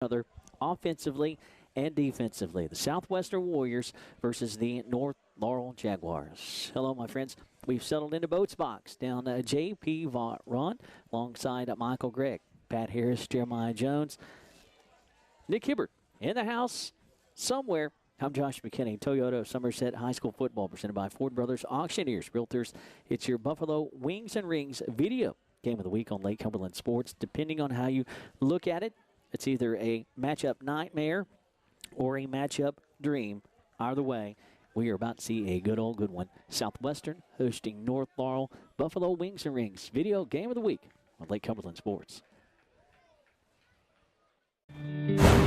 other offensively and defensively. The Southwestern Warriors versus the North Laurel Jaguars. Hello, my friends. We've settled into Boats Box down J.P. Ron alongside Michael Gregg, Pat Harris, Jeremiah Jones, Nick Hibbert in the house somewhere. I'm Josh McKinney. Toyota of Somerset High School Football presented by Ford Brothers Auctioneers Realtors. It's your Buffalo Wings and Rings video game of the week on Lake Cumberland Sports. Depending on how you look at it, it's either a matchup nightmare or a matchup dream. Either way, we are about to see a good one. Southwestern hosting North Laurel. Buffalo Wings and Rings video game of the week on Lake Cumberland Sports.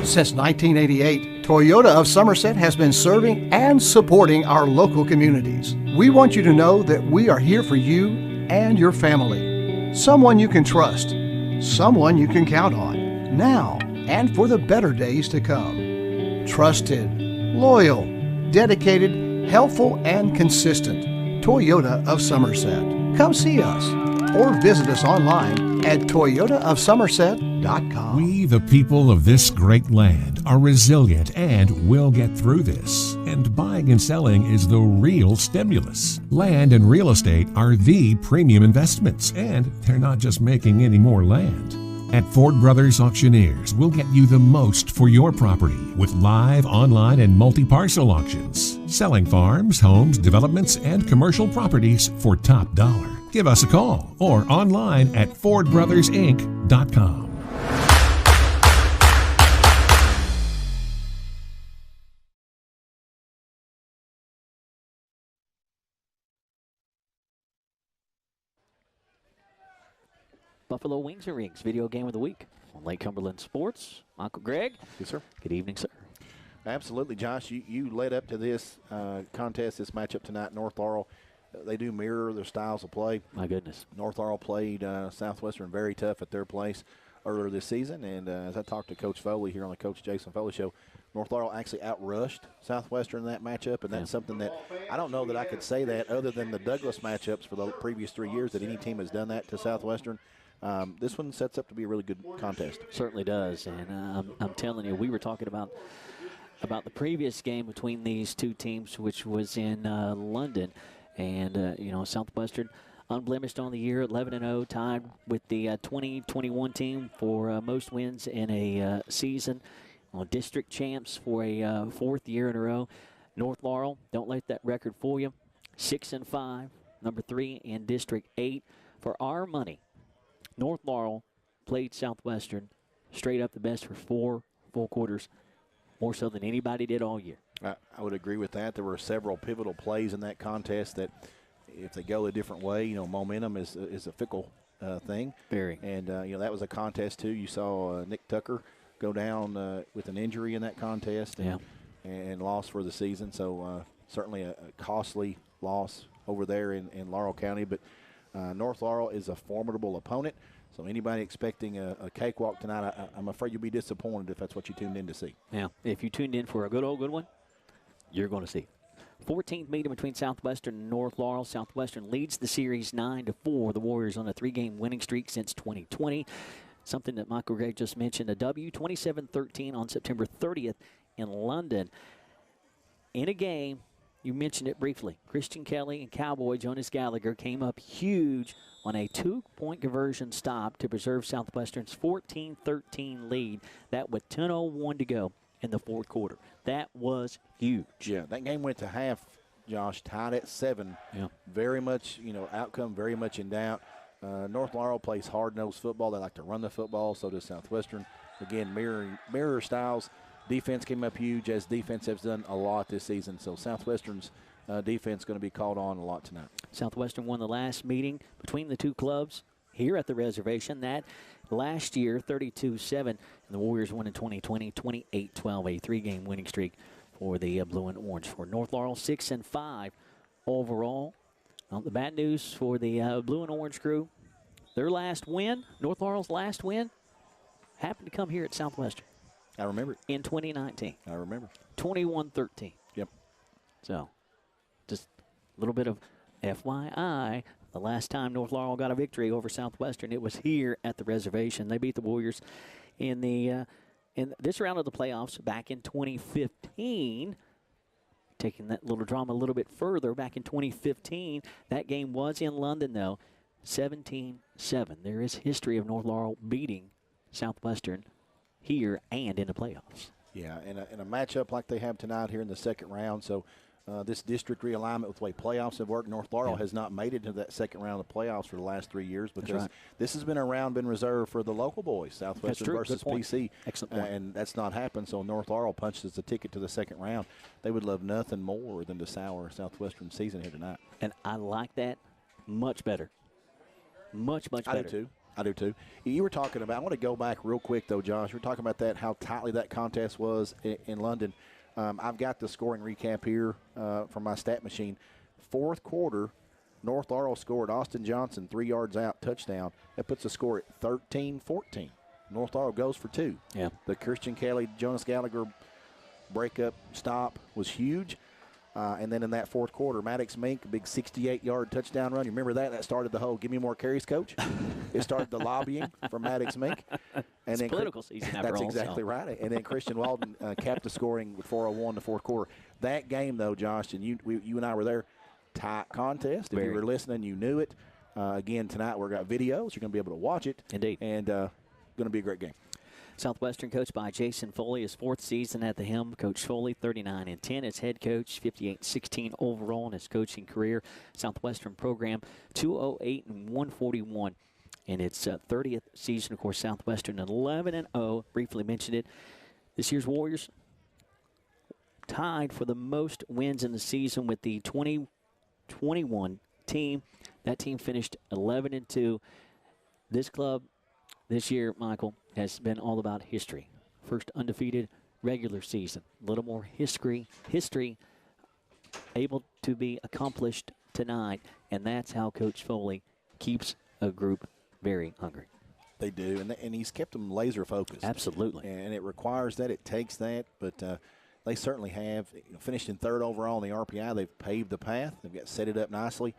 Since 1988, Toyota of Somerset has been serving and supporting our local communities. We want you to know that we are here for you and your family. Someone you can trust, someone you can count on, now and for the better days to come. Trusted, loyal, dedicated, helpful, and consistent. Toyota of Somerset. Come see us or visit us online at toyotaofsomerset.com. We, the people of this great land, are resilient and will get through this. And buying and selling is the real stimulus. Land and real estate are the premium investments, and they're not just making any more land. At Ford Brothers Auctioneers, we'll get you the most for your property with live, online, and multi-parcel auctions. Selling farms, homes, developments, and commercial properties for top dollar. Give us a call or online at FordBrothersInc.com. Buffalo Wings and Rings video game of the week on Lake Cumberland Sports. Michael Gregg. Yes, sir. Good evening, sir. Absolutely, Josh. You led up to this contest, this matchup tonight. North Laurel, they do mirror their styles of play. My goodness. North Laurel played Southwestern very tough at their place earlier this season. And as I talked to Coach Foley here on the Coach Jason Foley Show, North Laurel actually outrushed Southwestern in that matchup. And that's something that I don't know that I could say that other than the Douglas matchups for the previous 3 years that any team has done that to Southwestern. This one sets up to be a really good contest. Certainly does, and I'm telling you, we were talking about the previous game between these two teams, which was in London, and Southwestern unblemished on the year, 11-0, tied with the 2021 team for most wins in a season. District champs for a fourth year in a row. North Laurel, don't let that record fool you. 6-5, number 3 in District 8. For our money, North Laurel played Southwestern straight up the best for 4 full quarters, more so than anybody did all year. I would agree with that. There were several pivotal plays in that contest that if they go a different way, momentum is a fickle thing. Very. And, that was a contest, too. You saw Nick Tucker go down with an injury in that contest and lost for the season. So certainly a costly loss over there in Laurel County. But North Laurel is a formidable opponent, so anybody expecting a cakewalk tonight, I'm afraid you'll be disappointed if that's what you tuned in to see. Yeah, if you tuned in for a good one, you're going to see. 14th meeting between Southwestern and North Laurel. Southwestern leads the series 9-4. The Warriors on a 3-game winning streak since 2020. Something that Michael Gray just mentioned, a W, 27-13 on September 30th in London. In a game, you mentioned it briefly. Christian Kelly and Cowboy Jonas Gallagher came up huge on a 2-point conversion stop to preserve Southwestern's 14-13 lead. That with 10:01 to go in the fourth quarter. That was huge. Yeah, that game went to half, Josh, tied at 7. Yeah. Very much, outcome very much in doubt. North Laurel plays hard-nosed football. They like to run the football, so does Southwestern. Again, mirror styles. Defense came up huge, as defense has done a lot this season. So Southwestern's defense going to be called on a lot tonight. Southwestern won the last meeting between the two clubs here at the reservation. That last year, 32-7. And the Warriors won in 2020, 28-12, a 3-game winning streak for the Blue and Orange. For North Laurel, 6-5 overall. The bad news for the Blue and Orange crew, their last win, North Laurel's last win, happened to come here at Southwestern. I remember it. In 2019. I remember. 21-13. Yep. So, just a little bit of FYI. The last time North Laurel got a victory over Southwestern, it was here at the reservation. They beat the Warriors in the in this round of the playoffs back in 2015. Taking that little drama a little bit further, back in 2015, that game was in London, though, 17-7. There is history of North Laurel beating Southwestern here and in the playoffs. Yeah, in a matchup like they have tonight here in the second round, so this district realignment with the way playoffs have worked, North Laurel has not made it to that second round of the playoffs for the last 3 years because this has been a round been reserved for the local boys, Southwestern versus PC. Excellent point. And that's not happened, so North Laurel punches the ticket to the second round. They would love nothing more than to sour Southwestern season here tonight. And I like that much better. Much better. I do too. You were talking about, I want to go back real quick though, Josh. You were talking about that, how tightly that contest was in London. I've got the scoring recap here from my stat machine. Fourth quarter, North Laurel scored Austin Johnson 3 yards out, touchdown. That puts the score at 13-14. North Laurel goes for 2. Yeah. The Christian Kelly, Jonas Gallagher breakup stop was huge. And then in that fourth quarter, Maddox Mink, a big 68-yard touchdown run. You remember that? That started the whole give me more carries, coach. It started the lobbying for Maddox Mink. And it's then political season after That's all, exactly right. And then Christian Walden capped the scoring with 4:01 in the fourth quarter. That game, though, Josh, and you and I were there, tight contest. If you were listening, you knew it. Again, tonight we've got videos. You're going to be able to watch it. Indeed. And going to be a great game. Southwestern, coached by Jason Foley, his 4th season at the helm. Coach Foley, 39-10 as head coach, 58-16 overall in his coaching career. Southwestern program, 208-141 in its 30th season. Of course, Southwestern 11-0. Briefly mentioned it. This year's Warriors tied for the most wins in the season with the 2021 team. That team finished 11-2. This club this year, Michael, has been all about history. First undefeated regular season. A little more history able to be accomplished tonight, and that's how Coach Foley keeps a group very hungry. They do, and he's kept them laser focused. Absolutely. And it requires that. It takes that, but they certainly have. Finished in 3rd overall in the RPI. They've paved the path. They've got set it up nicely.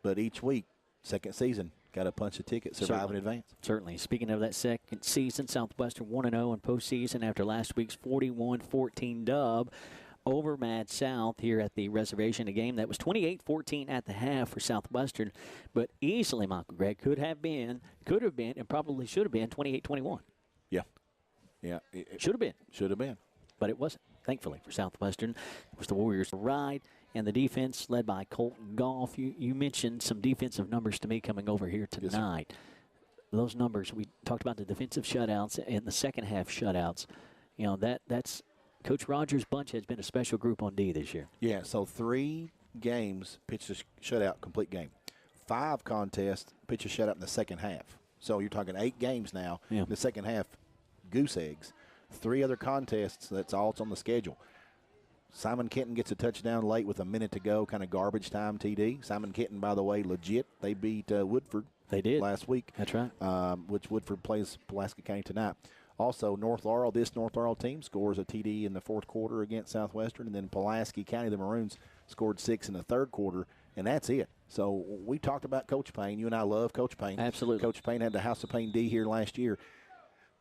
But each week, second season, got to punch a ticket, survive in advance. Certainly. Speaking of that second season, Southwestern 1-0 in postseason after last week's 41-14 dub over Mad South here at the reservation. A game that was 28-14 at the half for Southwestern, but easily, Michael Gregg, could have been, and probably should have been 28-21. Yeah. It should have been. Should have been. But it wasn't, thankfully, for Southwestern. It was the Warriors' ride. And the defense led by Colton Goff. You mentioned some defensive numbers to me coming over here tonight. Yes, those numbers, we talked about the defensive shutouts and the second half shutouts. That's Coach Rogers' bunch has been a special group on D this year. Yeah, so 3 games, pitched a shutout, complete game. 5 contests, pitch a shutout in the second half. So you're talking 8 games now. Yeah. In the second half, goose eggs. 3 other contests, that's all it's on the schedule. Simon Kenton gets a touchdown late with a minute to go, kind of garbage time TD. Simon Kenton, by the way, legit. They beat Woodford. They did last week. That's right. Which Woodford plays Pulaski County tonight. Also, North Laurel team scores a TD in the fourth quarter against Southwestern, and then Pulaski County, the Maroons, scored 6 in the third quarter, and that's it. So we talked about Coach Payne. You and I love Coach Payne. Absolutely. Coach Payne had the House of Payne D here last year.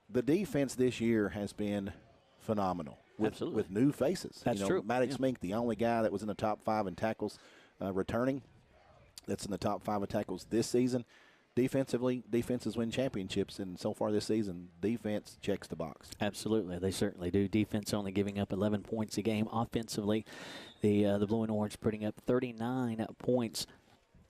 The defense this year has been phenomenal. With new faces. That's true. Maddox Mink, the only guy that was in the top 5 in tackles returning, that's in the top 5 in tackles this season. Defensively, defenses win championships, and so far this season, defense checks the box. Absolutely, they certainly do. Defense only giving up 11 points a game. Offensively, the Blue and Orange putting up 39 points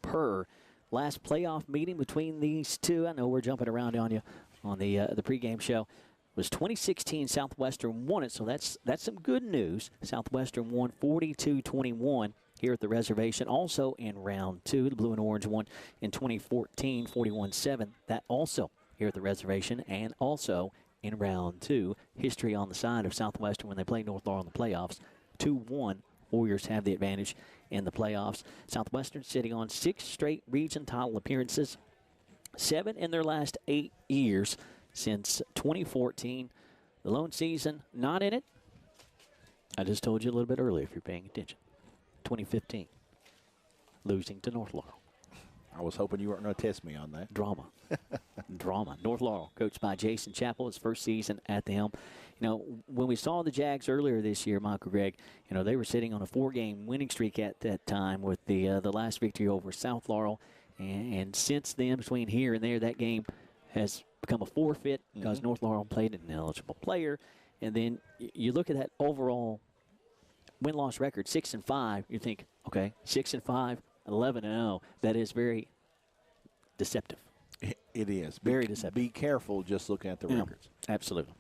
per. Last playoff meeting between these two, I know we're jumping around on you on the pregame show, was 2016. Southwestern won it, so that's some good news. Southwestern won 42-21 here at the reservation. Also in round 2, the Blue and Orange won in 2014, 41-7. That also here at the reservation, and also in round 2. History on the side of Southwestern when they played North Laurel in the playoffs. 2-1. Warriors have the advantage in the playoffs. Southwestern sitting on 6 straight region title appearances, 7 in their last 8 years. Since 2014, the lone season, not in it. I just told you a little bit earlier if you're paying attention. 2015, losing to North Laurel. I was hoping you weren't going to test me on that. Drama. Drama. North Laurel, coached by Jason Chappell, his first season at the helm. You know, when we saw the Jags earlier this year, Michael Gregg, you know, they were sitting on a 4-game winning streak at that time with the last victory over South Laurel. And since then, between here and there, that game has become a forfeit because North Laurel played an ineligible player. And then you look at that overall win-loss record, 6-5. You think, okay, 6-5, 11-0. That is very deceptive. It is. Very deceptive. Be careful just looking at the records. Absolutely.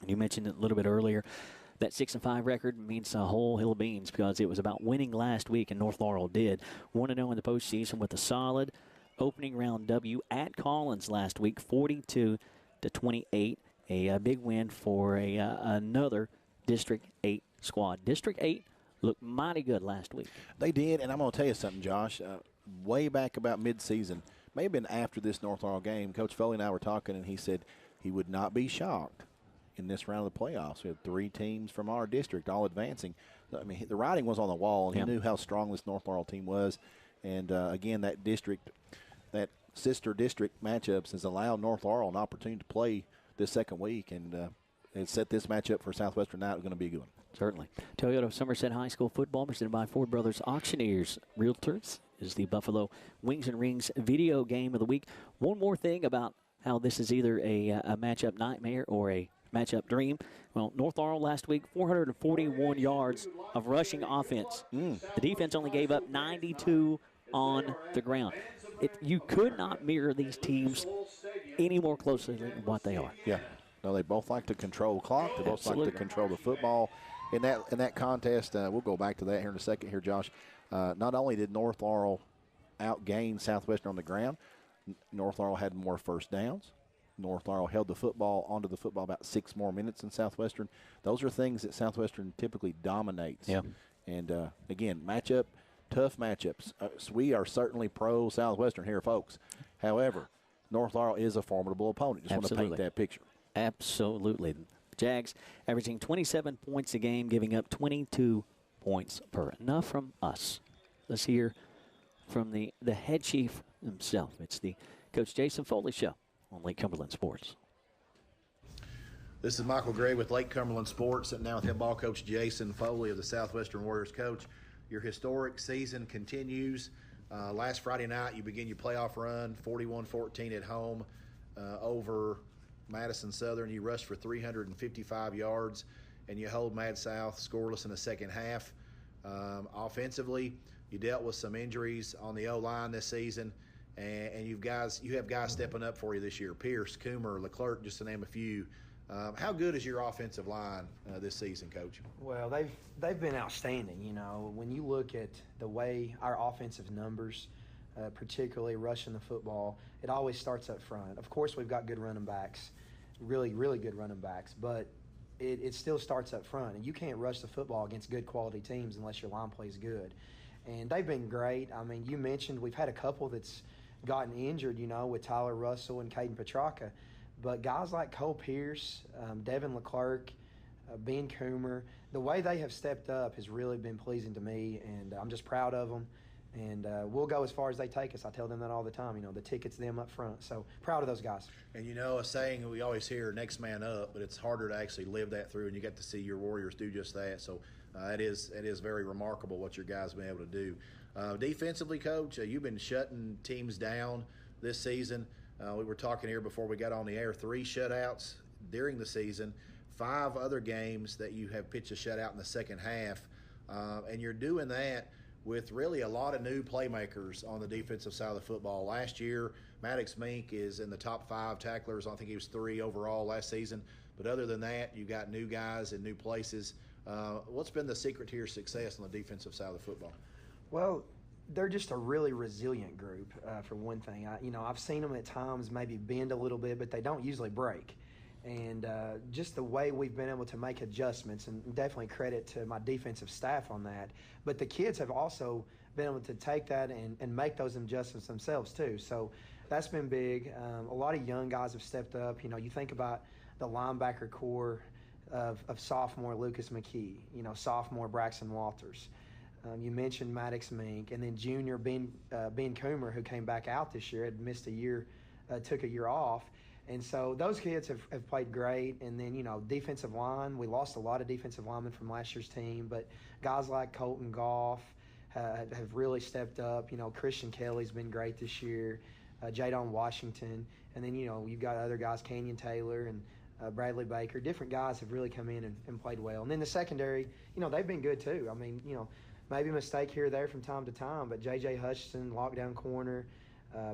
And you mentioned it a little bit earlier. That 6-5 record means a whole hill of beans because it was about winning last week, and North Laurel did. 1-0 in the postseason with a solid opening round W at Collins last week, 42-28. A big win for another District 8 squad. District 8 looked mighty good last week. They did, and I'm going to tell you something, Josh. Way back about mid-season, may have been after this North Laurel game, Coach Foley and I were talking, and he said he would not be shocked in this round of the playoffs. We have 3 teams from our district all advancing. I mean, the writing was on the wall, and he knew how strong this North Laurel team was. And, again, that district, that sister district matchups has allowed North Laurel an opportunity to play this second week, and it set this matchup for Southwestern now. It's going to be a good one. Certainly. Toyota Somerset High School football presented by Ford Brothers Auctioneers Realtors is the Buffalo Wings and Rings video game of the week. One more thing about how this is either a matchup nightmare or a matchup dream. Well, North Laurel last week, 441 yards of rushing offense. The defense only gave up 92 on the ground. You could not mirror these teams any more closely than what they are. Yeah. No, they both like to control the clock. They both like to control the football. In that contest, we'll go back to that here in a second here, Josh. Not only did North Laurel outgain Southwestern on the ground, North Laurel had more first downs. North Laurel held the football onto the football about 6 more minutes than Southwestern. Those are things that Southwestern typically dominates. Yeah. And, again, tough matchups. So we are certainly pro Southwestern here, folks. However, North Laurel is a formidable opponent. Just want to paint that picture. Absolutely. Jags averaging 27 points a game, giving up 22 points per. Enough from us. Let's hear from the head chief himself. It's the Coach Jason Foley Show on Lake Cumberland Sports. This is Michael Gray with Lake Cumberland Sports, and now with head ball coach Jason Foley of the Southwestern Warriors. Coach, your historic season continues. Last Friday night, you begin your playoff run, 41-14 at home over Madison Southern. You rushed for 355 yards, and you hold Mad South scoreless in the second half. Offensively, you dealt with some injuries on the O-line this season, and you have guys stepping up for you this year. Pierce, Coomer, Leclerc, just to name a few. How good is your offensive line this season, Coach? Well, they've been outstanding. You know, when you look at the way our offensive numbers, particularly rushing the football, it always starts up front. Of course, we've got good running backs, really, really good running backs, but it still starts up front. And you can't rush the football against good quality teams unless your line plays good. And they've been great. I mean, you mentioned we've had a couple that's gotten injured, you know, with Tyler Russell and Caden Petrarca. But guys like Cole Pierce, Devin Leclerc, Ben Coomer, the way they have stepped up has really been pleasing to me, and I'm just proud of them. And we'll go as far as they take us. I tell them that all the time. You know, the ticket's them up front. So proud of those guys. And, you know, a saying we always hear, next man up, but it's harder to actually live that through, and you get to see your Warriors do just that. So it is very remarkable what your guys have been able to do. Defensively, Coach, you've been shutting teams down this season. We were talking here before we got on the air, 3 shutouts during the season, 5 other games that you have pitched a shutout in the second half, and you're doing that with really a lot of new playmakers on the defensive side of the football. Last year, Maddox Mink is in the top 5 tacklers. I think he was 3 overall last season. But other than that, you've got new guys in new places. What's been the secret to your success on the defensive side of the football? Well, they're just a really resilient group, for one thing. I've seen them at times maybe bend a little bit, but they don't usually break. And just the way we've been able to make adjustments, and definitely credit to my defensive staff on that. But the kids have also been able to take that and make those adjustments themselves too. So that's been big. A lot of young guys have stepped up. You know, you think about the linebacker core of sophomore Lucas McKee, you know, sophomore Braxton Walters. You mentioned Maddox Mink, and then junior Ben Coomer, who came back out this year, had missed a year, took a year off. And so those kids have played great. And then, defensive line, we lost a lot of defensive linemen from last year's team, but guys like Colton Goff have really stepped up. Christian Kelly's been great this year, Jadon Washington. And then, you've got other guys, Kenyon Taylor and Bradley Baker. Different guys have really come in and played well. And then the secondary, they've been good too. I mean, maybe a mistake here or there from time to time, but J.J. Hutchinson, lockdown corner,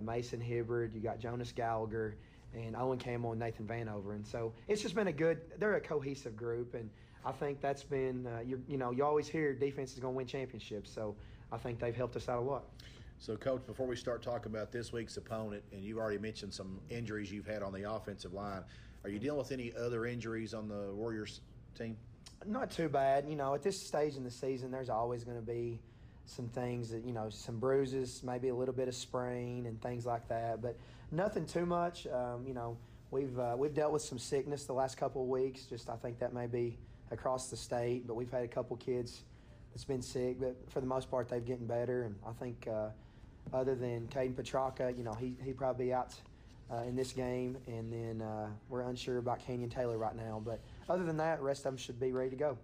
Mason Hibbard, you got Jonas Gallagher, and Owen Campbell and Nathan Vanover. And so it's just been they're a cohesive group, and I think that's been, you always hear defense is going to win championships, so I think they've helped us out a lot. So, Coach, before we start talking about this week's opponent, and you already mentioned some injuries you've had on the offensive line, are you dealing with any other injuries on the Warriors team? Not too bad. At this stage in the season, there's always going to be some things that, some bruises, maybe a little bit of sprain and things like that, but nothing too much. We've dealt with some sickness the last couple of weeks. Just I think that may be across the state, but we've had a couple kids that's been sick, but for the most part, they've getting better. And I think other than Caden Petrarca, he probably be out in this game, and then we're unsure about Kenyon Taylor right now. But other than that, the rest of them should be ready to go.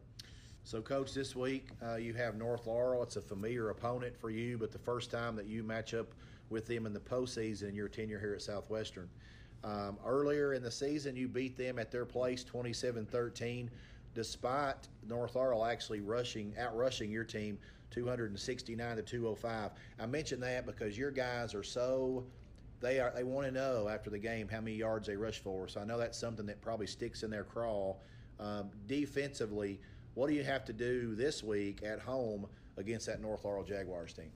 So, Coach, this week you have North Laurel. It's a familiar opponent for you, but the first time that you match up with them in the postseason in your tenure here at Southwestern. Earlier in the season, you beat them at their place 27-13, despite North Laurel actually outrushing your team 269-205. I mention that because your guys are they want to know after the game how many yards they rush for. So I know that's something that probably sticks in their craw. Defensively, what do you have to do this week at home against that North Laurel Jaguars team?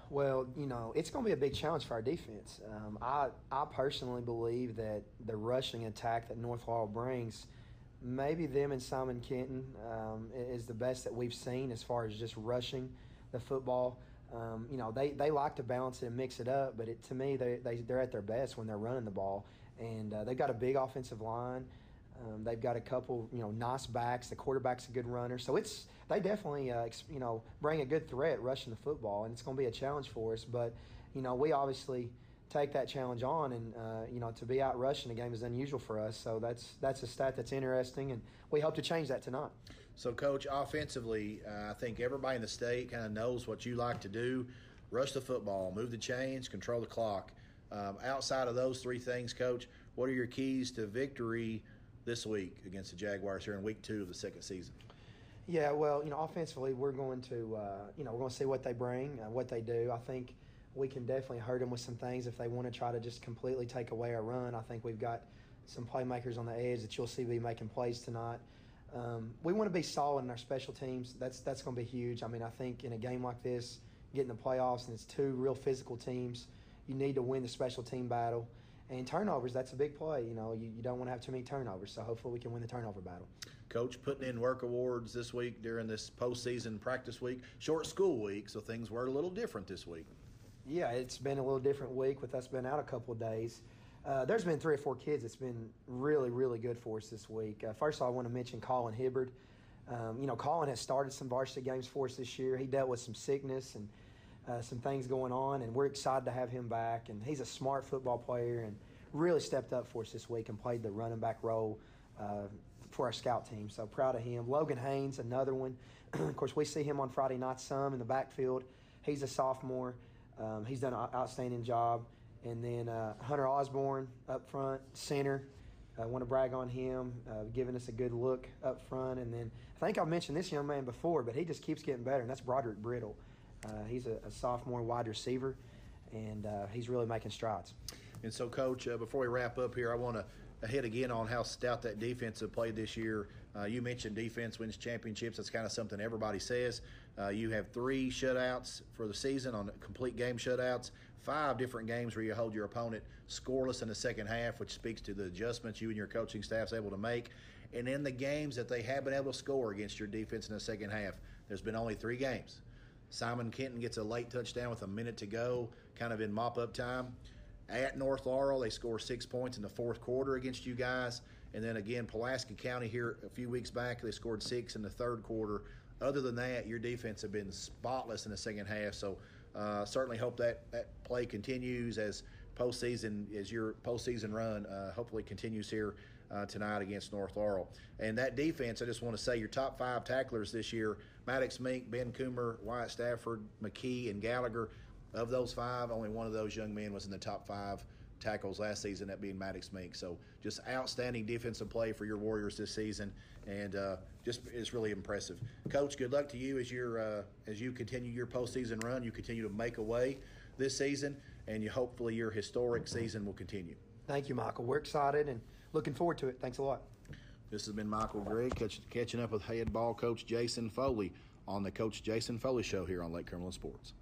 Well, it's going to be a big challenge for our defense. I personally believe that the rushing attack that North Laurel brings, maybe them and Simon Kenton is the best that we've seen as far as just rushing the football. They like to balance it and mix it up, but to me, they're at their best when they're running the ball. And they've got a big offensive line. They've got a couple, nice backs. The quarterback's a good runner. So they definitely, bring a good threat rushing the football, and it's going to be a challenge for us. But, we obviously take that challenge on, and, to be out rushing a game is unusual for us. So that's a stat that's interesting, and we hope to change that tonight. So, Coach, offensively, I think everybody in the state kind of knows what you like to do: rush the football, move the chains, control the clock. Outside of those three things, Coach, what are your keys to victory this week against the Jaguars here in week 2 of the second season? Yeah, well, offensively, we're going to, we're going to see what they bring, what they do. I think we can definitely hurt them with some things if they want to try to just completely take away our run. I think we've got some playmakers on the edge that you'll see be making plays tonight. We want to be solid in our special teams. That's going to be huge. I mean, I think in a game like this, getting the playoffs, and it's two real physical teams, you need to win the special team battle. And turnovers, that's a big play. You don't want to have too many turnovers, so hopefully we can win the turnover battle. Coach, putting in work awards this week during this postseason practice week, short school week, so things were a little different this week. Yeah, it's been a little different week with us being out a couple of days. There's been 3 or 4 kids that's been really, really good for us this week. First of all, I want to mention Colin Hibbard. Colin has started some varsity games for us this year. He dealt with some sickness and some things going on, and we're excited to have him back. And he's a smart football player and really stepped up for us this week and played the running back role for our scout team. So proud of him. Logan Haynes, another one. Of course, we see him on Friday night some in the backfield. He's a sophomore. He's done an outstanding job. And then Hunter Osborne up front, center. I want to brag on him, giving us a good look up front. And then I think I've mentioned this young man before, but he just keeps getting better, and that's Broderick Brittle. He's a sophomore wide receiver, and he's really making strides. And so, Coach, before we wrap up here, I want to hit again on how stout that defense have played this year. You mentioned defense wins championships. That's kind of something everybody says. You have 3 shutouts for the season on complete game shutouts, 5 different games where you hold your opponent scoreless in the second half, which speaks to the adjustments you and your coaching staff's able to make. And in the games that they have been able to score against your defense in the second half, there's been only 3 games. Simon Kenton gets a late touchdown with a minute to go, kind of in mop-up time. At North Laurel, they score 6 points in the fourth quarter against you guys. And then again, Pulaski County here a few weeks back, they scored 6 in the third quarter other than that, your defense have been spotless in the second half. So certainly hope that play continues as your postseason run hopefully continues here tonight against North Laurel. And that defense, I just want to say your top 5 tacklers this year, Maddox Mink, Ben Coomer, Wyatt Stafford, McKee, and Gallagher. Of those 5, only one of those young men was in the top 5 tackles last season, that being Maddox Mink. So just outstanding defensive play for your Warriors this season, and just it's really impressive. Coach, good luck to you as you continue your postseason run. You continue to make a way this season, and hopefully your historic season will continue. Thank you, Michael. We're excited and looking forward to it. Thanks a lot. This has been Michael Gregg catching up with head ball coach Jason Foley on the Coach Jason Foley Show here on Lake Cumberland Sports.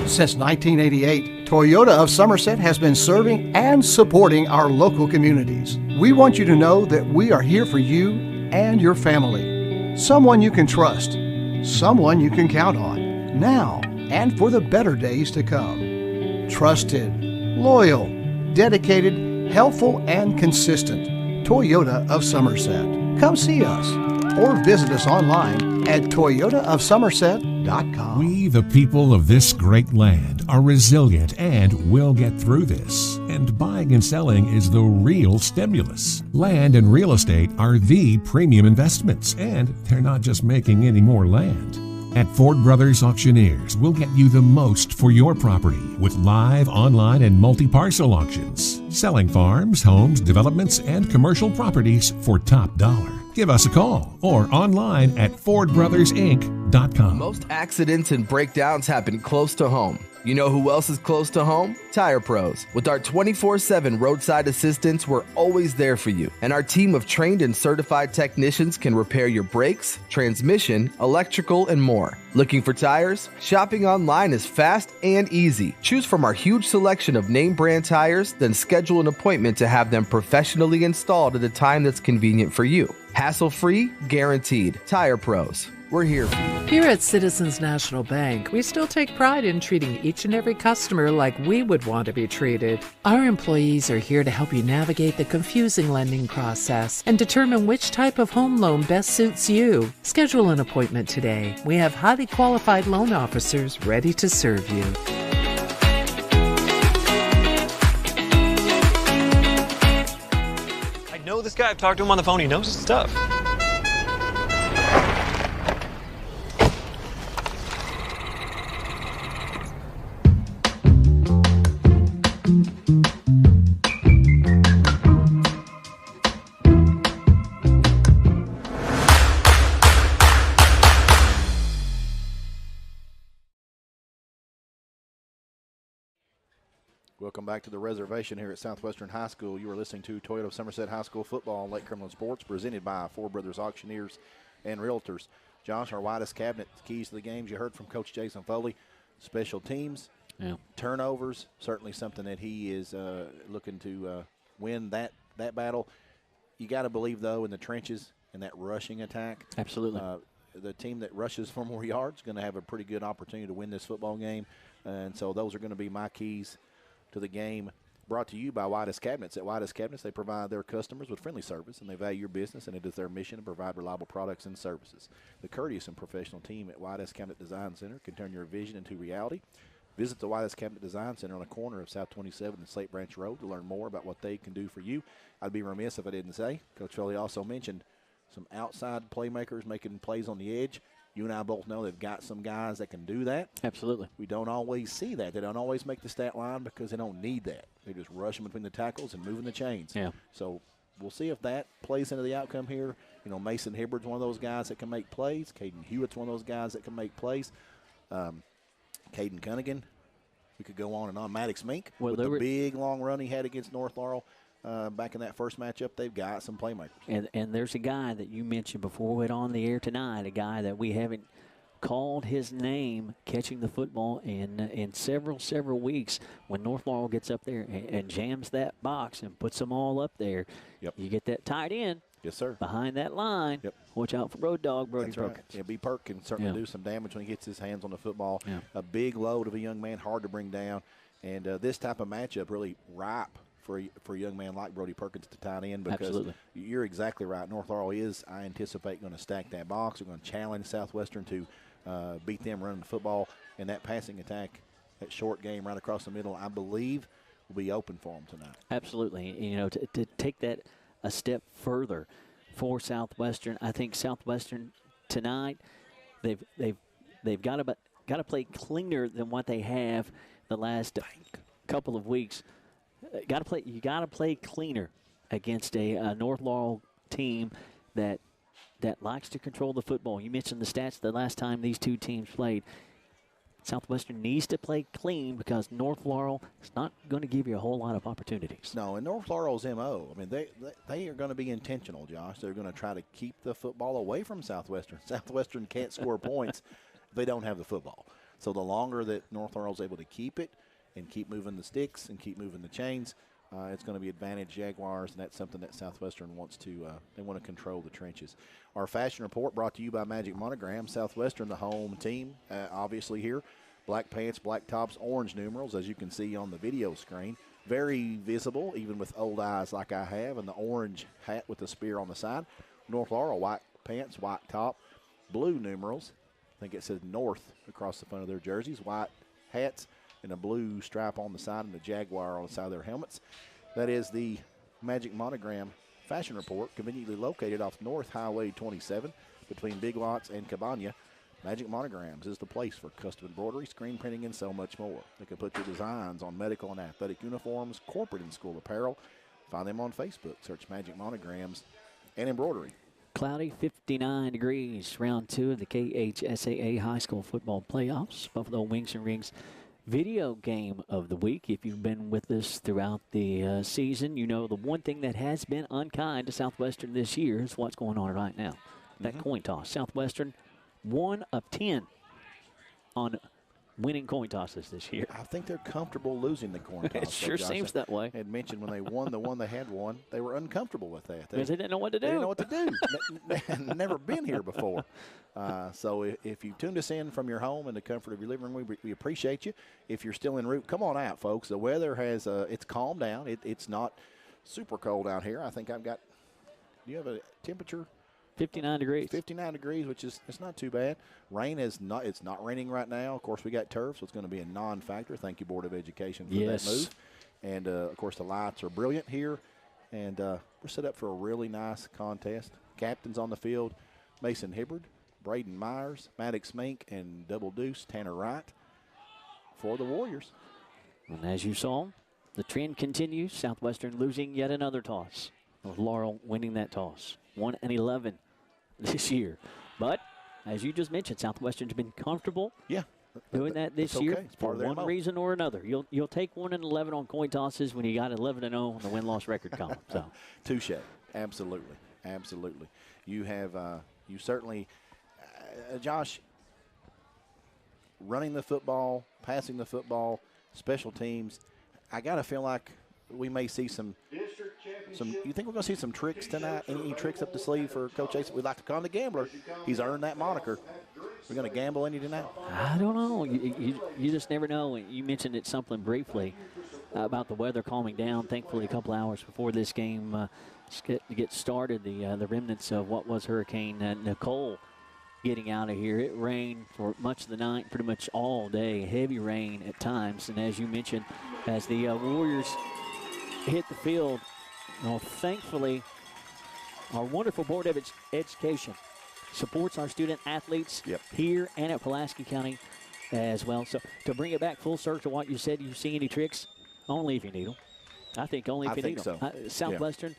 Since 1988, Toyota of Somerset has been serving and supporting our local communities. We want you to know that we are here for you and your family. Someone you can trust, someone you can count on, now and for the better days to come. Trusted, loyal, dedicated, helpful, and consistent. Toyota of Somerset. Come see us or visit us online at toyotaofsomerset.com. We, the people of this great land, are resilient and will get through this. And buying and selling is the real stimulus. Land and real estate are the premium investments, and they're not just making any more land. At Ford Brothers Auctioneers, we'll get you the most for your property with live, online, and multi-parcel auctions. Selling farms, homes, developments, and commercial properties for top dollar. Give us a call or online at FordBrothersInc.com. Most accidents and breakdowns happen close to home. You know who else is close to home? Tire Pros. With our 24/7 roadside assistance, we're always there for you. And our team of trained and certified technicians can repair your brakes, transmission, electrical, and more. Looking for tires? Shopping online is fast and easy. Choose from our huge selection of name brand tires, then schedule an appointment to have them professionally installed at a time that's convenient for you. Hassle-free, guaranteed. Tire Pros. We're here for you. Here at Citizens National Bank, we still take pride in treating each and every customer like we would want to be treated. Our employees are here to help you navigate the confusing lending process and determine which type of home loan best suits you. Schedule an appointment today. We have highly qualified loan officers ready to serve you. I know this guy. I've talked to him on the phone. He knows his stuff. Welcome back to the reservation here at Southwestern High School. You are listening to Toyota of Somerset High School football on Lake Cumberland Sports, presented by Ford Brothers Auctioneers and Realtors. Josh, our widest cabinet, keys to the games. You heard from Coach Jason Foley. Special teams, turnovers, certainly something that he is looking to win that battle. You got to believe, though, in the trenches and that rushing attack. Absolutely. The team that rushes for more yards is going to have a pretty good opportunity to win this football game. And so those are going to be my keys to the game, brought to you by Widest Cabinets. At Widest Cabinets, they provide their customers with friendly service, and they value your business, and it is their mission to provide reliable products and services. The courteous and professional team at Widest Cabinet Design Center can turn your vision into reality. Visit the Widest Cabinet Design Center on the corner of South 27 and Slate Branch Road to learn more about what they can do for you. I'd be remiss if I didn't say, Coach Foley also mentioned some outside playmakers making plays on the edge. You and I both know they've got some guys that can do that. Absolutely. We don't always see that. They don't always make the stat line because they don't need that. They're just rushing between the tackles and moving the chains. Yeah. So we'll see if that plays into the outcome here. You know, Mason Hibbard's one of those guys that can make plays. Caden Hewitt's one of those guys that can make plays. Caden Cunningham. We could go on and on. Maddox Mink with the big, long run he had against North Laurel. Back in that first matchup, they've got some playmakers. And there's a guy that you mentioned before we went on the air tonight, a guy that we haven't called his name catching the football in several weeks. When North Laurel gets up there and jams that box and puts them all up there, you get that tight end. Yes, sir. Behind that line. Watch out for Road Dog, Brody Perkins. Right. Yeah, B. Perk can certainly do some damage when he gets his hands on the football. A big load of a young man, hard to bring down. And this type of matchup really ripe for a young man like Brody Perkins to tight end, because Absolutely. you're exactly right. North Laurel is, I anticipate, going to stack that box. They're going to challenge Southwestern to beat them running the football, and that passing attack, that short game right across the middle, I believe, will be open for them tonight. Absolutely. You know, to take that a step further for Southwestern, I think Southwestern tonight, they've got to play cleaner than what they have the last couple of weeks. You got to play cleaner against a North Laurel team that likes to control the football. You mentioned the stats the last time these two teams played. Southwestern needs to play clean because North Laurel is not going to give you a whole lot of opportunities. No, and North Laurel's MO, I mean, they are going to be intentional, Josh. They're going to try to keep the football away from Southwestern. Southwestern can't score points if they don't have the football. So the longer that North Laurel's able to keep it and keep moving the sticks and keep moving the chains, it's going to be advantage Jaguars, and that's something that Southwestern wants to they want to control the trenches. Our fashion report brought to you by Magic Monogram. Southwestern, the home team, obviously here. Black pants, black tops, orange numerals, as you can see on the video screen. Very visible, even with old eyes like I have, and the orange hat with the spear on the side. North Laurel, white pants, white top, blue numerals. I think it says North across the front of their jerseys, white hats, and a blue stripe on the side, and the Jaguar on the side of their helmets. That is the Magic Monogram Fashion Report, conveniently located off North Highway 27 between Big Lots and Cabana. Magic Monograms is the place for custom embroidery, screen printing, and so much more. They can put your designs on medical and athletic uniforms, corporate and school apparel. Find them on Facebook. Search Magic Monograms and embroidery. Cloudy, 59 degrees, round 2 of the KHSAA High School Football Playoffs. Buffalo Wings and Rings video game of the week. If you've been with us throughout the season, you know the one thing that has been unkind to Southwestern this year is what's going on right now. That coin toss. Southwestern, 1 of 10 on winning coin tosses this year. I think they're comfortable losing the coin toss. It sure seems that way. I had mentioned when they won the one they had won, they were uncomfortable with that. Because they didn't know what to do. They didn't know what to do. Never been here before. So if you tuned us in from your home and the comfort of your living room, we appreciate you. If you're still en route, come on out, folks. The weather has it's calmed down. It's not super cold out here. I think I've got – do you have a temperature? 59 degrees. 59 degrees, which is it's not too bad. Rain is not. It's not raining right now. Of course, we got turf, so it's going to be a non-factor. Thank you, Board of Education, for that move. And of course, the lights are brilliant here, and we're set up for a really nice contest. Captains on the field: Mason Hibbard, Braden Myers, Maddox Mink, and Double Deuce Tanner Wright for the Warriors. And as you saw, the trend continues. Southwestern losing yet another toss. With Laurel winning that toss, 1-11. This year. But, as you just mentioned, Southwestern's been comfortable doing that this year for one reason or another. You'll take 1-11 on coin tosses when you got 11-0 on the win-loss record column. So, touche. Absolutely. You have, you certainly, Josh, running the football, passing the football, special teams, I got to feel like we may see some. You think we're going to see some tricks tonight? Any tricks up the sleeve for Coach Jason? We like to call him the gambler. He's earned that moniker. We're going to gamble any tonight? I don't know. You just never know. You mentioned it something briefly about the weather calming down. Thankfully, a couple hours before this game gets started, the remnants of what was Hurricane Nicole getting out of here. It rained for much of the night, pretty much all day. Heavy rain at times. And as you mentioned, as the Warriors hit the field, well, thankfully, our wonderful Board of Education supports our student athletes here and at Pulaski County as well. So to bring it back full circle to what you said, you see any tricks? Only if you need them. I think only if you need them. Southwestern,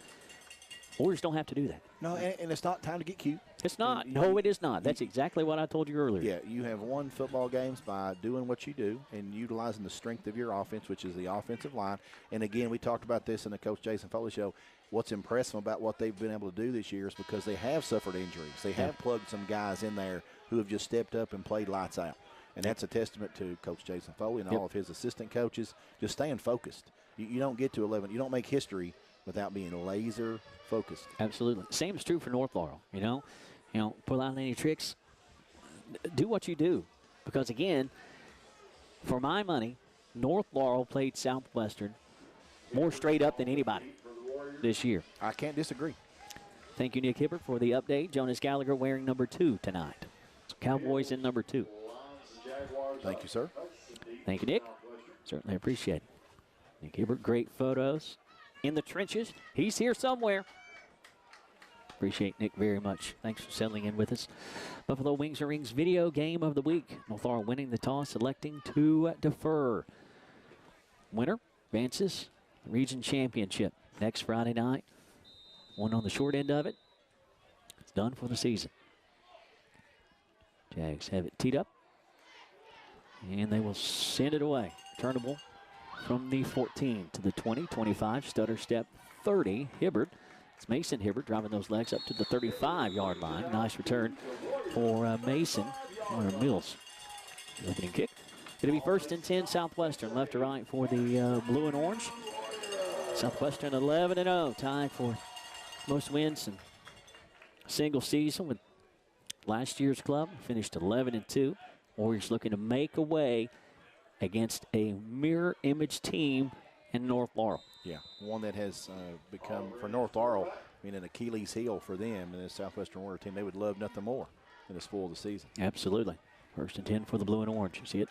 Warriors don't have to do that. No, and it's not time to get cute. It's not. No, it is not. That's exactly what I told you earlier. Yeah, you have won football games by doing what you do and utilizing the strength of your offense, which is the offensive line. And, again, we talked about this in the Coach Jason Foley show. What's impressive about what they've been able to do this year is because they have suffered injuries. They have plugged some guys in there who have just stepped up and played lights out. And that's a testament to Coach Jason Foley and all of his assistant coaches just staying focused. You don't get to 11. You don't make history without being laser focused. Absolutely. Same is true for North Laurel. You know, pull out any tricks. Do what you do. Because, again, for my money, North Laurel played Southwestern more straight up than anybody this year. I can't disagree. Thank you, Nick Hibbert, for the update. Jonas Gallagher wearing number 2 tonight. Cowboys in number 2. Thank you, sir. Thank you, Nick. Certainly appreciate it. Nick Hibbert, great photos in the trenches. He's here somewhere. Appreciate Nick very much. Thanks for settling in with us. Buffalo Wings and Rings video game of the week. North Laurel winning the toss, electing to defer. Winner advances the region championship next Friday night. One on the short end of it. It's done for the season. Jags have it teed up. And they will send it away. Turnable from the 14 to the 20, 25, stutter step 30. Hibbert. It's Mason Hibbert driving those legs up to the 35-yard line. Nice return for Mason or Mills. The opening kick. Going to be 1st and 10 Southwestern. Left to right for the blue and orange. Southwestern 11-0. Tied for most wins in a single season with last year's club. Finished 11-2. Warriors looking to make a way against a mirror image team in North Laurel. Yeah, one that has become, for North Laurel, an Achilles heel for them and the Southwestern Warrior team. They would love nothing more than to spoil the season. Absolutely. 1st and 10 for the blue and orange. You see it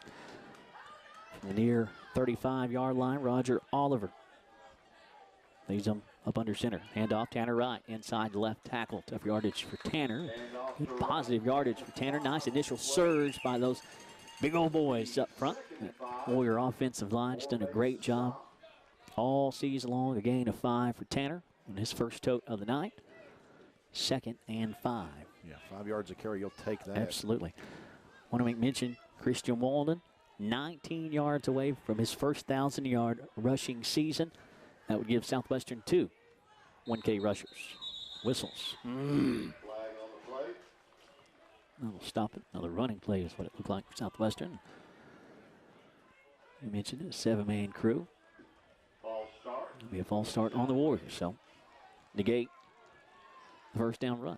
from the near 35-yard line. Roger Oliver leads them up under center. Handoff, Tanner Wright, inside left tackle. Tough yardage for Tanner. Good positive yardage for Tanner. Nice initial surge by those big old boys up front. Warrior offensive line's done a great job all season long. A gain of 5 for Tanner on his first tote of the night. 2nd and 5. Yeah, 5 yards of carry, you'll take that. Absolutely. Want to make mention, Christian Walden, 19 yards away from his first 1,000-yard rushing season. That would give Southwestern 2 1K rushers. Whistles. That'll stop it. Another running play is what it looked like for Southwestern. You mentioned it, a 7-man crew. It'll be a false start on the Warriors, so negate the first down run.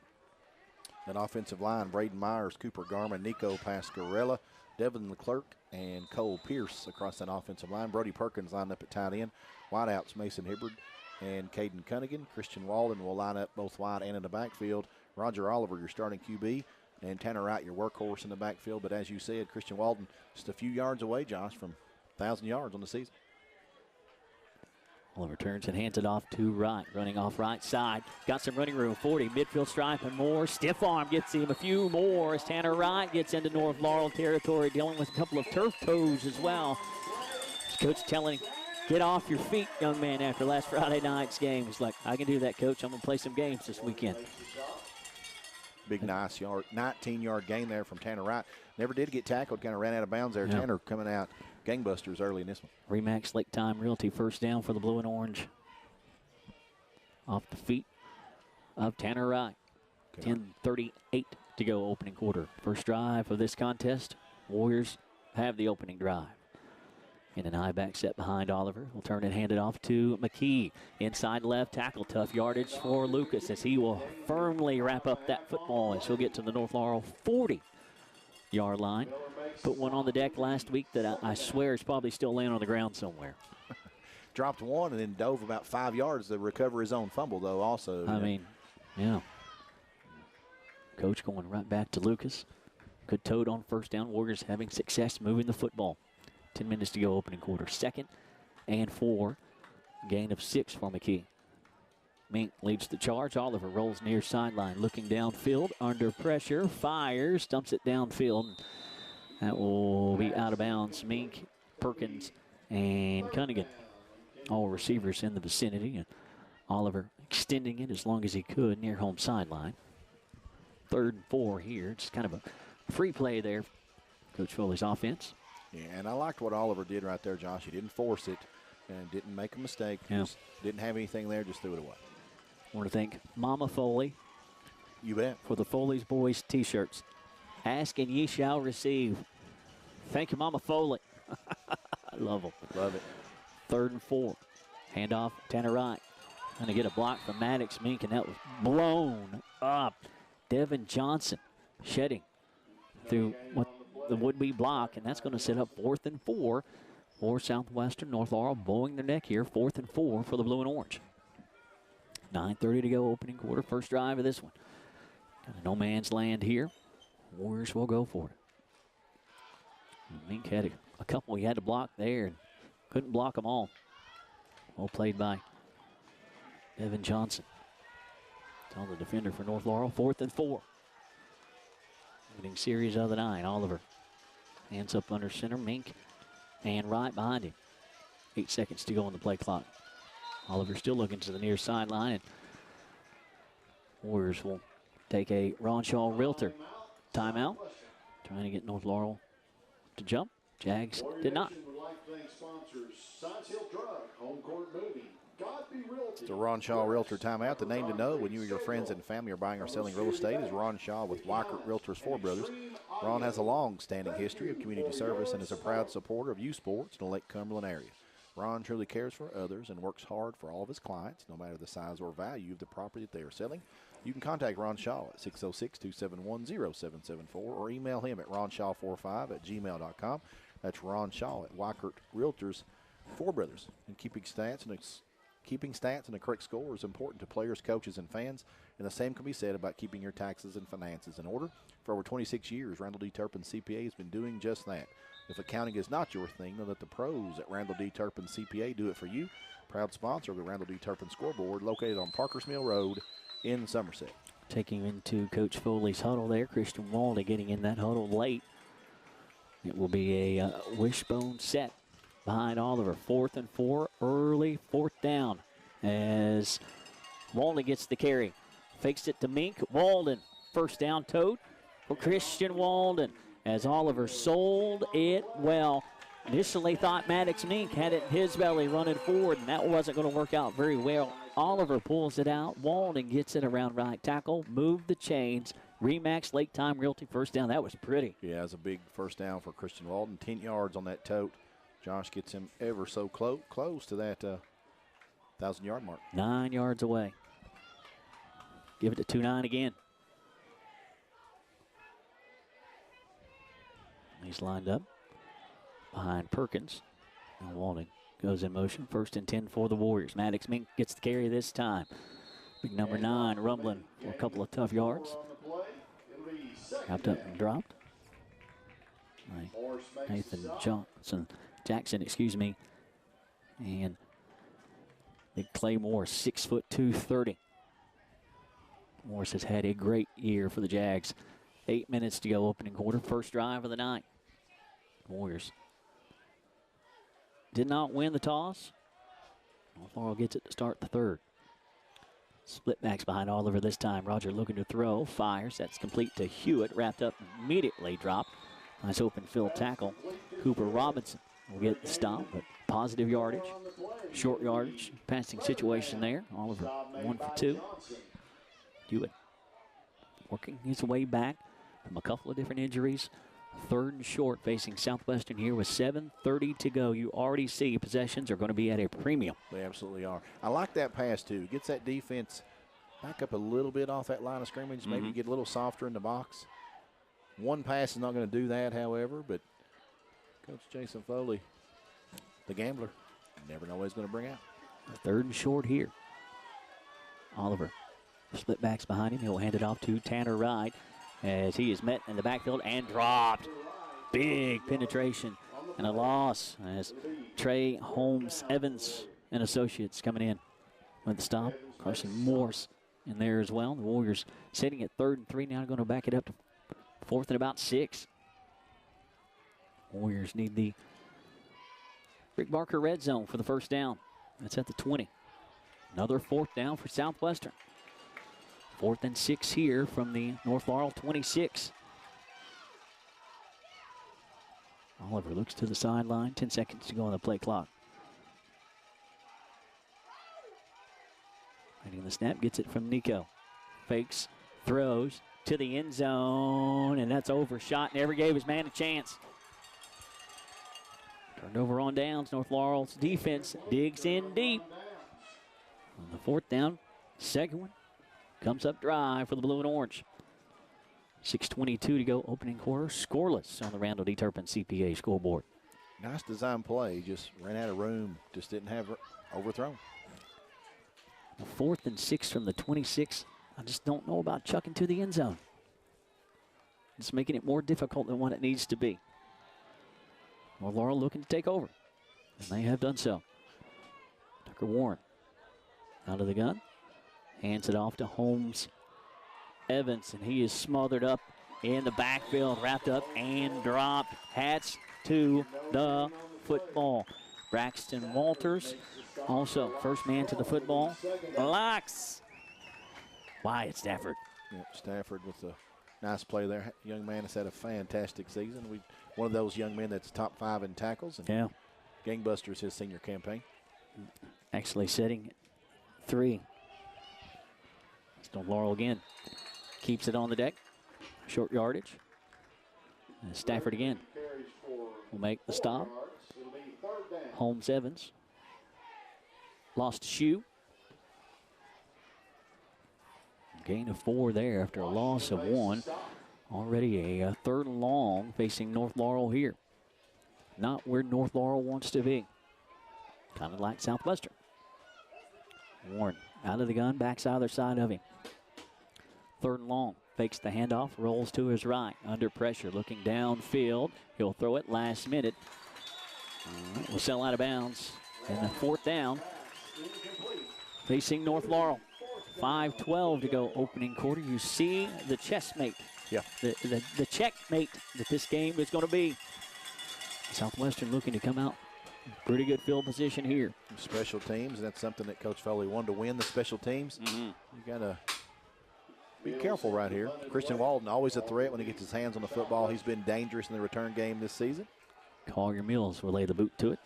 That offensive line, Braden Myers, Cooper Garman, Nico Pascarella, Devin Leclerc, and Cole Pierce across that offensive line. Brody Perkins lined up at tight end. Wideouts, Mason Hibbert and Caden Cunningham. Christian Walden will line up both wide and in the backfield. Roger Oliver, your starting QB, and Tanner Wright, your workhorse in the backfield. But as you said, Christian Walden just a few yards away, Josh, from 1,000 yards on the season. Oliver turns and hands it off to Wright. Running off right side. Got some running room. 40, midfield stripe and more. Stiff arm gets him a few more as Tanner Wright gets into North Laurel territory, dealing with a couple of turf toes as well. Coach telling him, get off your feet, young man, after last Friday night's game. He's like, I can do that, Coach. I'm going to play some games this weekend. Big, nice 19-yard gain there from Tanner Wright. Never did get tackled, kind of ran out of bounds there. Yeah. Tanner coming out gangbusters early in this one. Remax Lake Time Realty, first down for the blue and orange. Off the feet of Tanner Wright. 10:38 to go, opening quarter. First drive of this contest. Warriors have the opening drive. In an I-back set behind Oliver. Will turn and hand it off to McKee. Inside left tackle. Tough yardage for Lucas as he will firmly wrap up that football as he'll get to the North Laurel 40-yard line. Put one on the deck last week that I swear is probably still laying on the ground somewhere. Dropped one and then dove about 5 yards to recover his own fumble, though, also. I mean, yeah. Coach going right back to Lucas. Good toad on first down. Warriors having success moving the football. 10 minutes to go, opening quarter. 2nd and 4. Gain of 6 for McKee. Mink leads the charge. Oliver rolls near sideline, looking downfield, under pressure, fires, dumps it downfield. That will be out of bounds. Mink, Perkins, and Cunningham, all receivers in the vicinity. And Oliver extending it as long as he could near home sideline. 3rd and 4 here. Just kind of a free play there. Coach Foley's offense. Yeah, and I liked what Oliver did right there, Josh. He didn't force it and didn't make a mistake. Yeah. Just didn't have anything there, just threw it away. I want to thank Mama Foley. You bet. For the Foley's Boys t-shirts. Ask and ye shall receive. Thank you, Mama Foley. I love them. Love it. 3rd and 4. Handoff, Tanner Wright. Going to get a block from Maddox Mink, and that was blown up. Devin Johnson shedding through what the would-be block, and that's going to set up 4th and 4 for Southwestern. North Laurel bowing their neck here. 4th and 4 for the blue and orange. 9:30 to go, opening quarter. First drive of this one. Got a no man's land here. Warriors will go for it. Mink had a couple he had to block there and couldn't block them all. Well played by Evan Johnson. Tell the defender for North Laurel. 4th and 4. Winning series of the 9. Oliver hands up under center. Mink and right behind him. 8 seconds to go on the play clock. Oliver still looking to the near sideline, and Warriors will take a Ron Shaw Realtor timeout. Trying to get North Laurel to jump. Jags did not. It's a Ron Shaw Realtor timeout. The name to know when you or your friends and family are buying or selling real estate is Ron Shaw with Weikert Realtors Four Brothers. Ron has a long-standing history of community service and is a proud supporter of youth sports in the Lake Cumberland area. Ron truly cares for others and works hard for all of his clients, no matter the size or value of the property that they are selling. You can contact Ron Shaw at 606-271-0774 or email him at ronshaw45@gmail.com. That's Ron Shaw at Weikert Realtors Four Brothers. And keeping stats and a correct score is important to players, coaches, and fans, and the same can be said about keeping your taxes and finances in order. For over 26 years, Randall D. Turpin CPA has been doing just that. If accounting is not your thing, then let the pros at Randall D. Turpin CPA do it for you. Proud sponsor of the Randall D. Turpin scoreboard, located on Parkers Mill Road in Somerset. Taking into Coach Foley's huddle there, Christian Walde getting in that huddle late. It will be a wishbone set behind Oliver. 4th and 4, early 4th down as Walden gets the carry. Fakes it to Mink. Walden, first down tote for Christian Walden as Oliver sold it well. Initially thought Maddox Mink had it in his belly running forward, and that wasn't going to work out very well. Oliver pulls it out. Walden gets it around right tackle. Move the chains. Remax Lake Time Realty first down. That was pretty. Yeah, it was a big first down for Christian Walden. 10 yards on that tote. Josh gets him ever so close to that 1,000-yard mark. 9 yards away. Give it to 2-9 again. He's lined up behind Perkins. And Walden goes in motion. 1st and 10 for the Warriors. Maddox Mink gets the carry this time. Big number 9 rumbling for a couple of tough yards. Wrapped up and dropped. Nathan Jackson, and big Clay Morris, 6'2", 230. Morris has had a great year for the Jags. 8 minutes to go, opening quarter, first drive of the night. Warriors did not win the toss. North Laurel gets it to start the third. Split backs behind Oliver this time. Roger looking to throw, fires. That's complete to Hewitt. Wrapped up, immediately dropped. Nice open field tackle. Cooper Robinson will get the stop, but positive yardage. Short yardage, passing situation there. Oliver 1 for 2. Hewitt working his way back from a couple of different injuries. 3rd and short facing Southwestern here with 7:30 to go. You already see possessions are going to be at a premium. They absolutely are. I like that pass, too. Gets that defense back up a little bit off that line of scrimmage. Maybe get a little softer in the box. One pass is not going to do that, however, but Coach Jason Foley, the gambler, never know what he's going to bring out. 3rd and short here. Oliver split backs behind him. He'll hand it off to Tanner Wright as he is met in the backfield and dropped. Big penetration and a loss as Trey Holmes Evans and associates coming in with the stop. Carson Morse in there as well. The Warriors sitting at 3rd and 3 now, going to back it up to 4th and about 6. Warriors need the Rick Barker red zone for the first down. That's at the 20. Another 4th down for Southwestern. 4th and 6 here from the North Laurel 26. Oliver looks to the sideline. 10 seconds to go on the play clock. Getting the snap, gets it from Nico. Fakes, throws to the end zone, and that's overshot. Never gave his man a chance. Turned over on downs. North Laurel's defense digs in deep. On the 4th down, second one. Comes up dry for the blue and orange. 6:22 to go, opening quarter. Scoreless on the Randall D. Turpin CPA scoreboard. Nice design play. Just ran out of room. Just didn't have overthrown. 4th and 6 from the 26. I just don't know about chucking to the end zone. It's making it more difficult than what it needs to be. Well, Laurel looking to take over. And they have done so. Tucker Warren out of the gun. Hands it off to Holmes Evans, and he is smothered up in the backfield, wrapped up and dropped. Hats to the football. Braxton Walters, also first man to the football. Blocks. Wyatt Stafford. Yeah, Stafford with a nice play there. Young man has had a fantastic season. One of those young men that's top 5 in tackles. And yeah. Gangbusters his senior campaign. Actually setting 3. Still Laurel again. Keeps it on the deck. Short yardage. And Stafford again will make the stop. Holmes Evans. Lost a shoe. Gain of 4 there after a loss of 1. Already a 3rd and long facing North Laurel here. Not where North Laurel wants to be. Kind of like Southwestern. Warren out of the gun, backs either side of him. 3rd and long, fakes the handoff, rolls to his right, under pressure, looking downfield. He'll throw it last minute. Will sell out of bounds. And the 4th down, facing North Laurel. 5:12 to go, opening quarter. You see the chessmate. Yeah. The checkmate that this game is going to be. Southwestern looking to come out. Pretty good field position here. Special teams, and that's something that Coach Foley wanted to win, the special teams. You got to be careful right here. Christian Walden, always a threat when he gets his hands on the football. He's been dangerous in the return game this season. Collier Mills will lay the boot to it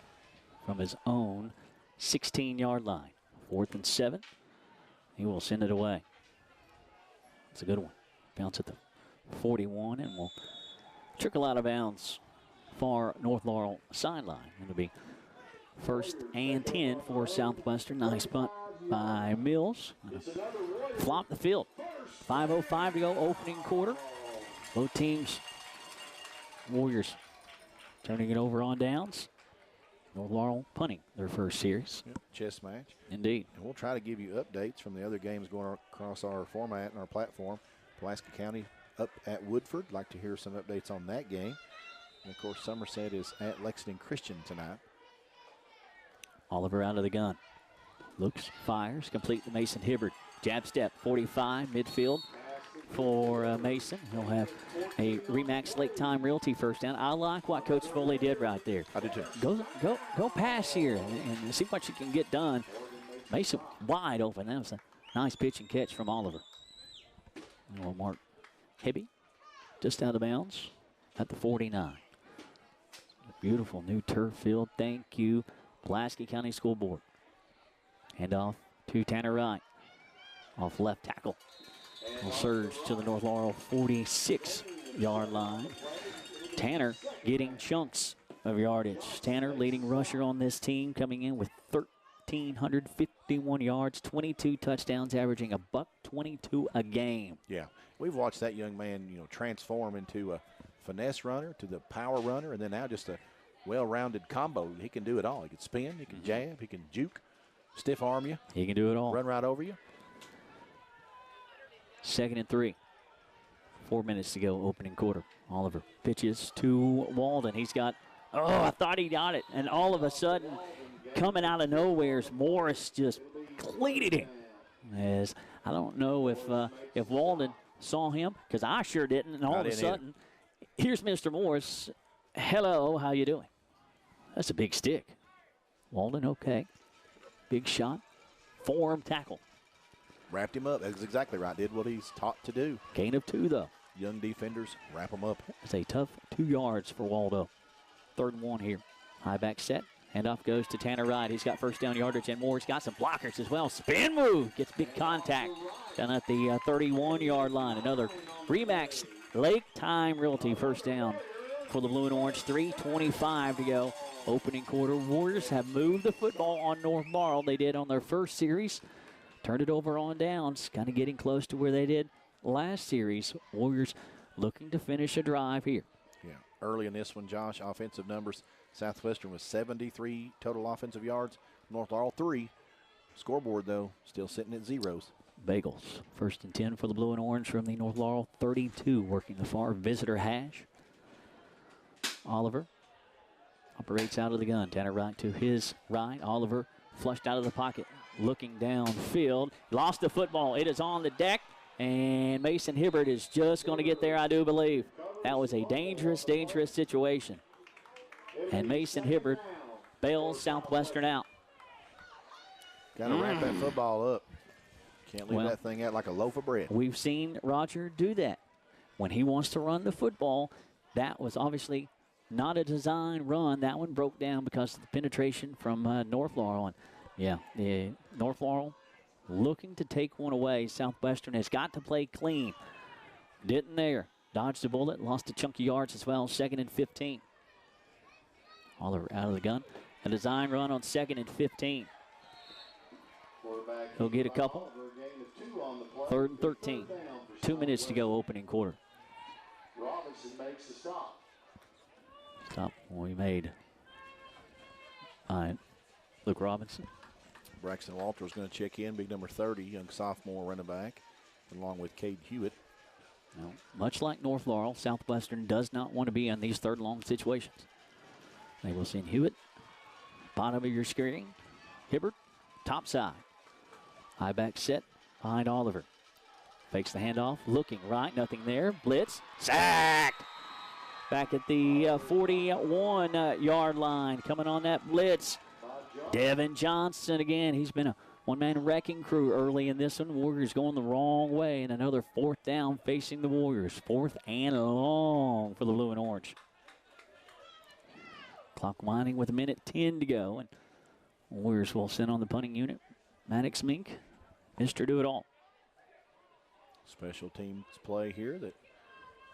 from his own 16-yard line. 4th and 7. He will send it away. It's a good one. Bounce at the 41 and will trickle out of bounds. Far North Laurel sideline. It'll be 1st and 10 for Southwestern. Nice punt by Mills. Flop the field. 5:05 to go, opening quarter. Both teams, Warriors turning it over on downs. North Laurel punting their first series. Yep, chess match. Indeed. And we'll try to give you updates from the other games going across our format and our platform. Pulaski County up at Woodford. Like to hear some updates on that game. And, of course, Somerset is at Lexington Christian tonight. Oliver out of the gun. Looks, fires, complete to Mason Hibbard. Jab step, 45, midfield for Mason. He'll have a Remax Lake Time Realty first down. I like what Coach Foley did right there. I do too. Go pass here and see what you can get done. Mason wide open. That was a nice pitch and catch from Oliver. And Mark Hibby just out of bounds at the 49. Beautiful new turf field. Thank you, Pulaski County School Board. Handoff to Tanner Wright. Off left tackle. Will surge to the North Laurel 46-yard line. Tanner getting chunks of yardage. Tanner, leading rusher on this team, coming in with 1,351 yards, 22 touchdowns, averaging $122 a game. Yeah, we've watched that young man, transform into a finesse runner, to the power runner, and then now just a well-rounded combo. He can do it all. He can spin, he can jab, he can juke, stiff arm you. He can do it all. Run right over you. 2nd and 3. 4 minutes to go, opening quarter. Oliver pitches to Walden. He's got, I thought he got it. And all of a sudden, coming out of nowhere, Morris just cleated him. As I don't know if Walden saw him, because I sure didn't. And all of a sudden, here's Mr. Morris. Hello, how you doing? That's a big stick. Walden, okay. Big shot. Forearm tackle. Wrapped him up. That's exactly right. Did what he's taught to do. Gain of 2, though. Young defenders, wrap them up. It's a tough 2 yards for Waldo. 3rd and 1 here. High back set. Handoff goes to Tanner Wright. He's got first down yardage and more. He's got some blockers as well. Spin move. Gets big contact down at the 31-yard line. Another Remax Lake Time Realty first down for the Blue and Orange. 3:25 to go. Opening quarter. Warriors have moved the football on North Laurel. They did on their first series. Turned it over on downs, kind of getting close to where they did last series. Warriors looking to finish a drive here. Yeah, early in this one, Josh. Offensive numbers. Southwestern was 73 total offensive yards. North Laurel 3. Scoreboard, though, still sitting at zeros. Bagels. 1st and 10 for the blue and orange from the North Laurel 32, working the far visitor hash. Oliver operates out of the gun. Tanner Wright to his right. Oliver flushed out of the pocket, looking downfield. Lost the football. It is on the deck, and Mason Hibbert is just going to get there, I do believe. That was a dangerous, dangerous situation. And Mason Hibbert bails Southwestern out. Got to wrap that football up. Can't leave that thing out like a loaf of bread. We've seen Roger do that. When he wants to run the football, that was obviously not a design run. That one broke down because of the penetration from North Laurel. And yeah, North Laurel looking to take one away. Southwestern has got to play clean. Didn't there. Dodged a bullet, lost a chunk of yards as well. 2nd and 15. Oliver out of the gun. A design run on 2nd and 15. He'll get a couple. 3rd and 13. 2 minutes to go, opening quarter. Robinson makes the stop. Stop we made. All right. Luke Robinson. Braxton Walters going to check in, big number 30, young sophomore running back, along with Cade Hewitt. Now, much like North Laurel, Southwestern does not want to be in these 3rd and long situations. They will send Hewitt, bottom of your screen. Hibbert, top side. High back set behind Oliver. Fakes the handoff, looking right, nothing there. Blitz, sacked. Back at the 41-yard line, coming on that blitz. Devin Johnson again. He's been a one-man wrecking crew early in this one. Warriors going the wrong way, and another 4th down facing the Warriors. 4th and long for the blue and orange. Clock winding with 1:10 to go, and Warriors will send on the punting unit. Maddox Mink, Mr. Do-It-All. Special teams play here that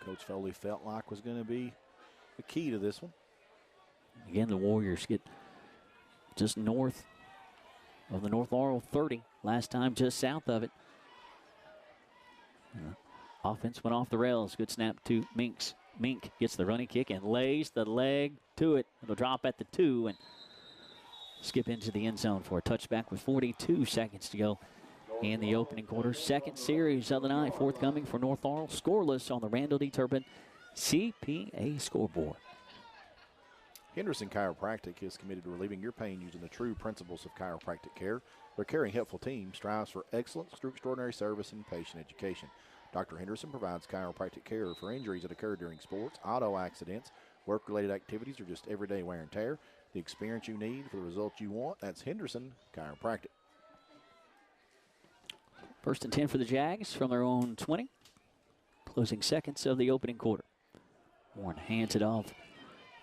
Coach Foley felt like was going to be the key to this one. Again, the Warriors get just north of the North Laurel 30. Last time just south of it. Offense went off the rails. Good snap to Minks. Mink gets the running kick and lays the leg to it. It'll drop at the 2 and skip into the end zone for a touchback with 42 seconds to go in the opening quarter. 2nd series of the night forthcoming for North Laurel. Scoreless on the Randall D. Turpin CPA scoreboard. Henderson Chiropractic is committed to relieving your pain using the true principles of chiropractic care. Their caring, helpful team strives for excellence through extraordinary service and patient education. Dr. Henderson provides chiropractic care for injuries that occur during sports, auto accidents, work-related activities, or just everyday wear and tear. The experience you need for the results you want, that's Henderson Chiropractic. 1st and 10 for the Jags from their own 20. Closing seconds of the opening quarter. Warren hands it off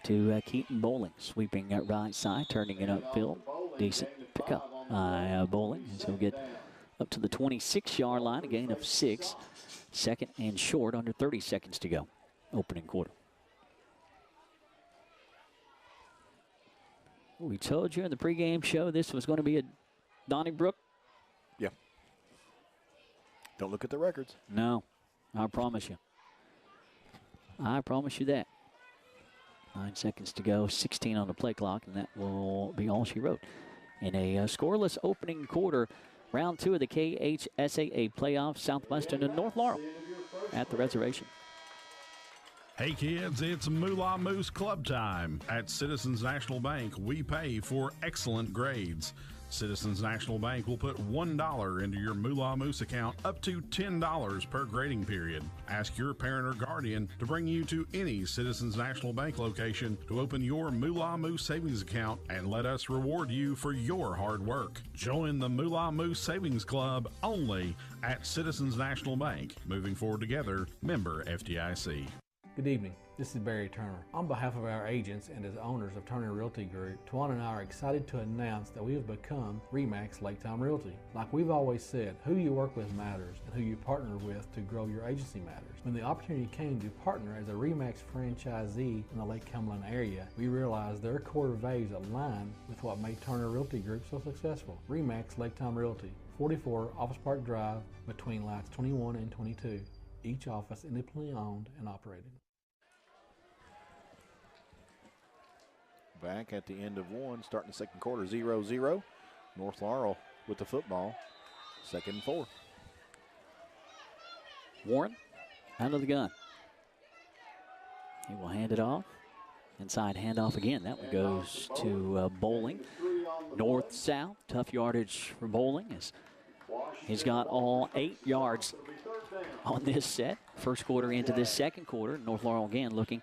to Keaton Bowling. Sweeping at right side, turning it upfield. Decent pickup by Bowling. So he'll get up to the 26-yard line, a gain of 6. 2nd and short, under 30 seconds to go. Opening quarter. We told you in the pregame show this was going to be a Donnybrook. Yeah. Don't look at the records. No, I promise you. I promise you that. 9 seconds to go, 16 on the play clock, and that will be all she wrote. In a scoreless opening quarter, round 2 of the KHSAA playoffs, Southwestern and North Laurel at the reservation. Hey kids, it's Moolah Moose Club time. At Citizens National Bank, we pay for excellent grades. Citizens National Bank will put $1 into your Moolah Moose account up to $10 per grading period. Ask your parent or guardian to bring you to any Citizens National Bank location to open your Moolah Moose savings account and let us reward you for your hard work. Join the Moolah Moose Savings Club only at Citizens National Bank. Moving forward together, member FDIC. Good evening. This is Barry Turner. On behalf of our agents and as owners of Turner Realty Group, Tawana and I are excited to announce that we have become RE/MAX Lake Time Realty. Like we've always said, who you work with matters and who you partner with to grow your agency matters. When the opportunity came to partner as a RE/MAX franchisee in the Lake Cumberland area, we realized their core values align with what made Turner Realty Group so successful. RE/MAX Lake Time Realty, 44 Office Park Drive between lots 21 and 22. Each office independently owned and operated. Back at the end of one, starting the second quarter, 0-0. North Laurel with the football, 2nd and 4. Warren out of the gun. He will hand it off. Inside handoff again. That one goes to Bowling. North-south, tough yardage for Bowling. He's got all 8 yards on this set. First quarter into this second quarter. North Laurel again looking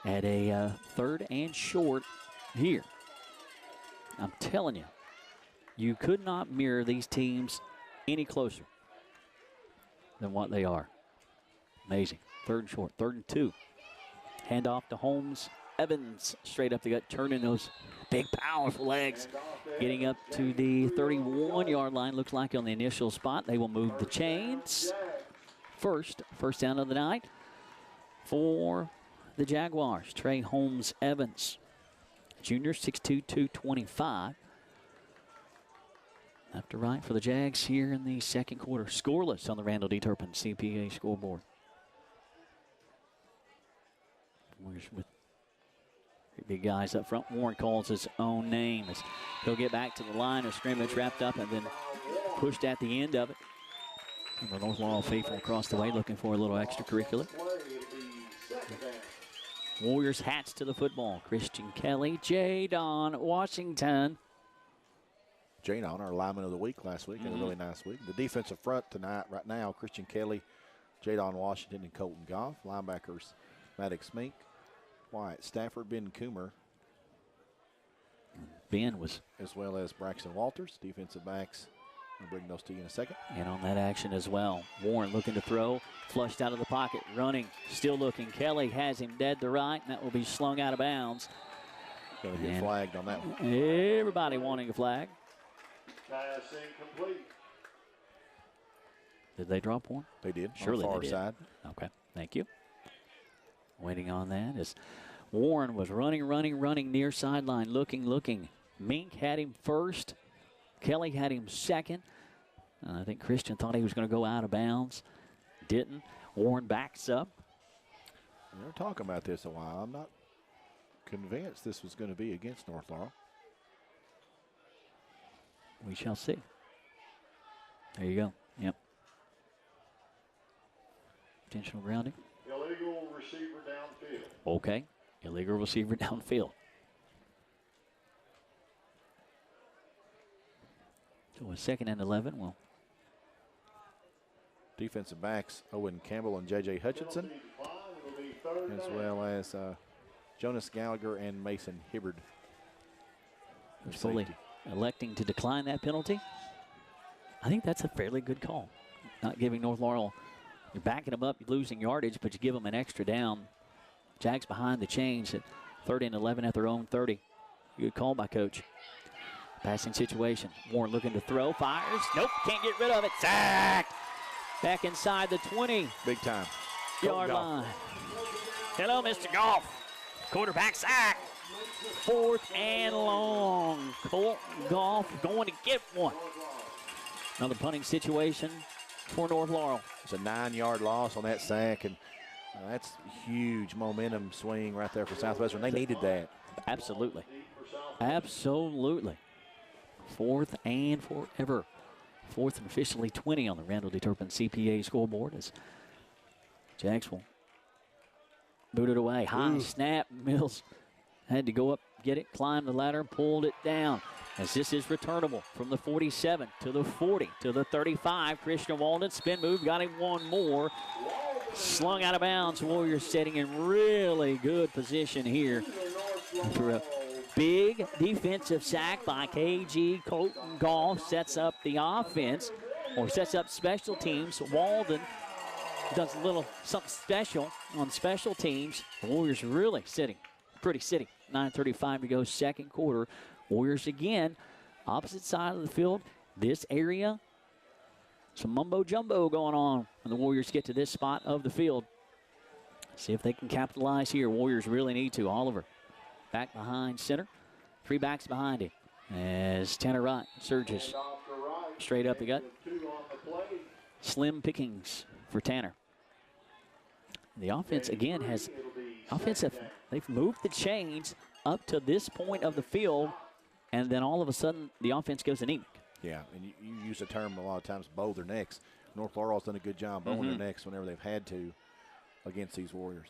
at a 3rd and short here. I'm telling you, you could not mirror these teams any closer than what they are. Amazing. 3rd and short, 3rd and 2. Handoff to Holmes. Evans straight up the gut, turning those big, powerful legs. Getting up to the 31-yard line, looks like on the initial spot. They will move the chains. First down of the night for the Jaguars. Trey Holmes Evans, junior, 6'2", 225. Left to right for the Jags here in the second quarter. Scoreless on the Randall D. Turpin CPA scoreboard. Warriors with big guys up front. Warren calls his own name as he'll get back to the line of scrimmage, wrapped up and then pushed at the end of it. And the North Laurel faithful across the way looking for a little extracurricular. Warriors hats to the football. Christian Kelly, Jadon Washington. Jadon, our lineman of the week last week, and a really nice week. The defensive front tonight, right now, Christian Kelly, Jadon Washington, and Colton Goff. Linebackers, Maddox Mink, Wyatt Stafford, Ben Coomer. Ben was. As well as Braxton Walters, defensive backs. I'll bring those to you in a second. And on that action as well. Warren looking to throw, flushed out of the pocket, running, still looking. Kelly has him dead to right, and that will be slung out of bounds. Going to get flagged on that one. Everybody wanting a flag. Pass incomplete. Did they drop one? They did. Surely on the far they did. side. Okay, thank you. Waiting on that as Warren was running near sideline, looking. Mink had him first. Kelly had him second. I think Christian thought he was going to go out of bounds. Didn't. Warren backs up. We were talking about this a while. I'm not convinced this was going to be against North Laurel. We shall see. There you go. Yep. Intentional grounding. Illegal receiver downfield. Okay. Illegal receiver downfield. So a 2nd and 11. Well, defensive backs Owen Campbell and J.J. Hutchinson, as well as Jonas Gallagher and Mason Hibbard. Foley electing to decline that penalty. I think that's a fairly good call. Not giving North Laurel, you're backing them up, you're losing yardage, but you give them an extra down. Jags behind the chains at 3rd and 11 at their own 30. Good call by Coach. Passing situation. Warren looking to throw, fires. Nope, can't get rid of it. Sack! Back inside the 20. Big time. Yard line. Hello, Mr. Goff. Quarterback sack. 4th and long. Colton Goff going to get one. Another punting situation for North Laurel. It's a 9-yard loss on that sack, and that's huge momentum swing right there for Southwestern. They needed that. Absolutely. Absolutely. 4th and forever. 4th and officially 20 on the Randall D. Turpin CPA scoreboard as Jags will boot it away. High snap. Mills had to go up, get it, climb the ladder, pulled it down. As this is returnable from the 47 to the 40 to the 35. Christian Walden, spin move, got him one more. Slung out of bounds. Warriors setting in really good position here for a big defensive sack by KG. Colton Goff sets up the offense, or sets up special teams. Walden does a little something special on special teams. The Warriors really pretty sitting. 9:35 to go, second quarter. Warriors again, opposite side of the field. This area, some mumbo-jumbo going on when the Warriors get to this spot of the field. See if they can capitalize here. Warriors really need to. Oliver back behind center. 3 backs behind him as Tanner Wright surges straight up the gut. Slim pickings for Tanner. The offense again they've moved the chains up to this point of the field, and then all of a sudden the offense goes anemic. Yeah, and you use the term a lot of times, bow their necks. North Laurel's done a good job bowing their necks whenever they've had to against these Warriors.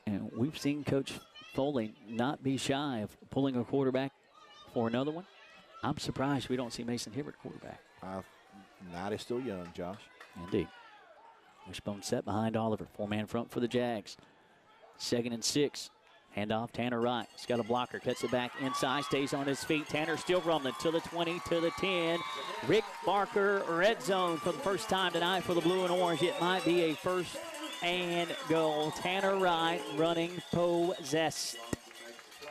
And we've seen Coach Foley not be shy of pulling a quarterback for another one. I'm surprised we don't see Mason Hibbert quarterback. Night is still young, Josh. Indeed. Wishbone set behind Oliver. 4-man front for the Jags. 2nd and 6. Handoff, Tanner Wright. He's got a blocker, cuts it back inside, stays on his feet. Tanner still rumbling to the 20, to the 10. Rick Barker, red zone for the first time tonight for the blue and orange. It might be a first and goal. Tanner Wright running possessed.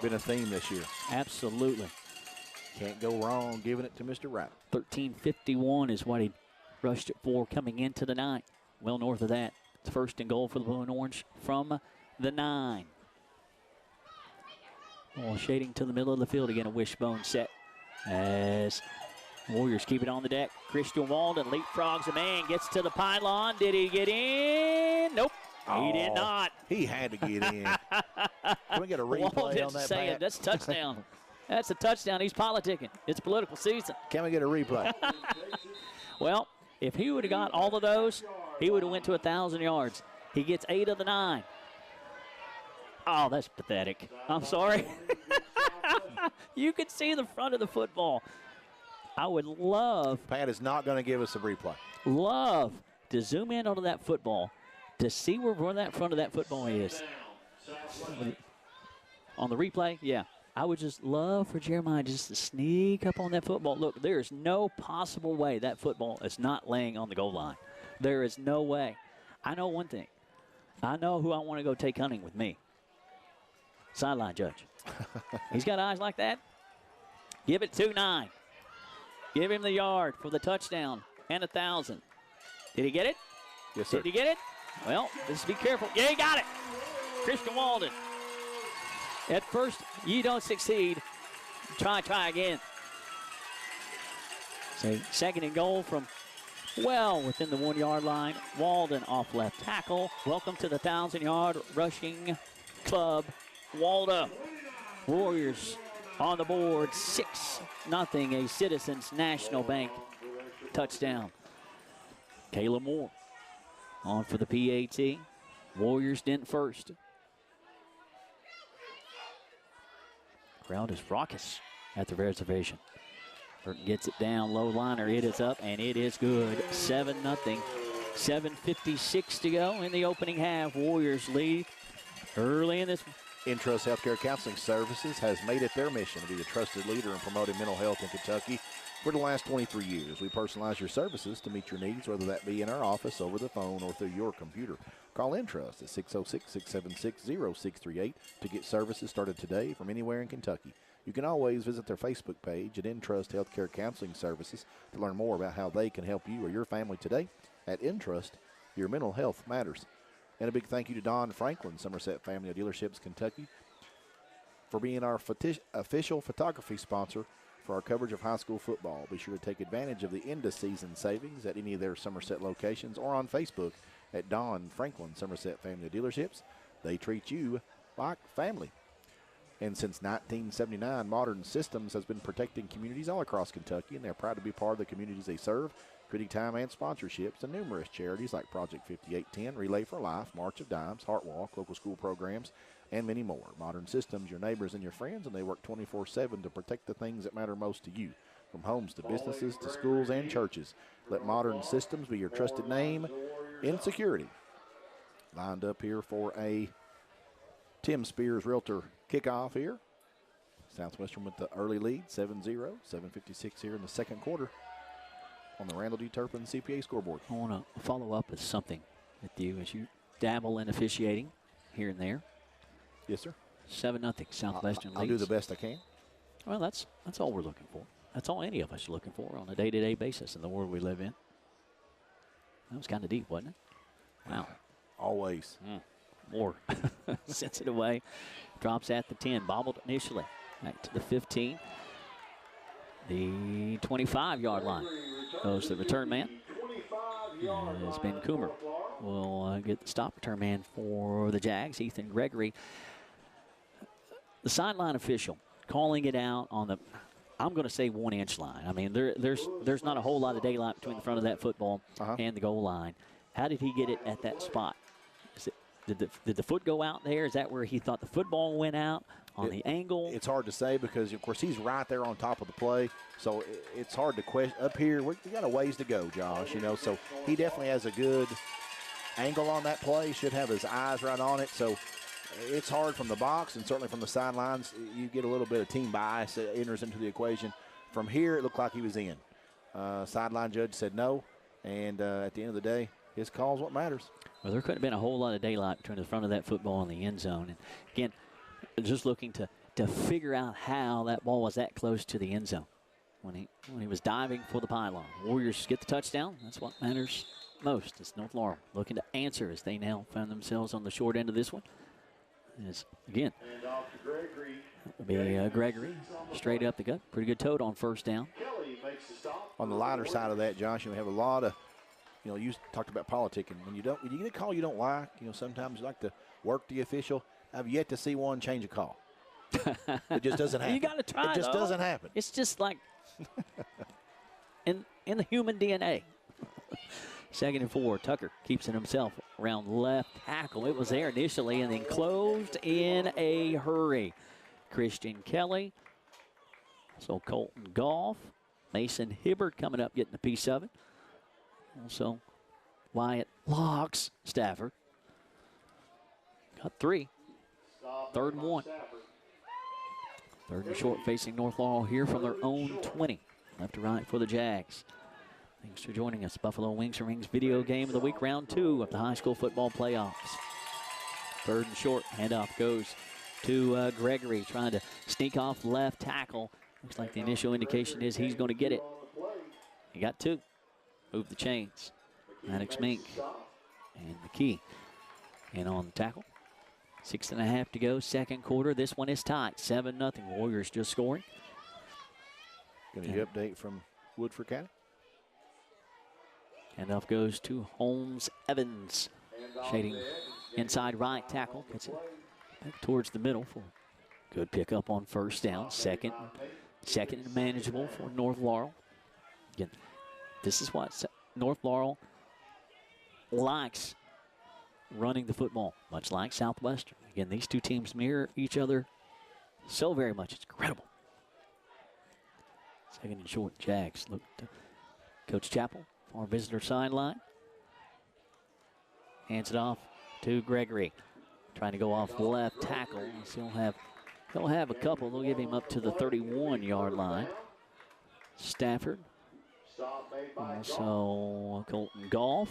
Been a theme this year. Absolutely. Can't go wrong giving it to Mr. Wright. 13:51 is what he rushed it for coming into the 9. Well north of that. It's 1st and goal for the blue and orange from the 9. Ball shading to the middle of the field again. A wishbone set as Warriors keep it on the deck. Christian Walden leapfrogs a man, gets to the pylon. Did he get in? Nope. He did not. He had to get in. Can we get a replay Walden's on that, saying Pat? that's a touchdown. That's a touchdown. He's politicking. It's political season. Can we get a replay? Well, if he would have got all of those, he would have went to 1,000 yards. He gets 8 of the 9. Oh, that's pathetic. I'm sorry. You could see the front of the football. I would love. Pat is not going to give us a replay. Love to zoom in onto that football to see where that front of that football is. On the replay, yeah. I would just love for Jeremiah just to sneak up on that football. Look, there is no possible way that football is not laying on the goal line. There is no way. I know one thing. I know who I want to go take hunting with me. Sideline judge. He's got eyes like that. Give it 2-9. Give him the yard for the touchdown and 1,000. Did he get it? Yes, sir. Did he get it? Well, just be careful. Yeah, he got it. Christian Walden. At first, you don't succeed. Try again. So 2nd and goal from well within the 1-yard line. Walden off left tackle. Welcome to the 1,000-yard rushing club. Walda. Warriors on the board. 6-0. A Citizens National Bank touchdown. Kayla Moore on for the PAT. Warriors didn't first. Crowd is raucous at the reservation. Burton gets it down, low liner. It is up, and it is good. 7-0. 7:56 to go in the opening half. Warriors lead early in this one. Intrust Healthcare Counseling Services has made it their mission to be the trusted leader in promoting mental health in Kentucky for the last 23 years. We personalize your services to meet your needs, whether that be in our office, over the phone, or through your computer. Call Intrust at 606-676-0638 to get services started today from anywhere in Kentucky. You can always visit their Facebook page at Intrust Healthcare Counseling Services to learn more about how they can help you or your family today. At Intrust, your mental health matters. And a big thank you to Don Franklin, Somerset Family of Dealerships, Kentucky, for being our official photography sponsor for our coverage of high school football. Be sure to take advantage of the end-of-season savings at any of their Somerset locations or on Facebook at Don Franklin, Somerset Family of Dealerships. They treat you like family. And since 1979, Modern Systems has been protecting communities all across Kentucky, and they're proud to be part of the communities they serve, creating time and sponsorships to numerous charities like Project 5810, Relay for Life, March of Dimes, Heart Walk, local school programs, and many more. Modern Systems, your neighbors and your friends, and they work 24/7 to protect the things that matter most to you, from homes to businesses to schools and churches. Let Modern Systems be your trusted name in security. Lined up here for a Tim Spears Realtor kickoff here. Southwestern with the early lead, 7-0, 7:56 here in the second quarter on the Randall D. Turpin CPA scoreboard. I want to follow up with something with you as you dabble in officiating here and there. Yes, sir. 7-0 Southwestern leads. I'll do the best I can. Well, that's all we're looking for. That's all any of us are looking for on a day-to-day basis in the world we live in. That was kind of deep, wasn't it? Wow. Always. More. Sends it away. Drops at the 10. Bobbled initially. Back to the 15. The 25-yard line. Goes the return man. As Ben Coomer will get the stop return man for the Jags. Ethan Gregory the sideline official calling it out on the, I'm going to say 1 inch line. I mean, there's not a whole lot of daylight between the front of that football and the goal line. How did he get it at that spot? Did the foot go out there? Is that where he thought the football went out on the angle? It's hard to say because, of course, he's right there on top of the play. So it's hard to question. Up here, we got a ways to go, Josh, you know. So he definitely has a good angle on that play, should have his eyes right on it. So it's hard from the box and certainly from the sidelines. You get a little bit of team bias that enters into the equation. From here, it looked like he was in. Sideline judge said no, and at the end of the day, his call is what matters. Well, there couldn't have been a whole lot of daylight between the front of that football and the end zone. And, again, just looking to figure out how that ball was that close to the end zone when he was diving for the pylon. Warriors get the touchdown. That's what matters most. It's North Laurel looking to answer as they now found themselves on the short end of this one. As, again, it'll be Gregory straight up the gut. Pretty good tote on first down. On the lighter side of that, Josh, we have a lot of, you know, you talked about politicking. When you get a call you don't like, you know, sometimes you like to work the official. I've yet to see one change a call. It just doesn't happen. You got to try. It just doesn't happen. It's just like in the human DNA. 2nd and 4. Tucker keeps it himself around left tackle. It was there initially and then closed in a hurry. Christian Kelly. So Colton Goff. Mason Hibbert coming up getting a piece of it. Also Wyatt Locks Stafford. Got 3. 3rd and 1. 3rd and short facing North Laurel here from their own 20. Left to right for the Jags. Thanks for joining us. Buffalo Wings and Rings video game of the week, round 2 of the high school football playoffs. 3rd and short. Handoff goes to Gregory, trying to sneak off left tackle. Looks like the initial indication is he's going to get it. He got 2. Move the chains. Maddox Mink and McKee in on the tackle. 6.5 to go, 2nd quarter. This one is tied. 7-0. Warriors just scoring. Going to update from Woodford County. Handoff goes to Holmes Evans. Shading inside right tackle. Gets it back towards the middle for good pickup on first down. Second and manageable for North Laurel. Again, this is what North Laurel likes, running the football, much like Southwestern. Again, these two teams mirror each other so very much. It's incredible. 2nd and short. Jags look to Coach Chappell, our visitor sideline. Hands it off to Gregory. Trying to go off left tackle. He'll have a couple. They'll give him up to the 31-yard line. Stafford. Also Colton Goff.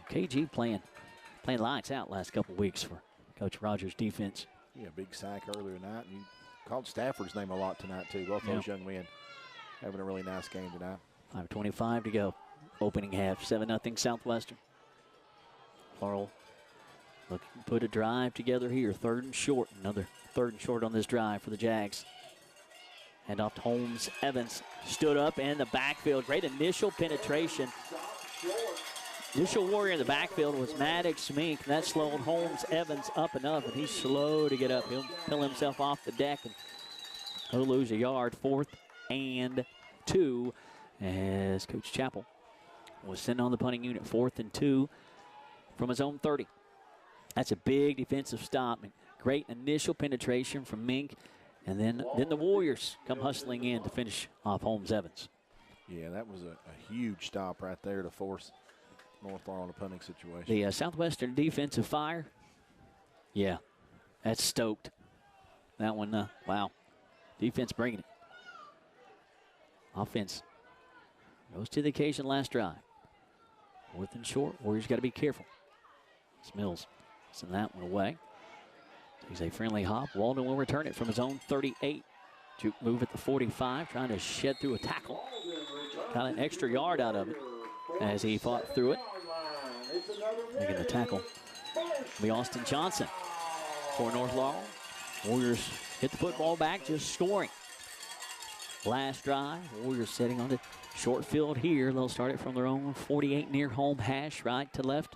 KG playing lights out last couple weeks for Coach Rogers' defense. Yeah, big sack earlier tonight. You called Stafford's name a lot tonight, too. Both those young men having a really nice game tonight. 5:25 to go. Opening half, 7-0 Southwestern. Laurel looking to put a drive together here. 3rd and short. Another 3rd and short on this drive for the Jags. Hand off to Holmes Evans. Stood up in the backfield. Great initial penetration. Initial warrior in the backfield was Maddox Mink. That slowed Holmes Evans up enough, and he's slow to get up. He'll pull himself off the deck, and he'll lose a yard. 4th and 2 as Coach Chappell was sent on the punting unit. 4th and 2 from his own 30. That's a big defensive stop. Great initial penetration from Mink. And then the Warriors come hustling in to finish off Holmes Evans. Yeah, that was a huge stop right there to force North Laurel in a punting situation. The Southwestern defensive fire, yeah, that's stoked. That one, wow. Defense bringing it. Offense goes to the occasion last drive. 4th and short. Warriors got to be careful. Mills send that one away. Takes a friendly hop. Walden will return it from his own 38. Juke move at the 45, trying to shed through a tackle. Got an extra yard out of it as he fought through it. Making the tackle will be Austin Johnson for North Laurel. Warriors hit the football back, just scoring. Last drive, Warriors setting on the short field here. They'll start it from their own 48 near home hash, right to left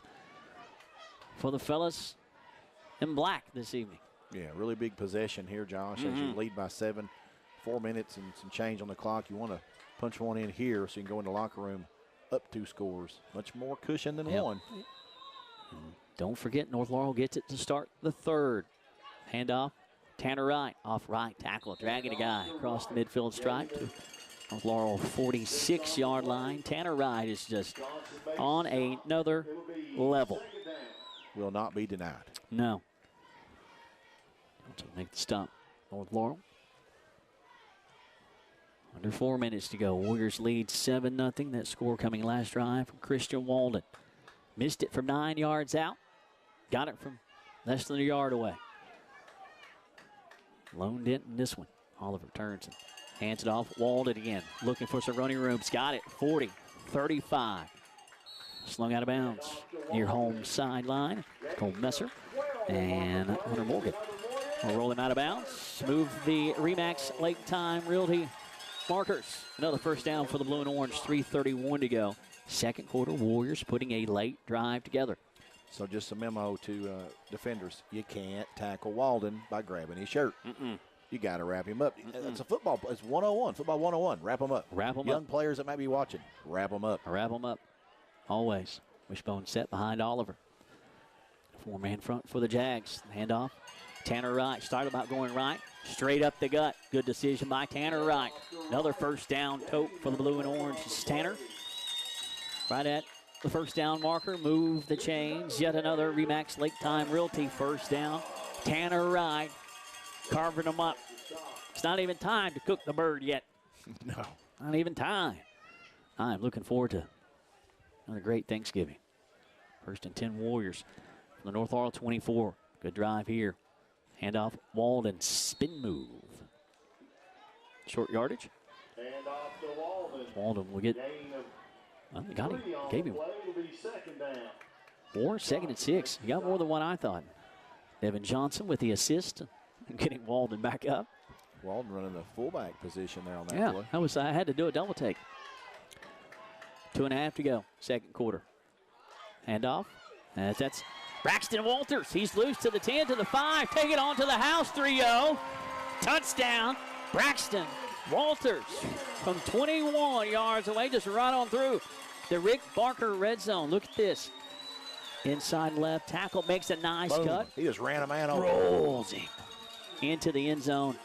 for the fellas in black this evening. Yeah, really big possession here, Josh. As you lead by 7, 4 minutes and some change on the clock, you want to punch one in here so you can go in the locker room up 2 scores. Much more cushion than one. Don't forget, North Laurel gets it to start the third. Handoff, Tanner Wright, off right tackle, dragging a guy across the midfield stripe to North Laurel 46-yard line. Tanner Wright is just on another level. Will not be denied. No. To make the stop, North Laurel. Under 4 minutes to go. Warriors lead 7-0. That score coming last drive from Christian Walden. Missed it from 9 yards out. Got it from less than a yard away. Loaned it in this one. Oliver turns and hands it off. Walden again. Looking for some running room. Got it. 40, 35. Slung out of bounds near home sideline. Cole Messer and Hunter Morgan will roll him out of bounds. Move the Remax Lake Time Realty markers. Another first down for the Blue and Orange. 3:31 to go. Second quarter, Warriors putting a late drive together. So just a memo to defenders. You can't tackle Walden by grabbing his shirt. You got to wrap him up. It's a football. It's 101. Football 101. Wrap them up. Wrap them up. Young players that might be watching, wrap them up. Wrap them up. Always. Wishbone set behind Oliver. 4-man front for the Jags. Handoff. Tanner Wright. Started about going right. Straight up the gut. Good decision by Tanner Wright. Another first down tote for the Blue and Orange. It's Tanner. Right at the first down marker. Move the chains. Yet another Remax Lake Time Realty first down. Tanner Wright carving them up. It's not even time to cook the bird yet. No. Not even time. I'm looking forward to another great Thanksgiving. First and 10 Warriors from the North Laurel 24. Good drive here. Handoff, Walden, spin move. Short yardage. And off to Walden. Walden will get, well, he got him, gave him 4, 2nd and 6. He got more than what I thought. Devin Johnson with the assist and getting Walden back up. Walden running the fullback position there on that play. I had to do a double take. 2.5 to go, second quarter. Handoff. That's Braxton Walters. He's loose to the 10, to the 5. Take it on to the house, 3-0. Touchdown, Braxton Walters from 21 yards away, just right on through the Rick Barker red zone. Look at this. Inside left tackle makes a nice cut. He just ran a man over. Rolls him into the end zone.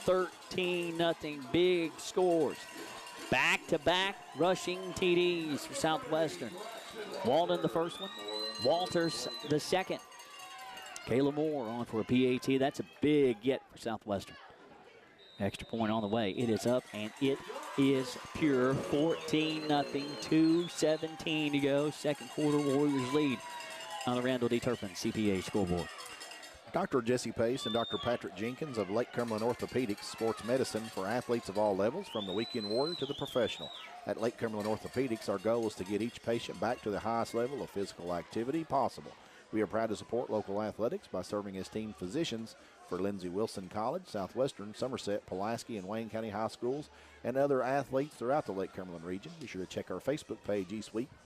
13-0, big scores. Back-to-back rushing TDs for Southwestern. Walden the first one. Walters the second. Kayla Moore on for a PAT. That's a big get for Southwestern. Extra point on the way. It is up, and it is pure. 14-0, 2:17 to go. Second quarter, Warriors lead on the Randall D. Turpin CPA scoreboard. Dr. Jesse Pace and Dr. Patrick Jenkins of Lake Cumberland Orthopedics, sports medicine for athletes of all levels, from the weekend warrior to the professional. At Lake Cumberland Orthopedics, our goal is to get each patient back to the highest level of physical activity possible. We are proud to support local athletics by serving as team physicians for Lindsey Wilson College, Southwestern, Somerset, Pulaski, and Wayne County High Schools, and other athletes throughout the Lake Cumberland region. Be sure to check our Facebook page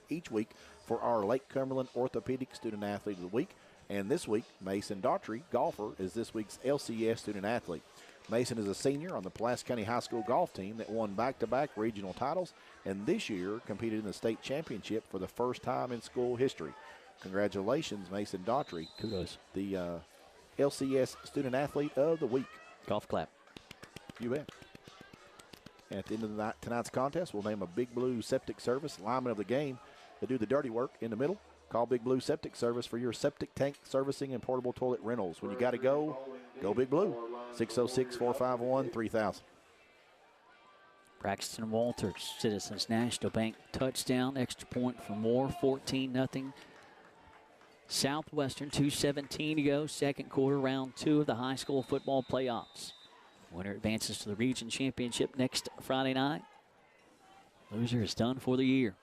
each week for our Lake Cumberland Orthopedic Student Athlete of the Week. And this week, Mason Daughtry, golfer, is this week's LCS Student Athlete. Mason is a senior on the Pulaski County High School golf team that won back-to-back regional titles, and this year competed in the state championship for the first time in school history. Congratulations, Mason Daughtry. Kudos. The LCS Student Athlete of the Week. Golf clap. You bet. And at the end of tonight's contest, we'll name a Big Blue Septic Service lineman of the game to do the dirty work in the middle. Call Big Blue Septic Service for your septic tank servicing and portable toilet rentals. When you got to go Big Blue. 606-451-3000. Braxton Walters, Citizens National Bank touchdown. Extra point for Moore. 14-0. Southwestern, 2:17 to go. Second quarter, round 2 of the high school football playoffs. Winner advances to the region championship next Friday night. Loser is done for the year.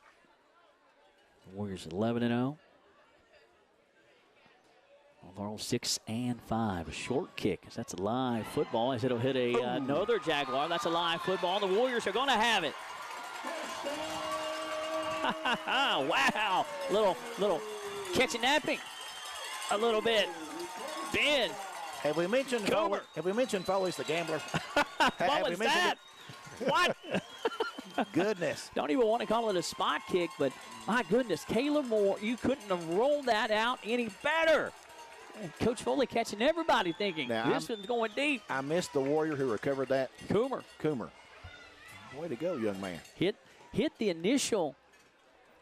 Warriors 11-0. Laurel 6-5. A short kick. That's a live football as it'll hit another Jaguar. That's a live football. The Warriors are going to have it. Wow. Little catching napping. A little bit. Ben Have we mentioned Foley? Have we mentioned Foley's the gambler? What was that? What? Goodness. Don't even want to call it a spot kick, but my goodness, Kayla Moore, you couldn't have rolled that out any better. And Coach Foley catching everybody thinking this one's going deep. I missed the Warrior who recovered that. Coomer. Way to go, young man. Hit the initial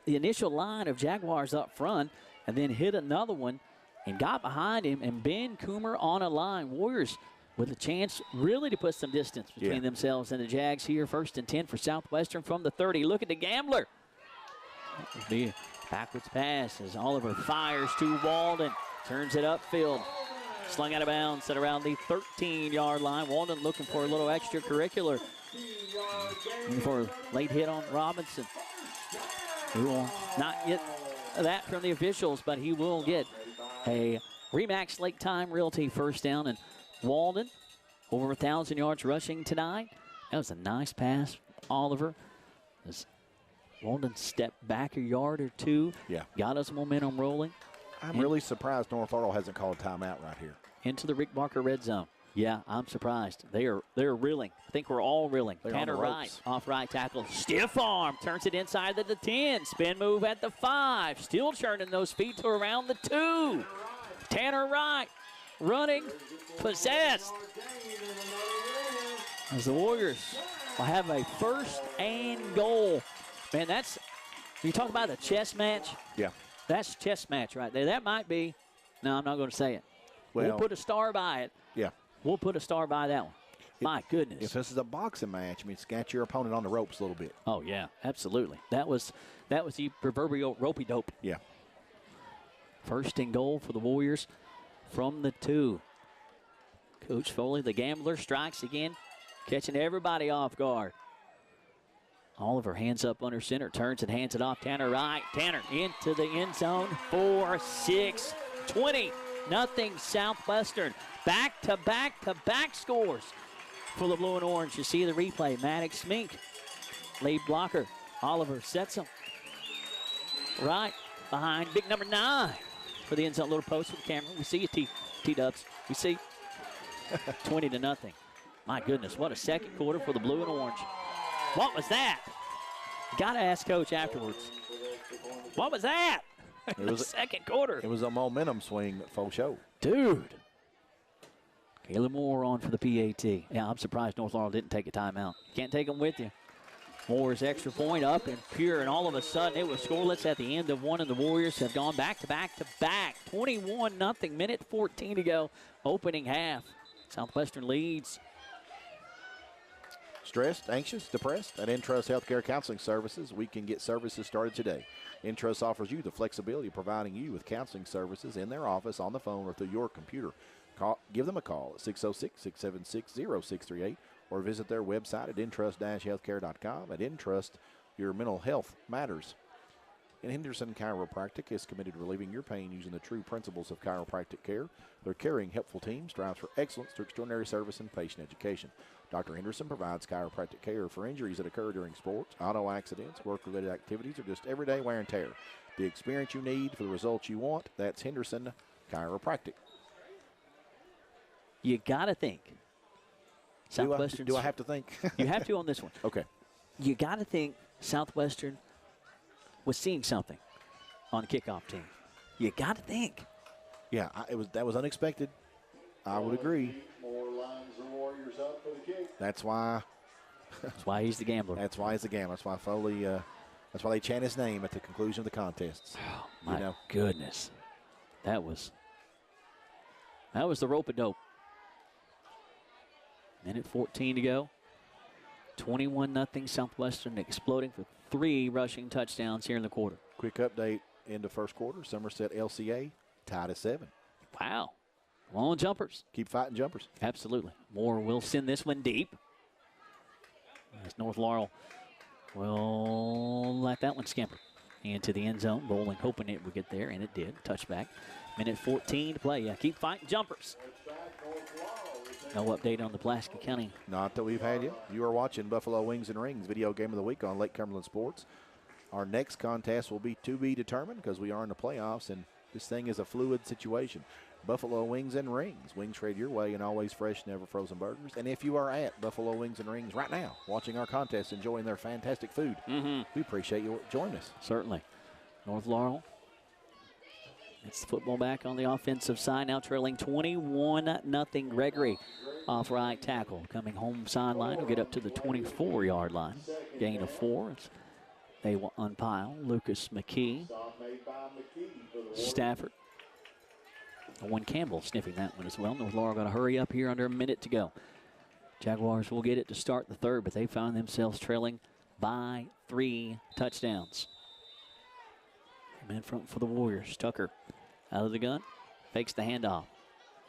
line of Jaguars up front, and then hit another one and got behind him, and Ben Coomer on a line. Warriors with a chance really to put some distance between themselves and the Jags here. 1st and 10 for Southwestern from the 30. Look at the gambler. The backwards pass as Oliver fires to Walden. Turns it upfield. Slung out of bounds at around the 13-yard line. Walden looking for a little extracurricular. Looking for a late hit on Robinson. He will not get that from the officials, but he will get a Remax Lake Time Realty first down. And Walden, over 1,000 yards rushing tonight. That was a nice pass, Oliver. As Walden stepped back a yard or two. Yeah. Got us momentum rolling. I'm really surprised North Laurel hasn't called a timeout right here. Into the Rick Barker red zone. Yeah, I'm surprised. They're reeling. I think we're all reeling. Tanner Wright, off right tackle. Stiff arm. Turns it inside the 10. Spin move at the 5. Still churning those feet to around the 2. Tanner Wright running. Possessed. As the Warriors will have a 1st and goal. Man, that's, you talk about a chess match. Yeah. That's a chess match right there. That might be, no, I'm not going to say it. We'll put a star by it. Yeah. We'll put a star by that one. My goodness. If this is a boxing match, I mean, scat your opponent on the ropes a little bit. Oh, yeah, absolutely. That was the proverbial ropey dope. Yeah. 1st and goal for the Warriors from the 2. Coach Foley, the gambler, strikes again, catching everybody off guard. Oliver hands up under center, turns and hands it off. Tanner Wright. Tanner into the end zone. 4-6, 20. Nothing Southwestern. Back-to-back scores for the blue and orange. You see the replay. Maddox Mink, lead blocker. Oliver sets him. Right behind big number 9 for the end zone. Little post with the camera. We see you, T-Dubs. We see 20-0. My goodness, what a second quarter for the blue and orange. What was that? Got to ask Coach afterwards. What was that? It was second quarter. It was a momentum swing for show. Dude. Kayla Moore on for the PAT. Yeah, I'm surprised North Laurel didn't take a timeout. Can't take them with you. Moore's extra point up and pure, and all of a sudden it was scoreless at the end of one, and the Warriors have gone back-to-back. 21-0, minute 14 to go, opening half. Southwestern leads. Stressed, anxious, depressed? At Entrust Healthcare Counseling Services, we can get services started today. Entrust offers you the flexibility of providing you with counseling services in their office, on the phone, or through your computer. Give them a call at 606-676-0638 or visit their website at entrust-healthcare.com. At Entrust, your mental health matters. And Henderson Chiropractic is committed to relieving your pain using the true principles of chiropractic care. Their caring, helpful team strives for excellence through extraordinary service and patient education. Dr. Henderson provides chiropractic care for injuries that occur during sports, auto accidents, work-related activities, or just everyday wear and tear. The experience you need for the results you want, that's Henderson Chiropractic. You got to think. Southwestern. Do I have to think? You have to on this one. Okay. You got to think Southwestern was seeing something on the kickoff team. You got to think. Yeah, that was unexpected. I would agree. More lines the Warriors up for the kick. That's why. That's why he's the gambler. That's why he's the gambler. That's why Foley. That's why they chant his name at the conclusion of the contests. Oh my goodness, that was the rope-a-dope. Minute 14 to go. 21-0 Southwestern, exploding for 3 rushing touchdowns here in the quarter. Quick update into first quarter. Somerset LCA tied at 7. Wow. Come on, jumpers. Keep fighting jumpers. Absolutely. Moore will send this one deep. As North Laurel will let that one scamper into the end zone. Bowling, hoping it would get there, and it did. Touchback. Minute 14 to play. Yeah, keep fighting jumpers. No update on the Pulaski County. Not that we've had yet. You are watching Buffalo Wings and Rings video game of the week on Lake Cumberland Sports. Our next contest will be to be determined because we are in the playoffs, and This thing is a fluid situation. Buffalo Wings and Rings. Wings trade your way and always fresh, never frozen burgers. And if you are at Buffalo Wings and Rings right now, watching our contest, enjoying their fantastic food, we appreciate you joining us. Certainly. North Laurel. It's the football back on the offensive side, now trailing 21-0. Gregory off right tackle. Coming home sideline will get up to the 24-yard line. Gain of 4. They will unpile. Lucas McKee. Stafford. Owen Campbell sniffing that one as well. North Laurel got to hurry up here under a minute to go. Jaguars will get it to start the third, but they found themselves trailing by 3 touchdowns. In front for the Warriors. Tucker out of the gun. Fakes the handoff.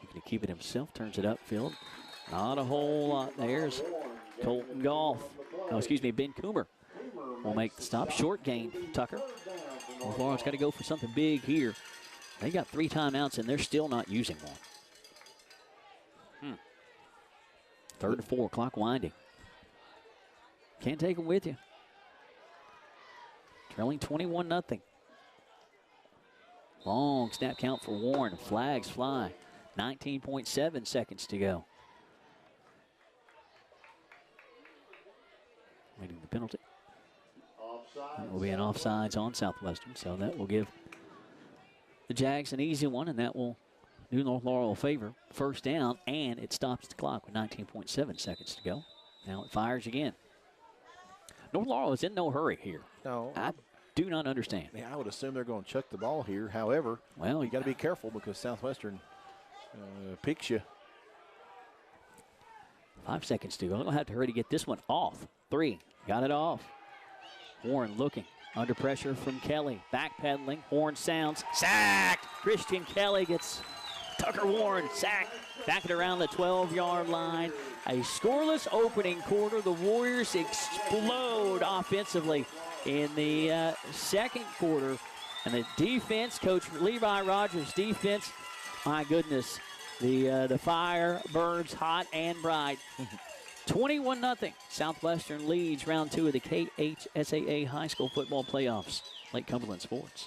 He's going to keep it himself. Turns it upfield. Not a whole lot. There's Colton Goff. Oh, excuse me, Ben Coomer will make the stop. Short gain, Tucker. North Laurel's got to go for something big here. They got 3 timeouts, and they're still not using one. 3rd and 4, clock winding. Can't take them with you. Trailing 21-0. Long snap count for Warren. Flags fly. 19.7 seconds to go. Waiting the penalty. That will be an offsides on Southwestern, so that will give the Jags an easy one, and that will do North Laurel a favor. First down, and it stops the clock with 19.7 seconds to go. Now it fires again. North Laurel is in no hurry here. No. I do not understand. Yeah, I would assume they're going to chuck the ball here. However, you got to be careful because Southwestern picks you. 5 seconds to go. They'll have to hurry to get this one off. 3. Got it off. Warren looking. Under pressure from Kelly. Backpedaling. Horn sounds. Sacked. Christian Kelly gets Tucker Warren sacked. Back it around the 12-yard line. A scoreless opening quarter. The Warriors explode offensively in the second quarter. And the defense, Coach Levi Rogers' defense, my goodness, the fire burns hot and bright. 21-0. Southwestern leads round 2 of the KHSAA High School Football Playoffs. Lake Cumberland Sports.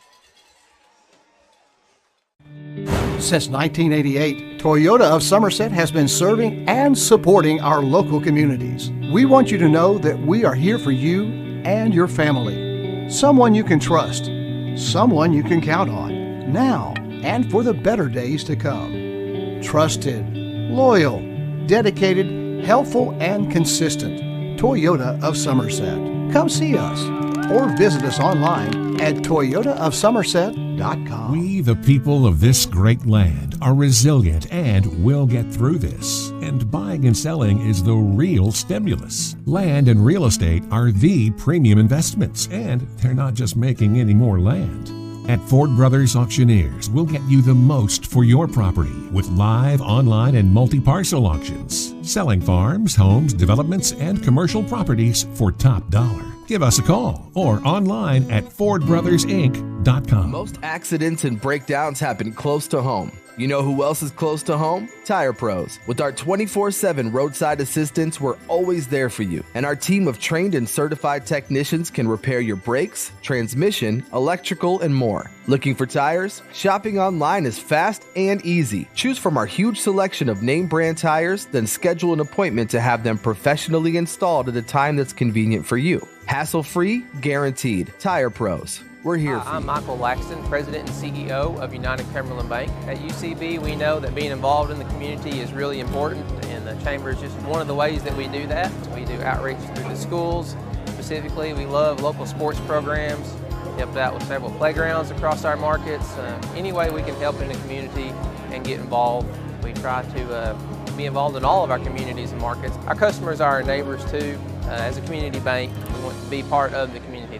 Since 1988, Toyota of Somerset has been serving and supporting our local communities. We want you to know that we are here for you and your family. Someone you can trust. Someone you can count on. Now and for the better days to come. Trusted, loyal, dedicated, helpful, and consistent. Toyota of Somerset. Come see us or visit us online at toyotaofsomerset.com. We, the people of this great land, are resilient and will get through this. And buying and selling is the real stimulus. Land and real estate are the premium investments, and they're not just making any more land. At Ford Brothers Auctioneers, we'll get you the most for your property with live, online, and multi-parcel auctions. Selling farms, homes, developments, and commercial properties for top dollar. Give us a call or online at FordBrothersInc.com. Most accidents and breakdowns happen close to home. You know who else is close to home? Tire Pros. With our 24/7 roadside assistance, we're always there for you. And our team of trained and certified technicians can repair your brakes, transmission, electrical, and more. Looking for tires? Shopping online is fast and easy. Choose from our huge selection of name brand tires, then schedule an appointment to have them professionally installed at a time that's convenient for you. Hassle-free, guaranteed. Tire Pros. We're here for you. I'm Michael Laxton, President and CEO of United Cumberland Bank. At UCB, we know that being involved in the community is really important, and the Chamber is just one of the ways that we do that. We do outreach through the schools. Specifically, we love local sports programs, helped out with several playgrounds across our markets. Any way we can help in the community and get involved, we try to be involved in all of our communities and markets. Our customers are our neighbors too. As a community bank, we want to be part of the community.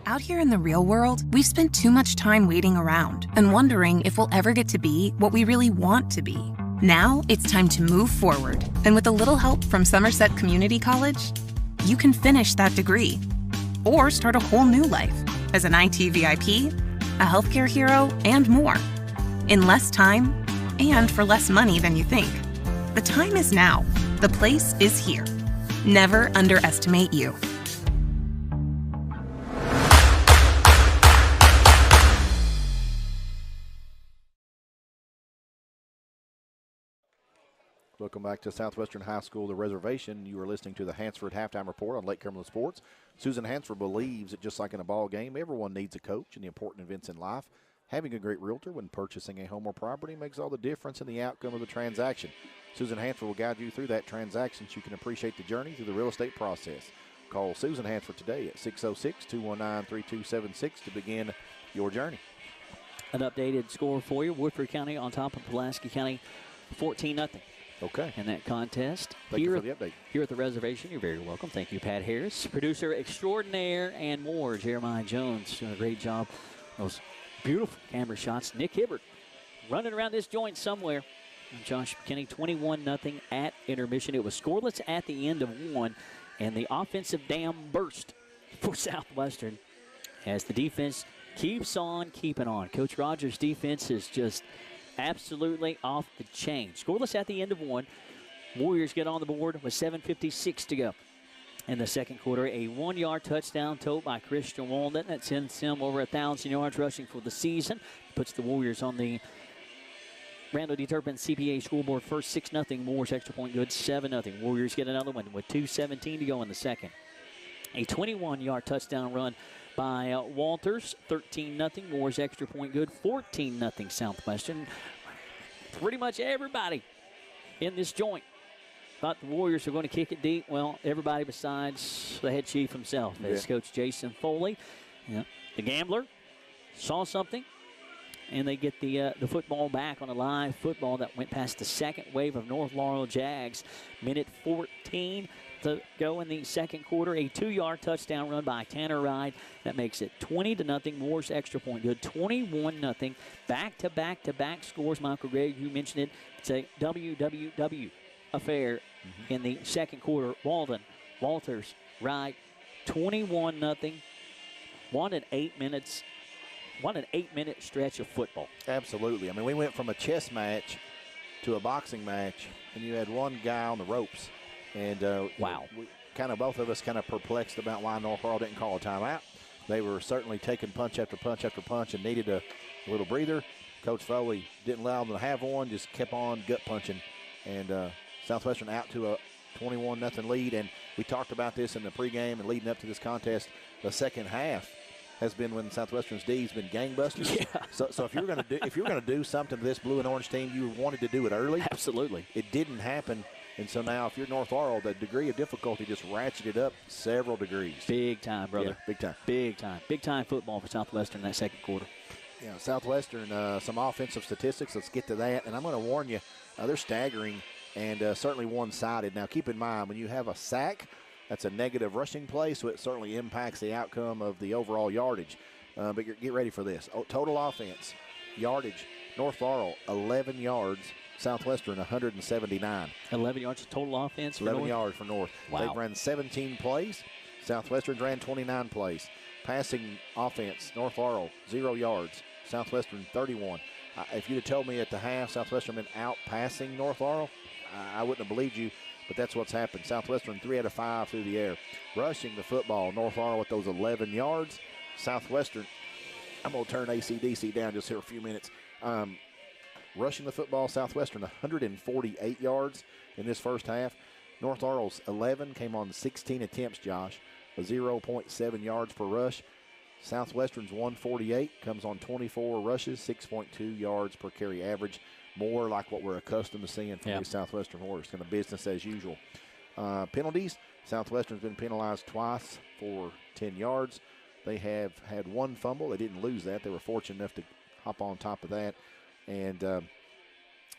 Out here in the real world, we've spent too much time waiting around and wondering if we'll ever get to be what we really want to be. Now it's time to move forward. And with a little help from Somerset Community College, you can finish that degree or start a whole new life as an IT VIP, a healthcare hero, and more. In less time and for less money than you think. The time is now. The place is here. Never underestimate you. Welcome back to Southwestern High School, the reservation. You are listening to the Hansford Halftime Report on Lake Cumberland Sports. Susan Hansford believes that just like in a ball game, everyone needs a coach in the important events in life. Having a great realtor when purchasing a home or property makes all the difference in the outcome of the transaction. Susan Hansford will guide you through that transaction so you can appreciate the journey through the real estate process. Call Susan Hansford today at 606-219-3276 to begin your journey. An updated score for you. Woodford County on top of Pulaski County, 14-0. Okay. In that contest. Thank you for the update. Here at the reservation, you're very welcome. Thank you, Pat Harris. Producer extraordinaire and more, Jeremiah Jones. Doing a great job. Those beautiful camera shots. Nick Hibbert running around this joint somewhere. And Josh McKinney, 21-0 at intermission. It was scoreless at the end of one, and the offensive dam burst for Southwestern as the defense keeps on keeping on. Coach Rogers' defense is just absolutely off the chain. Scoreless at the end of one. Warriors get on the board with 7:56 to go. In the second quarter, a 1-yard touchdown tote by Christian Walden. That sends him over 1,000 yards rushing for the season. Puts the Warriors on the Randall D. Turpin CPA scoreboard first. 6-0. Moores extra point good. 7-0. Warriors get another one with 2:17 to go in the second. A 21-yard touchdown run by Walters, 13-0. Moore's extra point good, 14-0 Southwestern. Pretty much everybody in this joint thought the Warriors were going to kick it deep. Well, everybody besides the head chief himself, as Coach Jason Foley, the gambler, saw something, and they get the football back on a live football that went past the second wave of North Laurel Jags. Minute 14 to go in the second quarter. A 2-yard touchdown run by Tanner Ride. That makes it 20-0. Moore's extra point good. 21-0. Back-to-back scores. Michael Gregg, you mentioned it. It's a WWW affair in the second quarter. Walters, Ride, 21-0. What an 8 8-minute stretch of football. Absolutely. I mean, we went from a chess match to a boxing match, and you had one guy on the ropes. And wow, both of us kind of perplexed about why North Laurel didn't call a timeout. They were certainly taking punch after punch after punch and needed a little breather. Coach Foley didn't allow them to have one, just kept on gut punching. And Southwestern out to a 21-0 lead. And we talked about this in the pregame and leading up to this contest. The second half has been when Southwestern's D's been gangbusters. Yeah. So if you're going to do something to this blue and orange team, you wanted to do it early. Absolutely. It didn't happen. And so now if you're North Laurel, the degree of difficulty just ratcheted up several degrees. Big time, brother. Yeah, big time. Big time. Big time football for Southwestern in that second quarter. Yeah, Southwestern, some offensive statistics. Let's get to that. And I'm going to warn you, they're staggering and certainly one-sided. Now, keep in mind, when you have a sack, that's a negative rushing play, so it certainly impacts the outcome of the overall yardage. But get ready for this. Total offense, yardage, North Laurel, 11 yards. Southwestern, 179. 11 yards of total offense for 11 North? yards for North. Wow. They've ran 17 plays. Southwestern ran 29 plays. Passing offense, North Laurel, 0 yards. Southwestern, 31. If you'd have told me at the half Southwestern been out passing North Laurel, I wouldn't have believed you, but that's what's happened. Southwestern, 3 out of 5 through the air. Rushing the football, North Laurel with those 11 yards. Southwestern, I'm going to turn AC/DC down just here a few minutes. Rushing the football, Southwestern 148 yards in this first half. North Laurel's 11 came on 16 attempts, Josh, a 0.7 yards per rush. Southwestern's 148 comes on 24 rushes, 6.2 yards per carry average. More like what we're accustomed to seeing from these Southwestern Warriors, kind of business as usual. Penalties, Southwestern's been penalized twice for 10 yards. They have had one fumble. They didn't lose that. They were fortunate enough to hop on top of that. And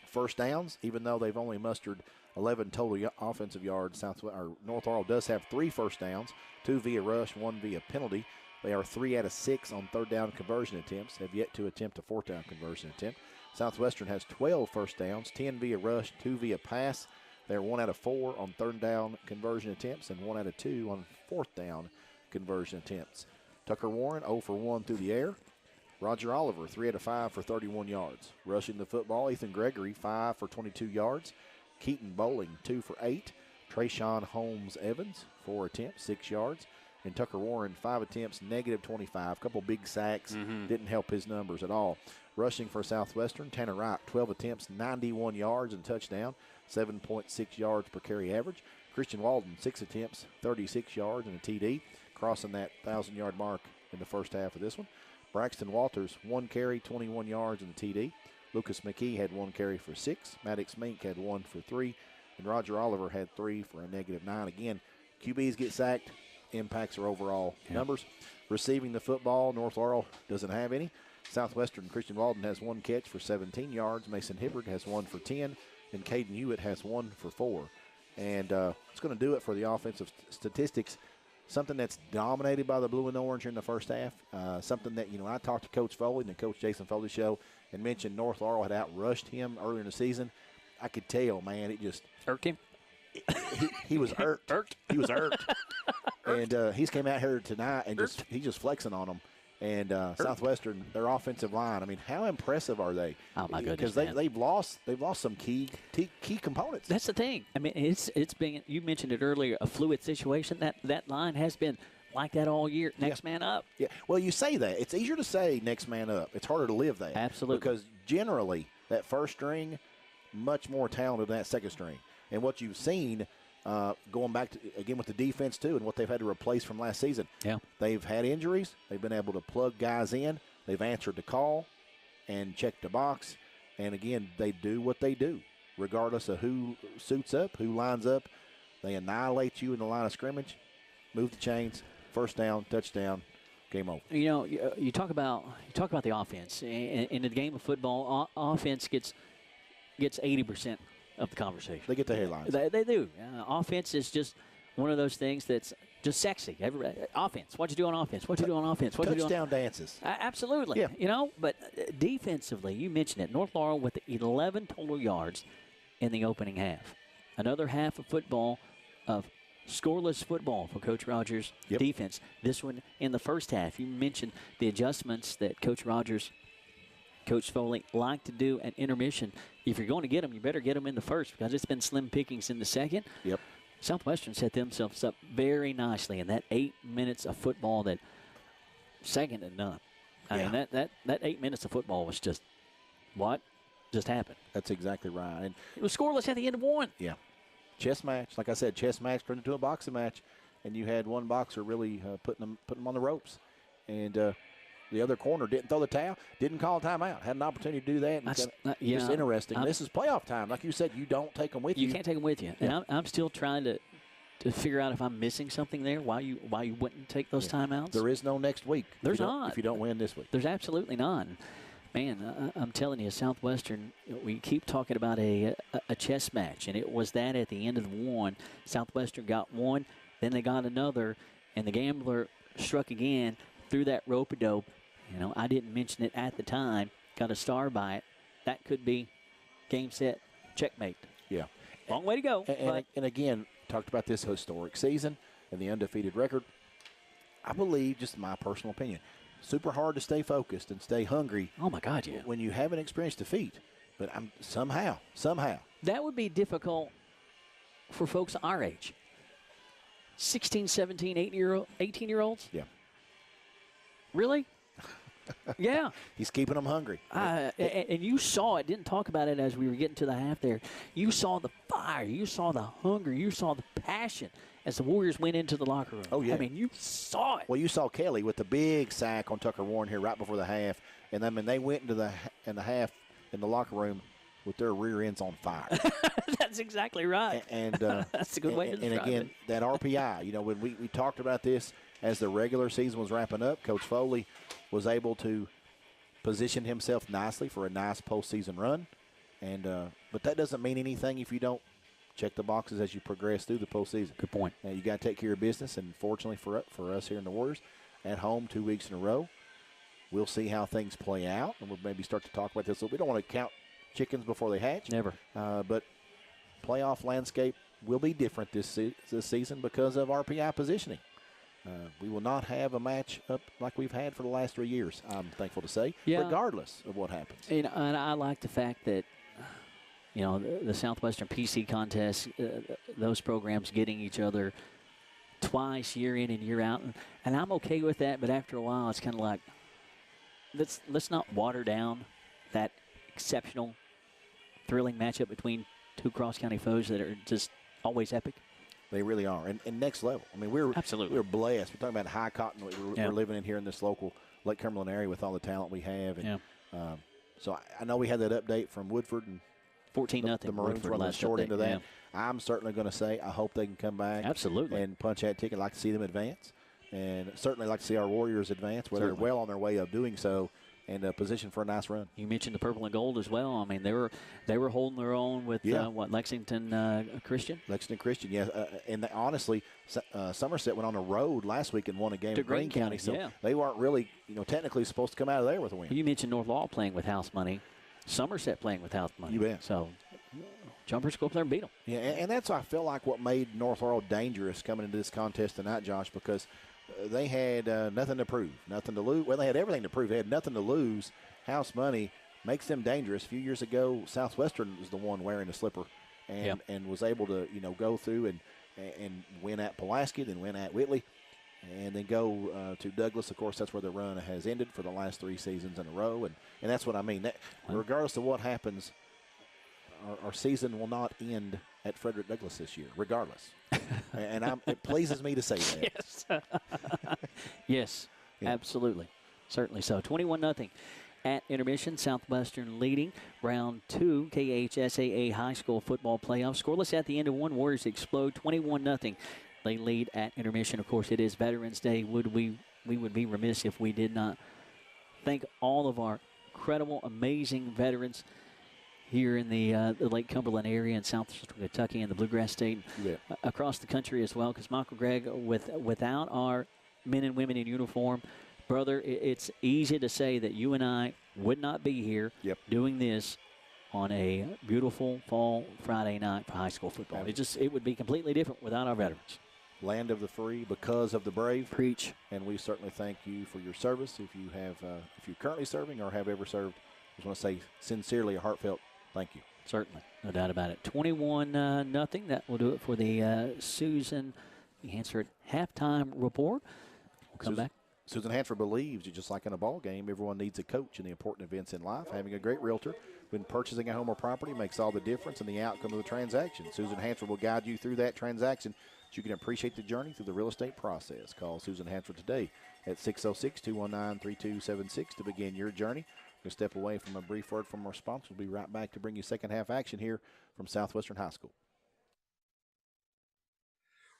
first downs, even though they've only mustered 11 total offensive yards, North Laurel does have 3 first downs, 2 via rush, 1 via penalty. They are 3 out of 6 on third down conversion attempts, have yet to attempt a fourth down conversion attempt. Southwestern has 12 first downs, 10 via rush, 2 via pass. They're 1 out of 4 on third down conversion attempts and 1 out of 2 on fourth down conversion attempts. Tucker Warren 0 for 1 through the air. Roger Oliver, 3 out of 5 for 31 yards. Rushing the football, Ethan Gregory, 5 for 22 yards. Keaton Bowling, 2 for 8. Trayshawn Holmes Evans, 4 attempts, 6 yards. And Tucker Warren, 5 attempts, -25. A couple big sacks. Didn't help his numbers at all. Rushing for Southwestern, Tanner Wright, 12 attempts, 91 yards and touchdown, 7.6 yards per carry average. Christian Walden, 6 attempts, 36 yards and a TD, crossing that 1,000-yard mark in the first half of this one. Braxton Walters, 1 carry, 21 yards and a TD. Lucas McKee had 1 carry for 6. Maddox Mink had 1 for 3. And Roger Oliver had 3 for a -9. Again, QBs get sacked, impacts our overall numbers. Receiving the football, North Laurel doesn't have any. Southwestern, Christian Walden has 1 catch for 17 yards. Mason Hibbert has 1 for 10. And Caden Hewitt has 1 for 4. And it's going to do it for the offensive statistics. Something that's dominated by the blue and orange in the first half. Something that, I talked to Coach Foley and the Coach Jason Foley show and mentioned North Laurel had outrushed him earlier in the season. I could tell, man, it just irked him. He was irked. He was irked. And he's came out here tonight and he's just flexing on them. And Southwestern, their offensive line, I mean, how impressive are they? Oh, my goodness, because they've lost some key components. That's the thing. I mean, it's been, you mentioned it earlier, a fluid situation. That line has been like that all year. Next man up. Yeah. Well, you say that. It's easier to say next man up. It's harder to live that. Absolutely. Because generally, that first string, much more talented than that second string. And what you've seen, going back to, again with the defense too, and what they've had to replace from last season. Yeah. They've had injuries. They've been able to plug guys in. They've answered the call and checked the box. And again, they do what they do, regardless of who suits up, who lines up. They annihilate you in the line of scrimmage, move the chains, first down, touchdown, game over. You talk about the offense. In the game of football, offense gets 80% of the conversation. They get the headlines. They do. Offense is just one of those things that's just sexy. Offense. What you do on offense? What you do on offense? What you do on touchdown dances. Absolutely. Yeah. But defensively, you mentioned it. North Laurel with 11 total yards in the opening half. Another half of football, of scoreless football for Coach Rogers' defense. This one in the first half. You mentioned the adjustments that Coach Foley like to do at intermission. If you're going to get them, you better get them in the first because it's been slim pickings in the second. Yep. Southwestern set themselves up very nicely in that 8 minutes of football that second to none. I mean, that 8 minutes of football was just what just happened. That's exactly right. And it was scoreless at the end of one. Yeah. Chess match. Like I said, chess match turned into a boxing match, and you had one boxer really putting them on the ropes. And the other corner didn't throw the towel, didn't call a timeout. Had an opportunity to do that. It's interesting. This is playoff time. Like you said, you don't take them with you. You can't take them with you. Yeah. And I'm still trying to figure out if I'm missing something there, why you wouldn't take those timeouts. There is no next week. There's not. If you don't win this week. There's absolutely not. Man, I'm telling you, Southwestern, we keep talking about a chess match, and it was that at the end of the one. Southwestern got one, then they got another, and the gambler struck again through that rope-a-dope. I didn't mention it at the time. Got a star by it. That could be game, set, checkmate. Yeah. Long way to go. And again, talked about this historic season and the undefeated record. I believe, just my personal opinion, super hard to stay focused and stay hungry. Oh, my God, yeah. When you haven't experienced defeat. But somehow. That would be difficult for folks our age. 16, 17, 18-year-olds? Yeah. Really? Yeah. He's keeping them hungry. And you saw it. Didn't talk about it as we were getting to the half there. You saw the fire. You saw the hunger. You saw the passion as the Warriors went into the locker room. Oh, yeah. I mean, you saw it. Well, you saw Kelly with the big sack on Tucker Warren here right before the half. And, they went into the half in the locker room with their rear ends on fire. That's exactly right. And that's a good way to describe it. And, again, that RPI, when we talked about this as the regular season was wrapping up, Coach Foley was able to position himself nicely for a nice postseason run. And but that doesn't mean anything if you don't check the boxes as you progress through the postseason. Good point. You got to take care of business, and fortunately for us here in the Warriors, at home 2 weeks in a row, we'll see how things play out, and we'll maybe start to talk about this. We don't want to count chickens before they hatch. Never. But playoff landscape will be different this season because of RPI positioning. We will not have a match up like we've had for the last 3 years, I'm thankful to say, regardless of what happens. And I like the fact that, the Southwestern PC contest, those programs getting each other twice year in and year out, and I'm okay with that. But after a while, it's kind of like let's not water down that exceptional, thrilling matchup between two cross-county foes that are just always epic. They really are, and next level. I mean, we're blessed. We're talking about high cotton. We're living in here in this local Lake Cumberland area with all the talent we have. And, so I know we had that update from Woodford and 14-0. The Maroons running short into that. Yeah. I'm certainly going to say I hope they can come back. Absolutely. And punch that ticket. I'd like to see them advance, and certainly like to see our Warriors advance, where they're well on their way of doing so. And a position for a nice run. You mentioned the purple and gold as well. I mean, they were holding their own with Lexington Christian. Lexington Christian, yeah. And honestly, Somerset went on the road last week and won a game at Greene County. So they weren't really, technically supposed to come out of there with a win. You mentioned North Laurel playing with house money, Somerset playing with house money. You bet. So jumpers go up there and beat them. Yeah, and that's I feel like what made North Laurel dangerous coming into this contest tonight, Josh, because they had nothing to prove, nothing to lose. Well, they had everything to prove. They had nothing to lose. House money makes them dangerous. A few years ago, Southwestern was the one wearing the slipper and was able to, go through and win at Pulaski, then win at Whitley, and then go to Douglas. Of course, that's where the run has ended for the last 3 seasons in a row. And that's what I mean. Regardless of what happens, our season will not end at Frederick Douglass this year, regardless. And it pleases me to say that. Yes. Yes, absolutely. Certainly so. 21-0 at intermission. Southwestern leading round 2 KHSAA high school football playoff. Scoreless at the end of one. Warriors explode 21-0. They lead at intermission. Of course, it is Veterans Day. We would be remiss if we did not thank all of our incredible, amazing veterans here in the Lake Cumberland area in southwestern Kentucky and the Bluegrass State, across the country as well. Because Michael Gregg, without our men and women in uniform, brother, it's easy to say that you and I would not be here doing this on a beautiful fall Friday night for high school football. It would be completely different without our veterans. Land of the free, because of the brave. Preach. And we certainly thank you for your service. If you're currently serving or have ever served, I just want to say sincerely a heartfelt thank you. Certainly. No doubt about it. 21-0. That will do it for the Susan Hansford halftime report. We'll come back. Susan Hansford believes, just like in a ball game, everyone needs a coach in the important events in life. Having a great realtor when purchasing a home or property makes all the difference in the outcome of the transaction. Susan Hansford will guide you through that transaction so you can appreciate the journey through the real estate process. Call Susan Hansford today at 606-219-3276 to begin your journey. We'll step away from a brief word from our sponsor. We'll be right back to bring you second half action here from Southwestern High School.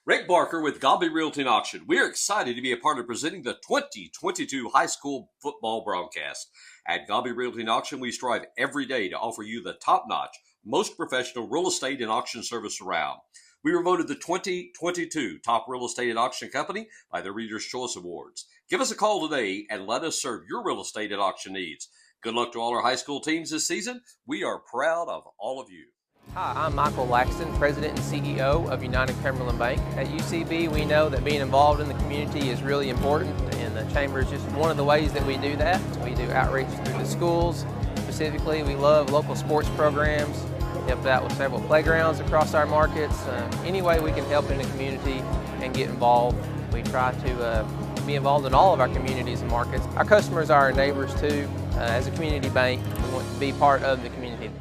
Rick Barker with Godby Realty and Auction. We're excited to be a part of presenting the 2022 high school football broadcast. At Godby Realty and Auction, we strive every day to offer you the top-notch, most professional real estate and auction service around. We were voted the 2022 top real estate and auction company by the Reader's Choice Awards. Give us a call today and let us serve your real estate and auction needs. Good luck to all our high school teams this season. We are proud of all of you. Hi, I'm Michael Laxton, President and CEO of United Cumberland Bank. At UCB, we know that being involved in the community is really important, and the Chamber is just one of the ways that we do that. We do outreach through the schools. Specifically, we love local sports programs, helped out with several playgrounds across our markets. Any way we can help in the community and get involved, we try to be involved in all of our communities and markets. Our customers are our neighbors too. As a community bank, we want to be part of the community.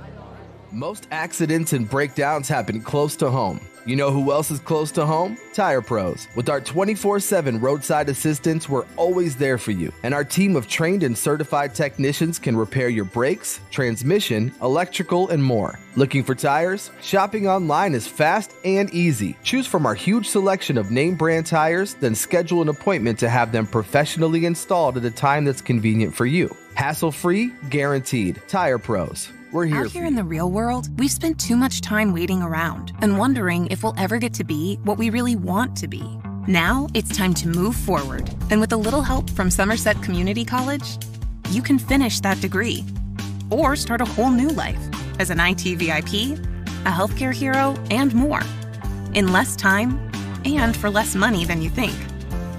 Most accidents and breakdowns happen close to home. You know who else is close to home? Tire Pros. With our 24/7 roadside assistance, we're always there for you. And our team of trained and certified technicians can repair your brakes, transmission, electrical, and more. Looking for tires? Shopping online is fast and easy. Choose from our huge selection of name brand tires, then schedule an appointment to have them professionally installed at a time that's convenient for you. Hassle-free, guaranteed. Tire Pros. We're here. Out here in the real world, we've spent too much time waiting around and wondering if we'll ever get to be what we really want to be. Now it's time to move forward. And with a little help from Somerset Community College, you can finish that degree or start a whole new life as an IT VIP, a healthcare hero, and more. In less time and for less money than you think.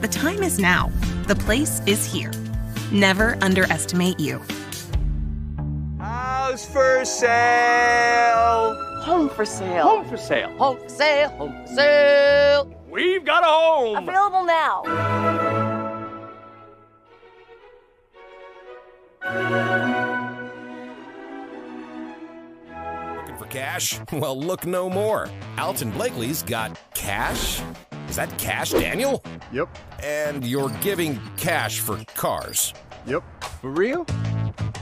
The time is now. The place is here. Never underestimate you. House for sale. Home for sale. Home for sale. Home for sale. Home for sale. We've got a home! Available now. Looking for cash? Well, look no more. Alton Blakely's got cash? Is that cash, Daniel? Yep. And you're giving cash for cars? Yep. For real?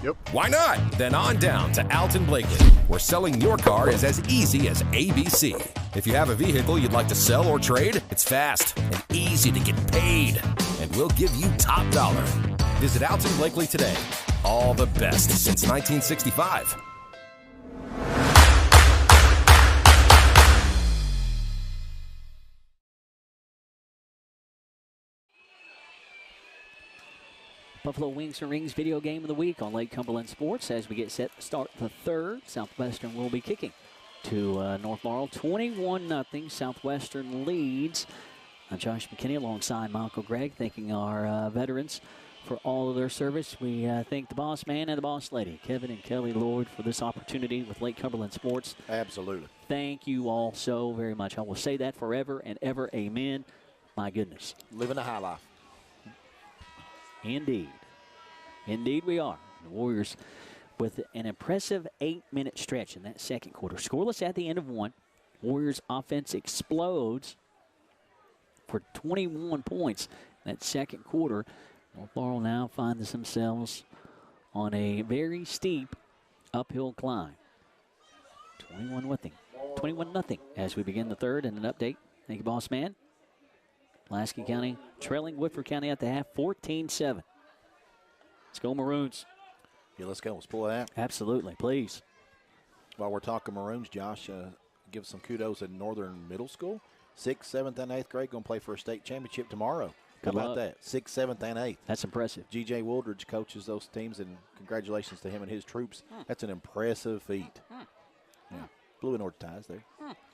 Yep. Why not? Then on down to Alton Blakely, where selling your car is as easy as ABC. If you have a vehicle you'd like to sell or trade, it's fast and easy to get paid. And we'll give you top dollar. Visit Alton Blakely today. All the best since 1965. Buffalo Wings and Rings video game of the week on Lake Cumberland Sports as we get set to start the third. Southwestern will be kicking to North Laurel. 21-0. Southwestern leads. Josh McKinney alongside Michael Gregg, thanking our veterans for all of their service. We thank the boss man and the boss lady, Kevin and Kelly Lord, for this opportunity with Lake Cumberland Sports. Absolutely. Thank you all so very much. I will say that forever and ever. Amen. My goodness. Living a high life. Indeed. Indeed we are. The Warriors with an impressive 8-minute stretch in that second quarter. Scoreless at the end of one. Warriors offense explodes for 21 points in that second quarter. North Laurel now finds themselves on a very steep uphill climb. 21-0 as we begin the third. And an update. Thank you, boss man. Pulaski County trailing Woodford County at the half, 14-7. Let's go Maroons. Yeah, let's go. Let's pull it out. Absolutely, please. While we're talking Maroons, Josh, give some kudos in Northern Middle School. 6th, 7th, and 8th grade going to play for a state championship tomorrow. How about that? 6th, 7th, and 8th. That's impressive. G.J. Wooldridge coaches those teams, and congratulations to him and his troops. That's an impressive feat. Yeah. Blue and orange ties there.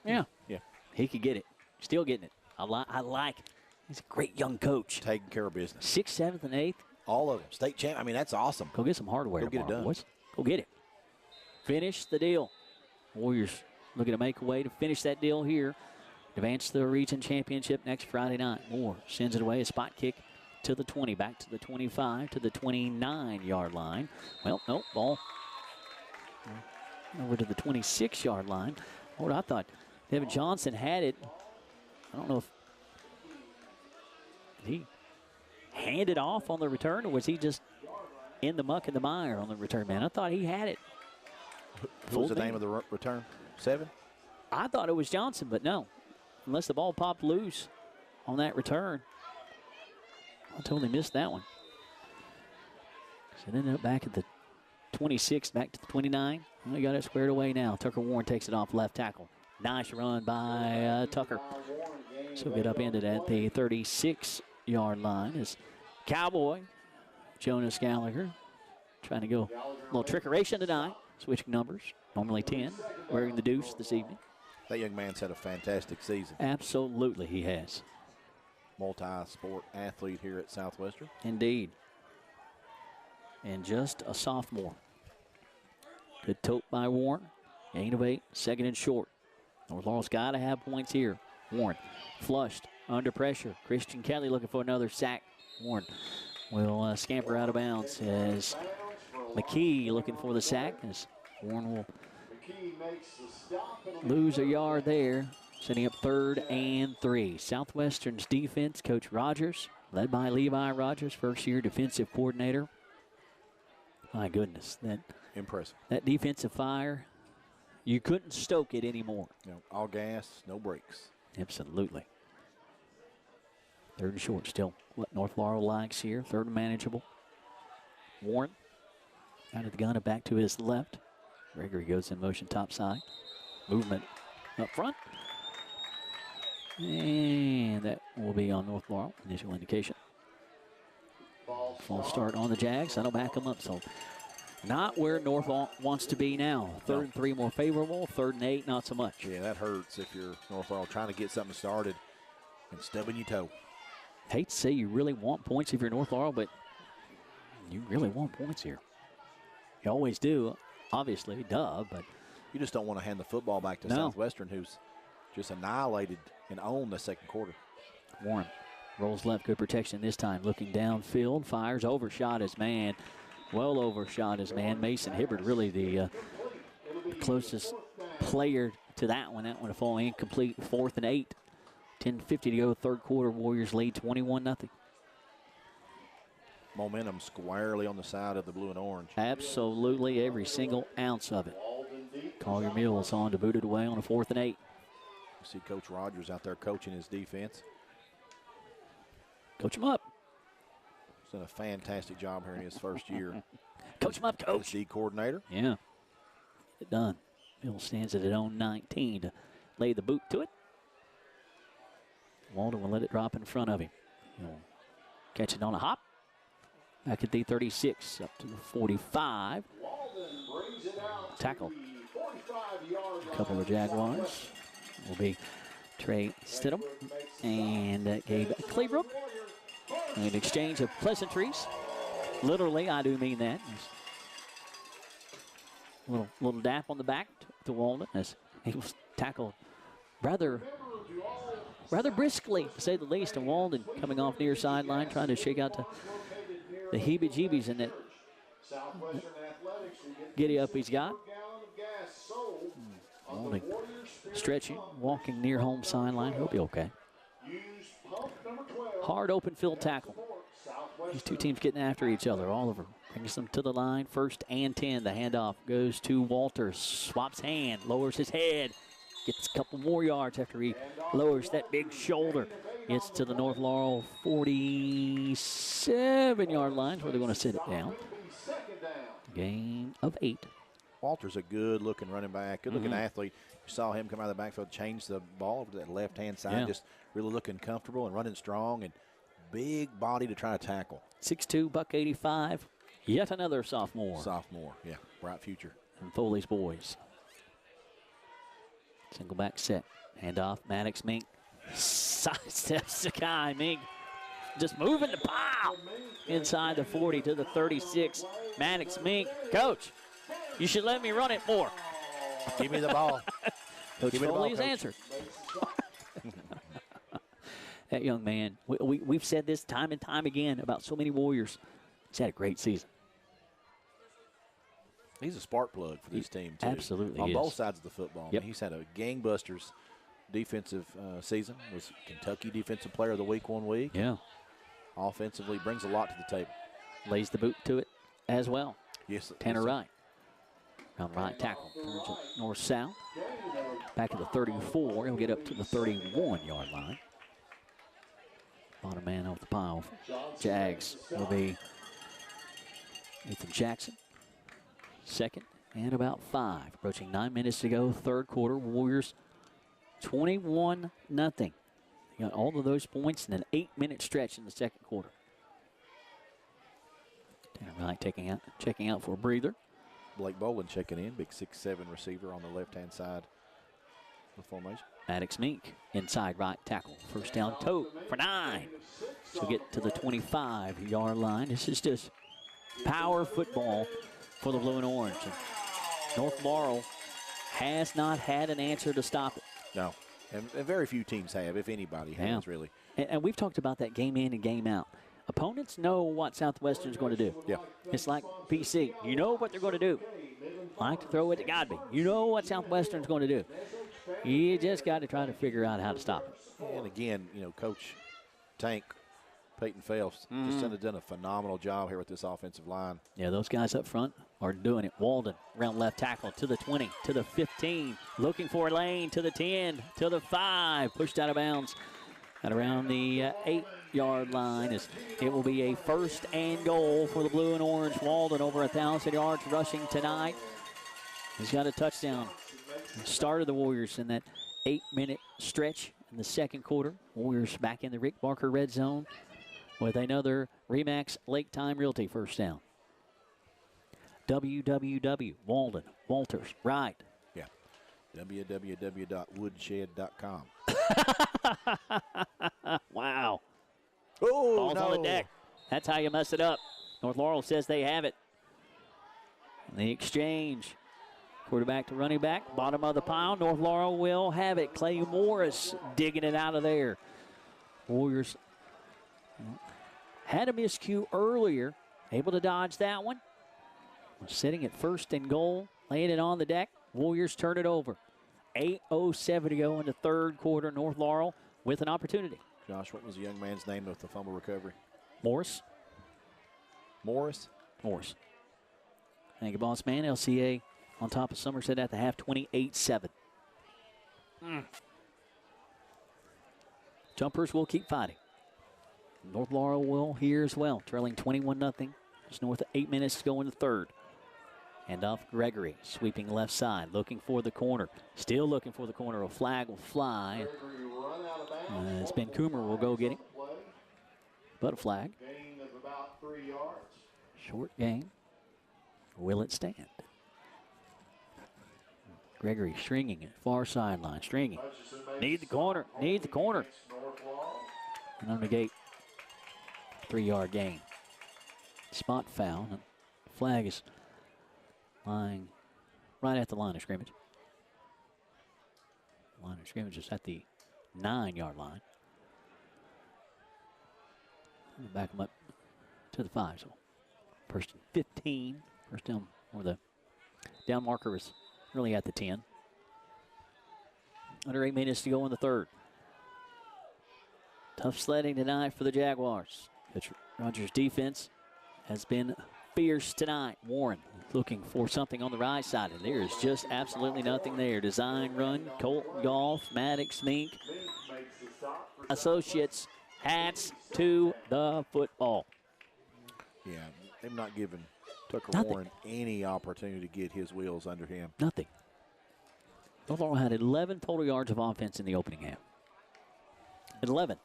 Yeah. Yeah. He could get it. Still getting it. I like it. He's a great young coach. Taking care of business. 6th, 7th, and 8th. All of them. State champ. I mean, that's awesome. Go get some hardware. Go get it done. Boys. Go get it. Finish the deal. Warriors looking to make a way to finish that deal here. Advance to the region championship next Friday night. Moore sends it away. A spot kick to the 20. Back to the 25, to the 29-yard line. Well, no, ball over to the 26-yard line. Lord, I thought Devin Johnson had it. I don't know if he handed off on the return, or was he just in the muck and the mire on the return, man? I thought he had it. What was the name of the return? 7? I thought it was Johnson, but no. Unless the ball popped loose on that return. I totally missed that one. So it ended up back at the 26, back to the 29. We got it squared away now. Tucker Warren takes it off left tackle. Nice run by Tucker. So get upended at the 36-yard line is Cowboy Jonas Gallagher trying to go a little trickeration tonight. Switching numbers, normally 10, wearing the deuce this evening. That young man's had a fantastic season. Absolutely he has. Multi-sport athlete here at Southwestern. Indeed. And just a sophomore. Good tote by Warren. Gain of 8, second and short. North Laurel's got to have points here. Warren flushed, under pressure. Christian Kelly looking for another sack. Warren will scamper out of bounds as McKee looking for the sack, as Warren will lose a yard there, setting up 3rd and 3. Southwestern's defense, Coach Rogers, led by Levi Rogers, first-year defensive coordinator. My goodness, that impressive. That defensive fire, you couldn't stoke it anymore. No, all gas, no brakes. Absolutely. 3rd and short, still what North Laurel likes here. 3rd and manageable. Warren out of the gun and back to his left. Gregory goes in motion top side. Movement up front. And that will be on North Laurel. Initial indication. False start on the Jags. That'll back them up. So not where North Laurel wants to be now. 3rd and 3 more favorable. 3rd and 8 not so much. Yeah, that hurts if you're North Laurel trying to get something started and stubbing your toe. Hate to say you really want points if you're North Laurel, but you really want points here. You always do, obviously, but you just don't want to hand the football back to Southwestern, who's just annihilated and owned the second quarter. Warren rolls left, good protection this time. Looking downfield, fires, overshot his man. Well overshot his man. Mason Hibbert, really the closest player to that one. That one a fall incomplete. 4th and 8. 10:50 to go, third quarter. Warriors lead 21-0. Momentum squarely on the side of the blue and orange. Absolutely every single ounce of it. Collier Mills on to boot it away on a 4th and 8. You see Coach Rogers out there coaching his defense. Coach him up. He's done a fantastic job here in his first year. Coach him up, coach. D coordinator. Yeah. Get it done. Mills stands at his own 19 to lay the boot to it. Walden will let it drop in front of him. He'll catch it on a hop. Back at the 36, up to the 45. Tackle. A couple of Jaguars will be Trey Stidham and Gabe Cleabrook. An exchange of pleasantries. Literally, I do mean that. Little dap on the back to Walden as he was tackled rather briskly, to say the least. And Walden coming off near sideline, trying to shake out the heebie-jeebies in that giddy up he's got. Walden stretching, walking near home sideline. He'll be okay. Hard open field tackle. These two teams getting after each other. Oliver brings them to the line. 1st and 10. The handoff goes to Walters. Swaps hand, lowers his head. Gets a couple more yards after he lowers that big shoulder. Gets to the North Laurel 47-yard line where they're going to sit it down. Gain of 8. Walter's a good-looking running back, good-looking athlete. You saw him come out of the backfield, change the ball over to that left-hand side, just really looking comfortable and running strong, and big body to try to tackle. 6'2", $185. Yet another sophomore. Yeah, bright future. And Foley's boys. Single back set. Handoff, Maddox Mink. Sidesteps Sakai. Mink just moving the pile. Inside the 40 to the 36. Maddox Mink. Coach, you should let me run it more. Give me the ball. Coach Foley's answered. That young man, we've said this time and time again about so many Warriors. He's had a great season. He's a spark plug for this team, too. Absolutely on is. both sides of the football. Yep. He's had a gangbusters defensive season. Was Kentucky Defensive Player of the Week one week. Yeah. Offensively, brings a lot to the table. Lays the boot to it as well. Yes. Tanner Wright. Around right tackle. Turns it north-south. Back at the 34. He'll get up to the 31-yard line. Bottom man off the pile. Jags will be Ethan Jackson. 2nd and about 5. Approaching 9 minutes to go. Third quarter. Warriors 21-0. They got all of those points in an 8-minute stretch in the second quarter. Tanner Wright checking out for a breather. Blake Boland checking in. Big 6'7" receiver on the left-hand side of the formation. Maddox Mink, inside right tackle. First down tote for 9. So get to the 25-yard line. This is just power football for the blue and orange. And North Laurel has not had an answer to stop it. No, and very few teams have, if anybody has, really. And we've talked about that game in and game out. Opponents know what Southwestern's going to do. Yeah. It's like PC. You know what they're going to do. Like to throw it to Godby. You know what Southwestern's going to do. You just got to try to figure out how to stop it. And again, Coach Tank, Peyton Phelps, just done a phenomenal job here with this offensive line. Yeah, those guys up front are doing it. Walden, around left tackle, to the 20, to the 15. Looking for a lane, to the 10, to the 5. Pushed out of bounds at around the 8-yard line. It will be a 1st and goal for the blue and orange. Walden over 1,000 yards rushing tonight. He's got a touchdown. Started the Warriors in that 8-minute stretch in the second quarter. Warriors back in the Rick Barker red zone with another Remax Lake Time Realty first down. Walden, Walters, Wright. Yeah. www.woodshed.com. Wow. Oh, Ball's on the deck. That's how you mess it up. North Laurel says they have it. The exchange. Quarterback to running back. Bottom of the pile. North Laurel will have it. Clay Morris digging it out of there. Warriors had a miscue earlier, able to dodge that one. Sitting at first and goal, laying it on the deck. Warriors turn it over. 8:07 to go in the third quarter. North Laurel with an opportunity. Josh, what was the young man's name with the fumble recovery? Morris. Morris? Morris. Thank you, boss man. LCA on top of Somerset at the half, 28-7. Jumpers will keep fighting. North Laurel will here as well, trailing 21-0. Just north of 8 minutes to go in the third. And off Gregory, sweeping left side, looking for the corner. Still looking for the corner. A flag will fly. As Ben Coomer will go get him. But a flag. Gain of about 3 yards. Short game. Will it stand? Gregory stringing it, far sideline, stringing. Need the corner, need the corner. And on the gate, 3-yard gain. Spot foul. And flag is lying right at the line of scrimmage. Line of scrimmage is at the 9-yard line. Back them up to the 5. So first and 15. First down, or the down marker is really at the 10. Under 8 minutes to go in the third. Tough sledding tonight for the Jaguars. Coach Rogers' defense has been fierce tonight. Warren looking for something on the right side, and there is just absolutely nothing there. Design run, Colt Golf, Maddox Mink, Associates, hats to the football. Yeah, they've not given Tucker Nothing. Warren any opportunity to get his wheels under him. Nothing. North Laurel had 11 total yards of offense in the opening half. 11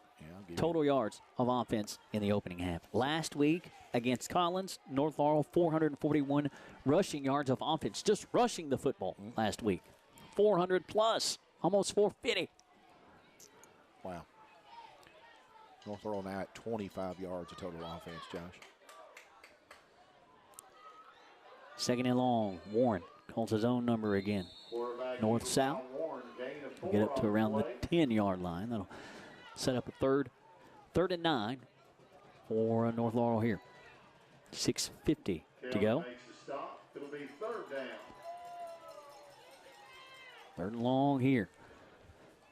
total yards of offense in the opening half. Last week against Collins, North Laurel 441 rushing yards of offense, just rushing the football last week. 400 plus, almost 450. Wow. North Laurel now at 25 yards of total offense, Josh. Second and long, Warren calls his own number again. North-south. We'll get up to around the 10-yard line. That'll set up a third and 9 for North Laurel here. 6:50 to go. It'll be third down. Third and long here.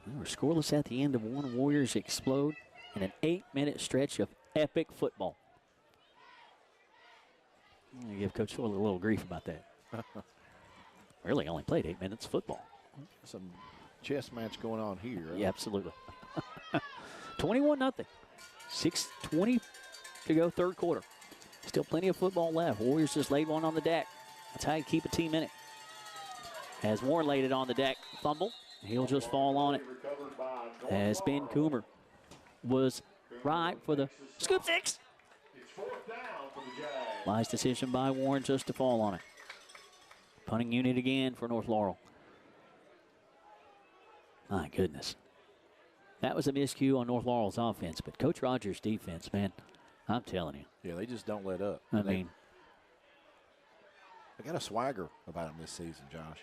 We're scoreless at the end of one. Warriors explode in an 8-minute stretch of epic football. I'm going to give Coach Foley a little grief about that. Really only played 8 minutes of football. Some chess match going on here. Right? Yeah, absolutely. 21-0. 6:20 to go, third quarter. Still plenty of football left. Warriors just laid one on the deck. That's how you keep a team in it. As Warren laid it on the deck, fumble. He'll just fall on it. As Ben Coomer was right for the scoop six. Wise decision by Warren just to fall on it. Punting unit again for North Laurel. My goodness. That was a miscue on North Laurel's offense, but Coach Rogers' defense, man, I'm telling you. Yeah, they just don't let up. I mean, they got a swagger about them this season, Josh.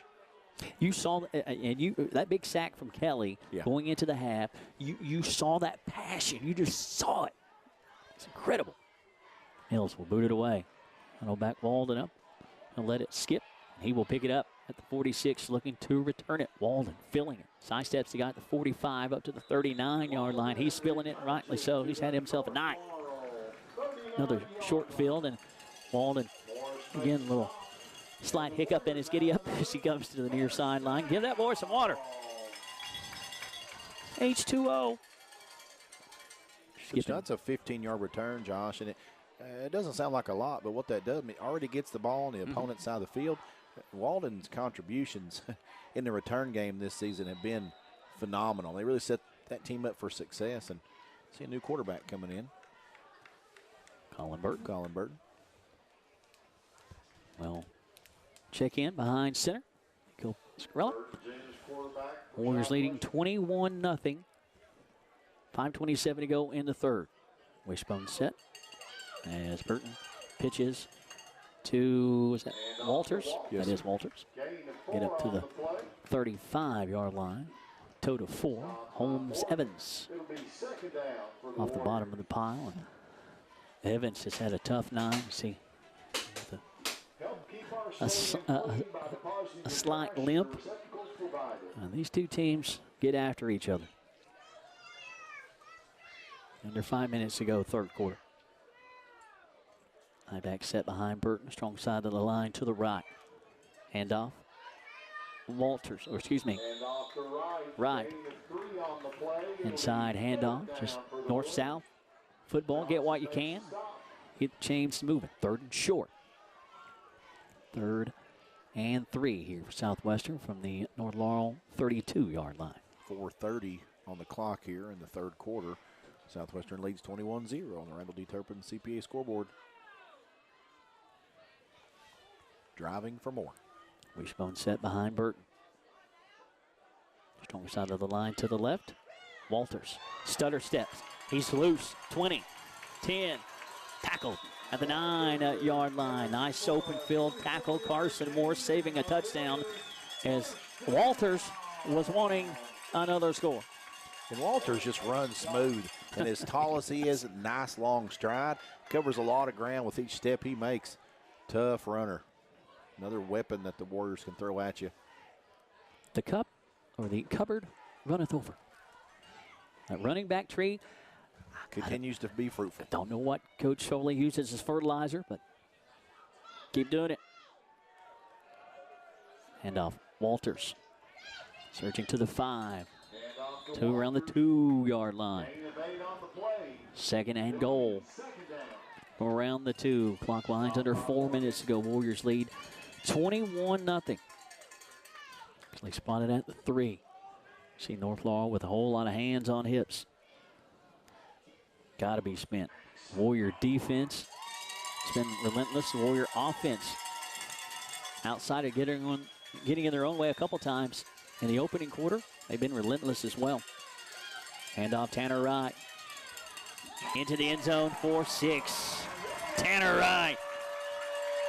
You saw, and that big sack from Kelly going into the half, you saw that passion. You just saw it. It's incredible. Mills will boot it away. I'll back Walden up. He'll let it skip. He will pick it up at the 46, looking to return it. Walden filling it. Sidesteps the guy at the 45 up to the 39-yard line. He's filling it, rightly so. He's had himself a night. Another short field, and Walden, again, a little slight hiccup in his giddy-up as he comes to the near sideline. Give that boy some water. H2O. That's a 15-yard return, Josh, and it doesn't sound like a lot, but what that does, it already gets the ball on the opponent's side of the field. Walden's contributions in the return game this season have been phenomenal. They really set that team up for success, and see a new quarterback coming in. Colin Burton. Well, check in behind center. Go Scarella. Warriors leading 21-0. 5:27 to go in the third. Wishbone set as Burton pitches to, is that Walters? Yes, that is Walters. Get up to the 35-yard line. Toe to 4. Holmes Evans be second down for the off the bottom of the pile. And Evans has had a tough night. See, a slight limp. These two teams get after each other. Under 5 minutes to go, third quarter. High back set behind Burton, strong side of the line to the right. Handoff. Walters, or excuse me, right. Inside handoff, just north-south. Football, get what you can. Get the chains moving. Third and short. 3rd and 3 here for Southwestern from the North Laurel 32-yard line. 4:30 on the clock here in the third quarter. Southwestern leads 21-0 on the Randall D. Turpin CPA scoreboard. Driving for more. Wishbone set behind Burton. Strong side of the line to the left. Walters, stutter steps. He's loose. 20, 10, tackled at the 9-yard line. Nice open field tackle. Carson Moore saving a touchdown as Walters was wanting another score. And Walters just runs smooth. And as tall as he is, nice long stride. Covers a lot of ground with each step he makes. Tough runner. Another weapon that the Warriors can throw at you. The cupboard runneth over. That running back tree continues to be fruitful. I don't know what Coach Foley uses as fertilizer, but keep doing it. Handoff, Walters. Searching to the 5. 2 around the 2-yard line. 2nd and goal. Around the 2. Clock winds under 4 minutes to go. Warriors lead 21-0. Actually spotted at the 3. See North Laurel with a whole lot of hands on hips. Got to be spent. Warrior defense. It's been relentless. Warrior offense. Outside of getting in their own way a couple times in the opening quarter, they've been relentless as well. Handoff Tanner Wright. Into the end zone for 6. Tanner Wright.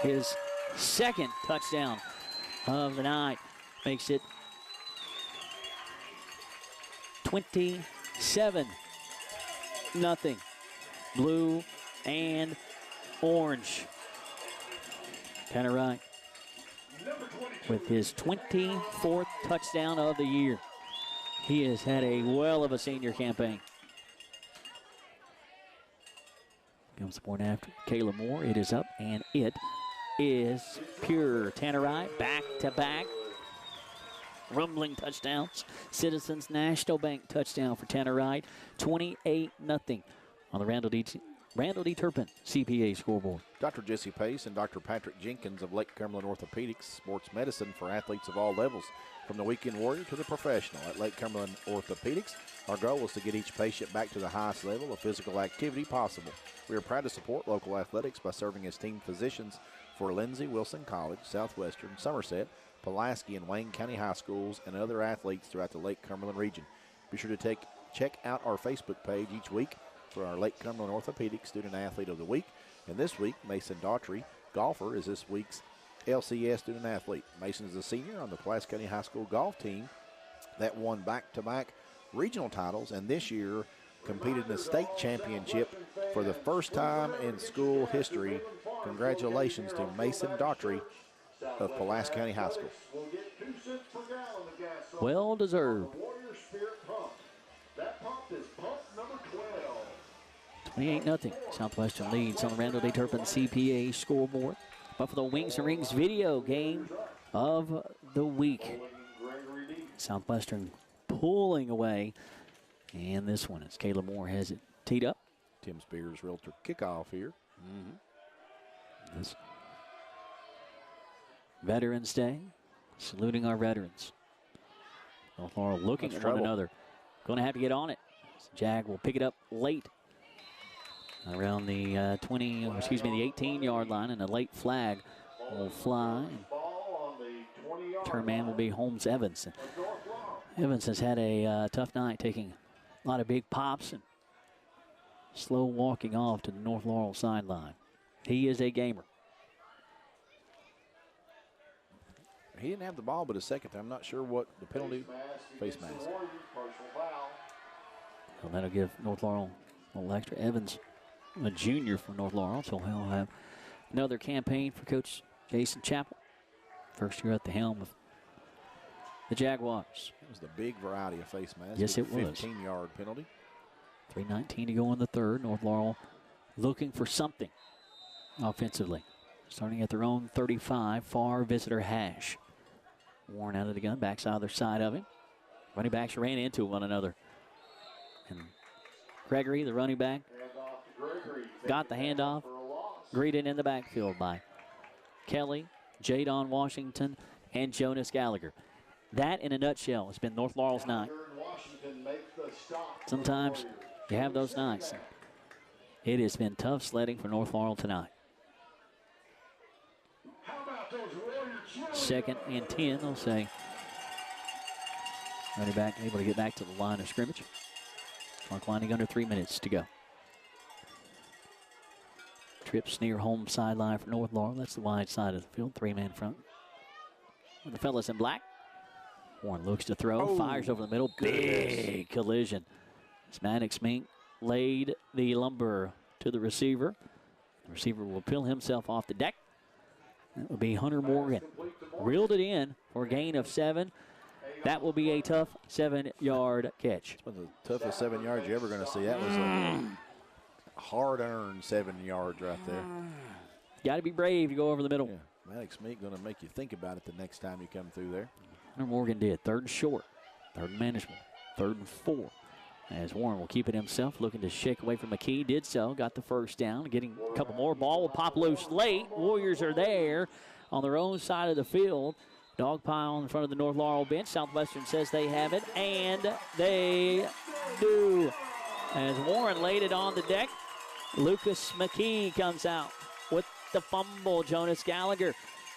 His 2nd touchdown of the night makes it 27-0. Blue and orange. Tanner Wright with his 24th touchdown of the year. He has had a well of a senior campaign. Comes the point after. Kayla Moore, it is up, and it is pure. Tanner Wright, back-to-back. Rumbling touchdowns. Citizens National Bank touchdown for Tanner Wright. 28-0 on the Randall D. Turpin CPA scoreboard. Dr. Jesse Pace and Dr. Patrick Jenkins of Lake Cumberland Orthopedics, sports medicine for athletes of all levels. From the weekend warrior to the professional at Lake Cumberland Orthopedics, our goal is to get each patient back to the highest level of physical activity possible. We are proud to support local athletics by serving as team physicians for Lindsay Wilson College, Southwestern, Somerset, Pulaski, and Wayne County High Schools, and other athletes throughout the Lake Cumberland region. Be sure to check out our Facebook page each week for our Lake Cumberland Orthopedic Student Athlete of the Week. And this week, Mason Daughtry, golfer, is this week's LCS Student Athlete. Mason is a senior on the Pulaski County High School golf team that won back-to-back regional titles, and this year competed in the state championship for the first time in school history. Congratulations to Mason Daughtry of Pulaski County High School. Well deserved. 28-0. Southwestern leads on the Randall D. Turpin CPA scoreboard. Buffalo Wings and Rings video game of the week. Southwestern pulling away. And this one is Kayla Moore has it teed up. Tim Spears Realtor kickoff here. This Veterans Day, saluting our veterans. North Laurel looking at one another. Going to have to get on it. Jag will pick it up late around the 18-yard line, and a late flag will fly. Turn man will be Holmes Evans. Evans has had a tough night, taking a lot of big pops and slow walking off to the North Laurel sideline. He is a gamer. He didn't have the ball but a second time. I'm not sure what the penalty. Face mask. So that'll give North Laurel a little extra. Evans, a junior from North Laurel, so he'll have another campaign for Coach Jason Chappell. First year at the helm of the Jaguars. It was the big variety of face masks. Yes, it was. 15-yard penalty. 3:19 to go in the third. North Laurel looking for something offensively. Starting at their own 35, far visitor hash. Warren out of the gun, backs either side of him. Running backs ran into one another. And Gregory, the running back, got the handoff. Greeted in the backfield by Kelly, Jadon Washington, and Jonas Gallagher. That, in a nutshell, has been North Laurel's night. Sometimes you have those nights. It has been tough sledding for North Laurel tonight. 2nd and 10, they'll say. Running back able to get back to the line of scrimmage. Clock lining under 3 minutes to go. Trips near home sideline for North Laurel. That's the wide side of the field. 3-man front. With the fellas in black. Warren looks to throw. Fires over the middle. Big collision. As Maddox Mink laid the lumber to the receiver. The receiver will peel himself off the deck. That will be Hunter Morgan. Reeled it in for a gain of 7. That will be a tough 7-yard catch. It's one of the toughest 7 yards you're ever going to see. That was a hard-earned 7 yards right there. Got to be brave to go over the middle. Yeah. Maddox Meek going to make you think about it the next time you come through there. Hunter Morgan did. 3rd and short. 3rd and manageable. 3rd and 4. As Warren will keep it himself, looking to shake away from McKee. Did so. Got the first down. Getting a couple more. Ball will pop loose late. Warriors are there on their own side of the field. Dog pile in front of the North Laurel bench. Southwestern says they have it, and they do. As Warren laid it on the deck, Lucas McKee comes out with the fumble. Jonas Gallagher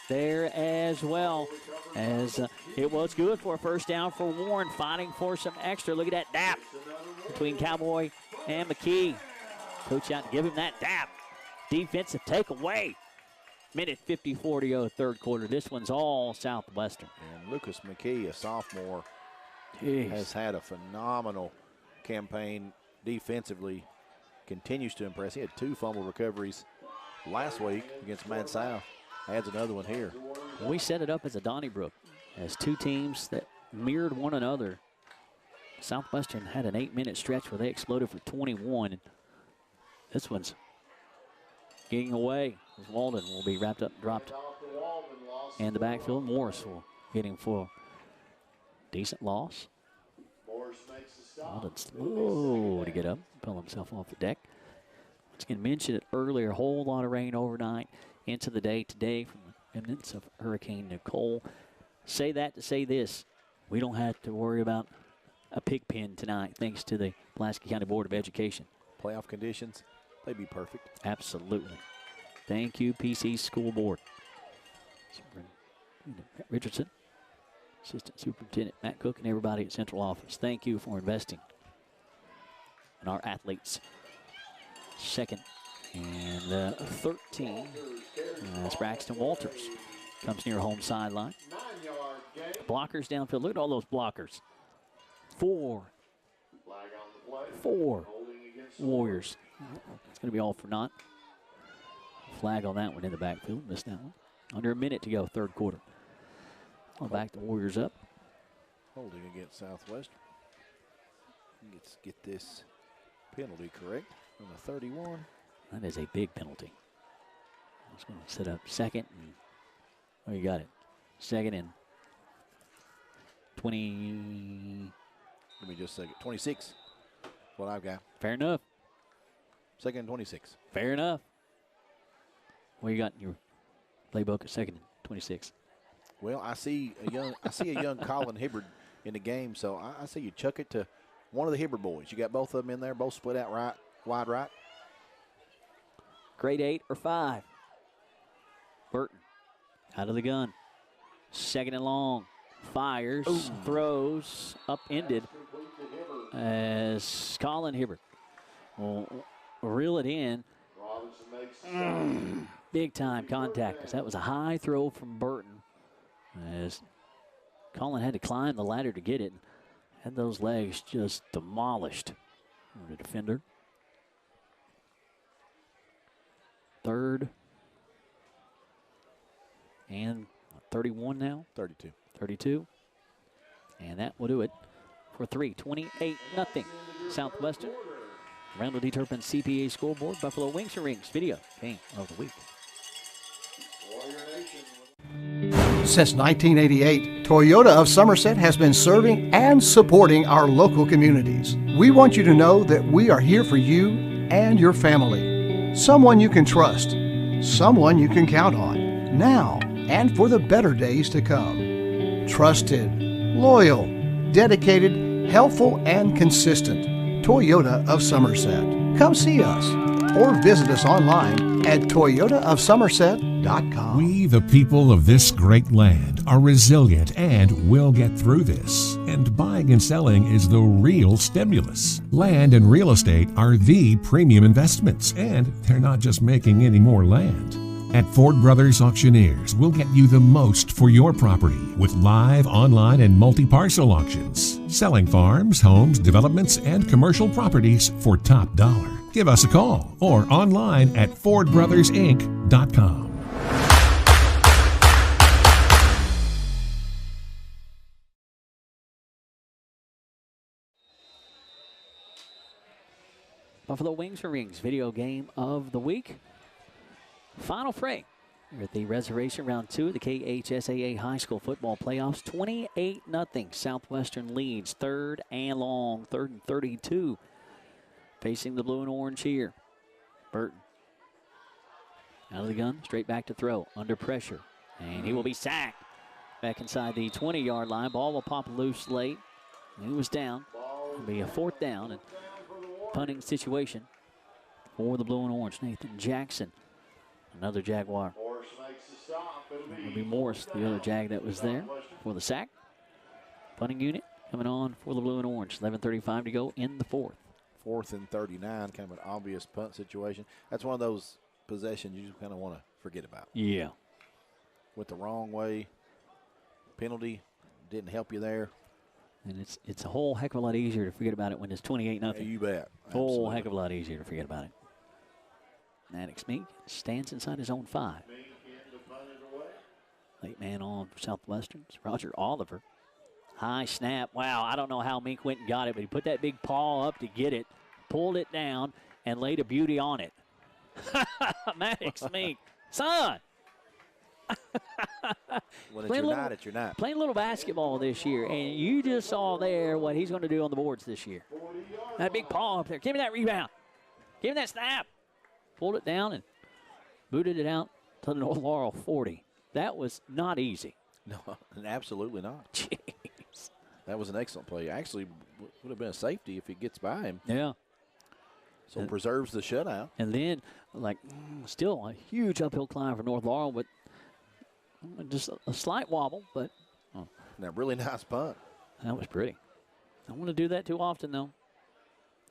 there as well. As it was good for a first down for Warren, fighting for some extra. Look at that dap between Cowboy and McKee. Coach out to give him that dap. Defensive takeaway. Minute 54 to go, third quarter. This one's all Southwestern. And Lucas McKee, a sophomore, has had a phenomenal campaign defensively. Continues to impress. He had 2 fumble recoveries last week against Mad South. Adds another one here. We set it up as a Donnybrook, as 2 teams that mirrored one another. Southwestern had an 8-minute stretch where they exploded for 21. This one's getting away. As Walden will be wrapped up, dropped. And the backfield, Morris will get him for decent loss. Walden slow to get up, pull himself off the deck. Once again, mentioned it earlier, a whole lot of rain overnight into the day today from the remnants of Hurricane Nicole. Say that to say this. We don't have to worry about a pig pen tonight, thanks to the Pulaski County Board of Education. Playoff conditions, they'd be perfect. Absolutely. Thank you, PC School Board. Richardson, Assistant Superintendent Matt Cook, and everybody at Central Office. Thank you for investing in our athletes. 2nd and 13. That's Braxton Walters. Comes near home sideline. Blockers downfield. Look at all those blockers. 4 Warriors. It's going to be all for naught. Flag on that one in the backfield. Missed that one. Under a minute to go, third quarter. Back the Warriors up. Holding against Southwestern. Let's get this penalty correct on the 31. That is a big penalty. I was going to set up 2nd. And, you got it. 2nd and 20. Give me just a second. 26. What I've got. Fair enough. 2nd and 26. Fair enough. What you got in your playbook at 2nd and 26? Well, I see a young Colin Hibbard in the game, so I say you chuck it to one of the Hibbard boys. You got both of them in there, both split out right, wide right. Grade 8 or 5. Burton out of the gun. 2nd and long. Fires, throws, upended as Colin Hibbard will reel it in. Big time contact, because that was a high throw from Burton as Colin had to climb the ladder to get it. Had those legs just demolished The defender. Third. And 31 now. 32. 32. And that will do it for 3. 28-0. Southwestern. Randall D. Turpin CPA scoreboard. Buffalo Wings and Rings video game of the week. Since 1988, Toyota of Somerset has been serving and supporting our local communities. We want you to know that we are here for you and your family. Someone you can trust. Someone you can count on. Now and for the better days to come. Trusted, loyal, dedicated, helpful, and consistent. Toyota of Somerset. Come see us or visit us online at toyotaofsomerset.com. We, the people of this great land, are resilient and will get through this. And buying and selling is the real stimulus. Land and real estate are the premium investments, and they're not just making any more land. At Ford Brothers Auctioneers, we'll get you the most for your property with live, online, and multi-parcel auctions. Selling farms, homes, developments, and commercial properties for top dollar. Give us a call or online at FordBrothersInc.com. Buffalo Wings and Rings video game of the week. Final fray here at the Reservation Round 2 of the KHSAA High School Football Playoffs. 28-0. Southwestern leads. Third and long. 3rd and 32. Facing the blue and orange here. Burton. Out of the gun. Straight back to throw. Under pressure. And he will be sacked. Back inside the 20-yard line. Ball will pop loose late. He was down. It'll be a 4th down and punting situation for the blue and orange. Nathan Jackson. Another Jaguar. It'll be Morris, the other Jag that was there for the sack. Punting unit coming on for the blue and orange. 11:35 to go in the 4th. 4th and 39, kind of an obvious punt situation. That's one of those possessions you just kind of want to forget about. Yeah. Went the wrong way. Penalty didn't help you there. And it's a whole heck of a lot easier to forget about it when it's 28-0. Yeah, you bet. Whole heck of a lot easier to forget about it. Maddox Meek stands inside his own 5. Late man on for Southwestern. It's Roger Oliver. High snap. Wow, I don't know how Meek went and got it, but he put that big paw up to get it, pulled it down, and laid a beauty on it. Maddox Meek. Son! When it's your night, it's your night. Playing a little basketball this year, and you just saw there what he's going to do on the boards this year. That big paw up there. Give me that rebound. Give me that snap. Pulled it down and booted it out to the North Laurel 40. That was not easy. No, absolutely not. Jeez. That was an excellent play. Actually, would have been a safety if he gets by him. Yeah. So preserves the shutout. And then, still a huge uphill climb for North Laurel, but just a slight wobble, but. Now, really nice punt. That was pretty. I don't want to do that too often, though.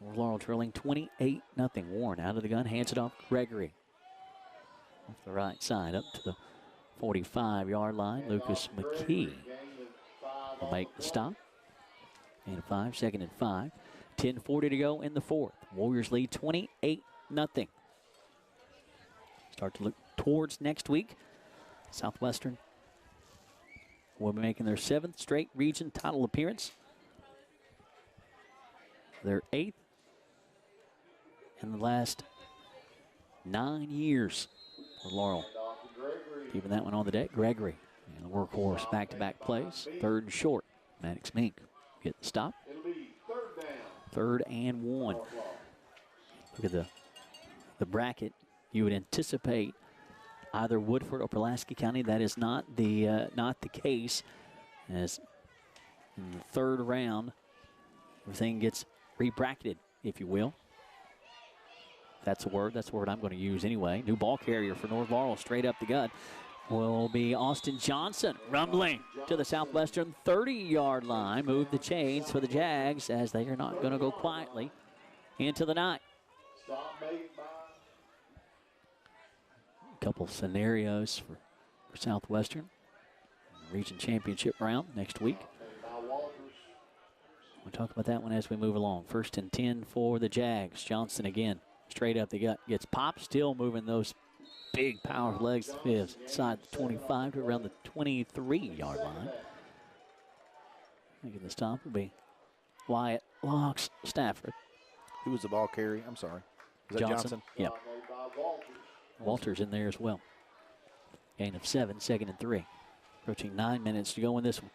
North Laurel trailing 28-0. Warren out of the gun, hands it off Gregory. Off the right side, up to the 45-yard line. Lucas McKee will make the stop. And 5, 2nd and 5. 10:40 to go in the 4th. Warriors lead 28-0. Start to look towards next week. Southwestern will be making their 7th straight region title appearance. Their 8th in the last 9 years for Laurel. Keeping that one on the deck. Gregory and the workhorse back-to-back plays. 3rd and short. Maddox Mink get the stop. 3rd and 1. Look at the bracket. You would anticipate either Woodford or Pulaski County. That is not the case. As in the 3rd round, everything gets re-bracketed, if you will. That's a word. That's the word I'm going to use anyway. New ball carrier for North Laurel, straight up the gut, will be Austin Johnson, rumbling to the Southwestern 30-yard line. Move the chains for the Jags as they are not going to go quietly into the night. A couple scenarios for Southwestern. Region championship round next week. We'll talk about that one as we move along. 1st and 10 for the Jags. Johnson again, straight up the gut. Gets popped, still moving those big, powerful legs inside the 25 to around the 23-yard line. Making the stop will be Wyatt Locks Stafford. Who was the ball carrier? I'm sorry. Was that Johnson? Yep. Walters in there as well. Gain of 7, 2nd and 3. Approaching 9 minutes to go in this one.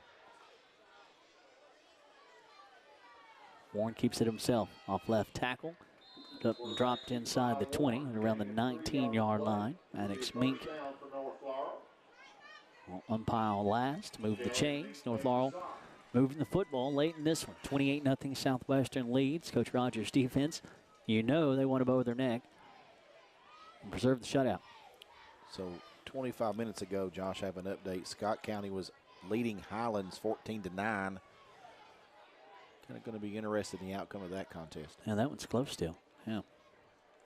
Warren keeps it himself. Off left tackle. Up and dropped inside the 20 and around the 19-yard line. Maddox Mink will umpire last. Move the chains. North Laurel moving the football late in this one. 28-0 Southwestern leads. Coach Rogers' defense, you know they want to bow their neck and preserve the shutout. So 25 minutes ago, Josh, I have an update. Scott County was leading Highlands 14-9. Kind of going to be interested in the outcome of that contest. Yeah, that one's close still. Yeah.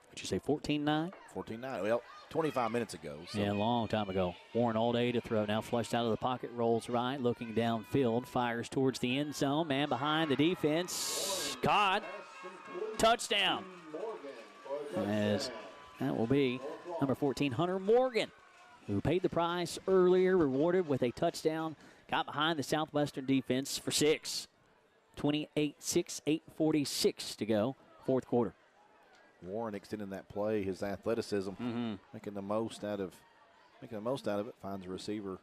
Would you say 14-9? 14-9. Well, 25 minutes ago. So. Yeah, a long time ago. Warren all day to throw. Now flushed out of the pocket, rolls right, looking downfield, fires towards the end zone. Man behind the defense. Caught. Touchdown. As that will be number 14, Hunter Morgan, who paid the price earlier, rewarded with a touchdown. Got behind the Southwestern defense for 6. 28-6, 8:46 to go, 4th quarter. Warren extending that play, his athleticism, making the most out of it. Finds a receiver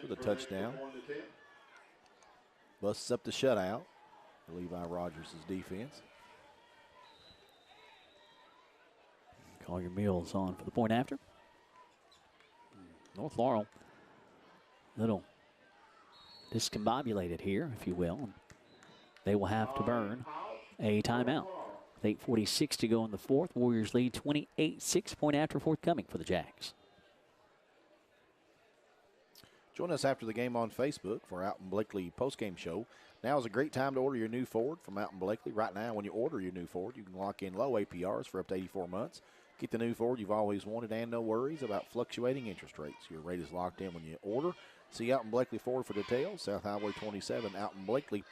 for the touchdown. Busts up the shutout for Levi Rogers' defense. Call your meals on for the point after. North Laurel, little discombobulated here, if you will. They will have to burn a timeout. With 8:46 to go in the 4th. Warriors lead 28-6. Point after forthcoming for the Jags. Join us after the game on Facebook for Alton Blakely postgame show. Now is a great time to order your new Ford from Alton Blakely. Right now, when you order your new Ford, you can lock in low APRs for up to 84 months. Get the new Ford you've always wanted and no worries about fluctuating interest rates. Your rate is locked in when you order. See Alton Blakely Ford for details. South Highway 27, AltonBlakely.com.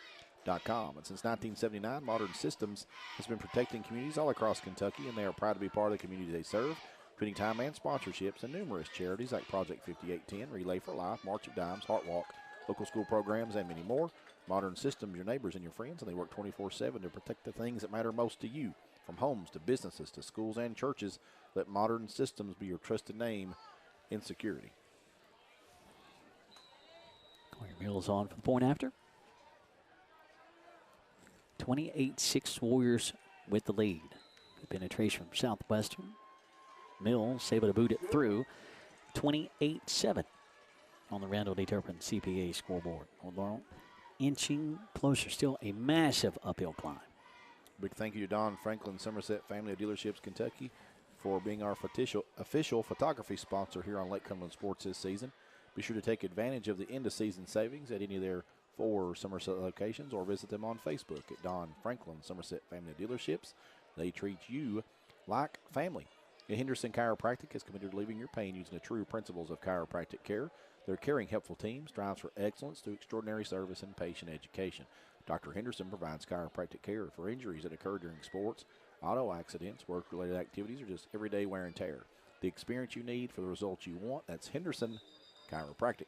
And since 1979, Modern Systems has been protecting communities all across Kentucky, and they are proud to be part of the community they serve, putting time and sponsorships in numerous charities like Project 5810, Relay for Life, March of Dimes, Heart Walk, local school programs, and many more. Modern Systems, your neighbors and your friends, and they work 24/7 to protect the things that matter most to you. From homes to businesses to schools and churches, let Modern Systems be your trusted name in security. Call your meals on for the point after. 28-6 Warriors with the lead. Good penetration from Southwestern. Mills able to boot it through. 28-7 on the Randall D. Turpin CPA scoreboard. Laurel inching closer. Still a massive uphill climb. Big thank you to Don Franklin Somerset Family of Dealerships Kentucky for being our official photography sponsor here on Lake Cumberland Sports this season. Be sure to take advantage of the end-of-season savings at any of their 4 Somerset locations or visit them on Facebook at Don Franklin Somerset Family of Dealerships. They treat you like family. And Henderson Chiropractic is committed to relieving your pain using the true principles of chiropractic care. Their caring, helpful team strives for excellence through extraordinary service and patient education. Dr. Henderson provides chiropractic care for injuries that occur during sports, auto accidents, work-related activities, or just everyday wear and tear. The experience you need for the results you want, that's Henderson Chiropractic.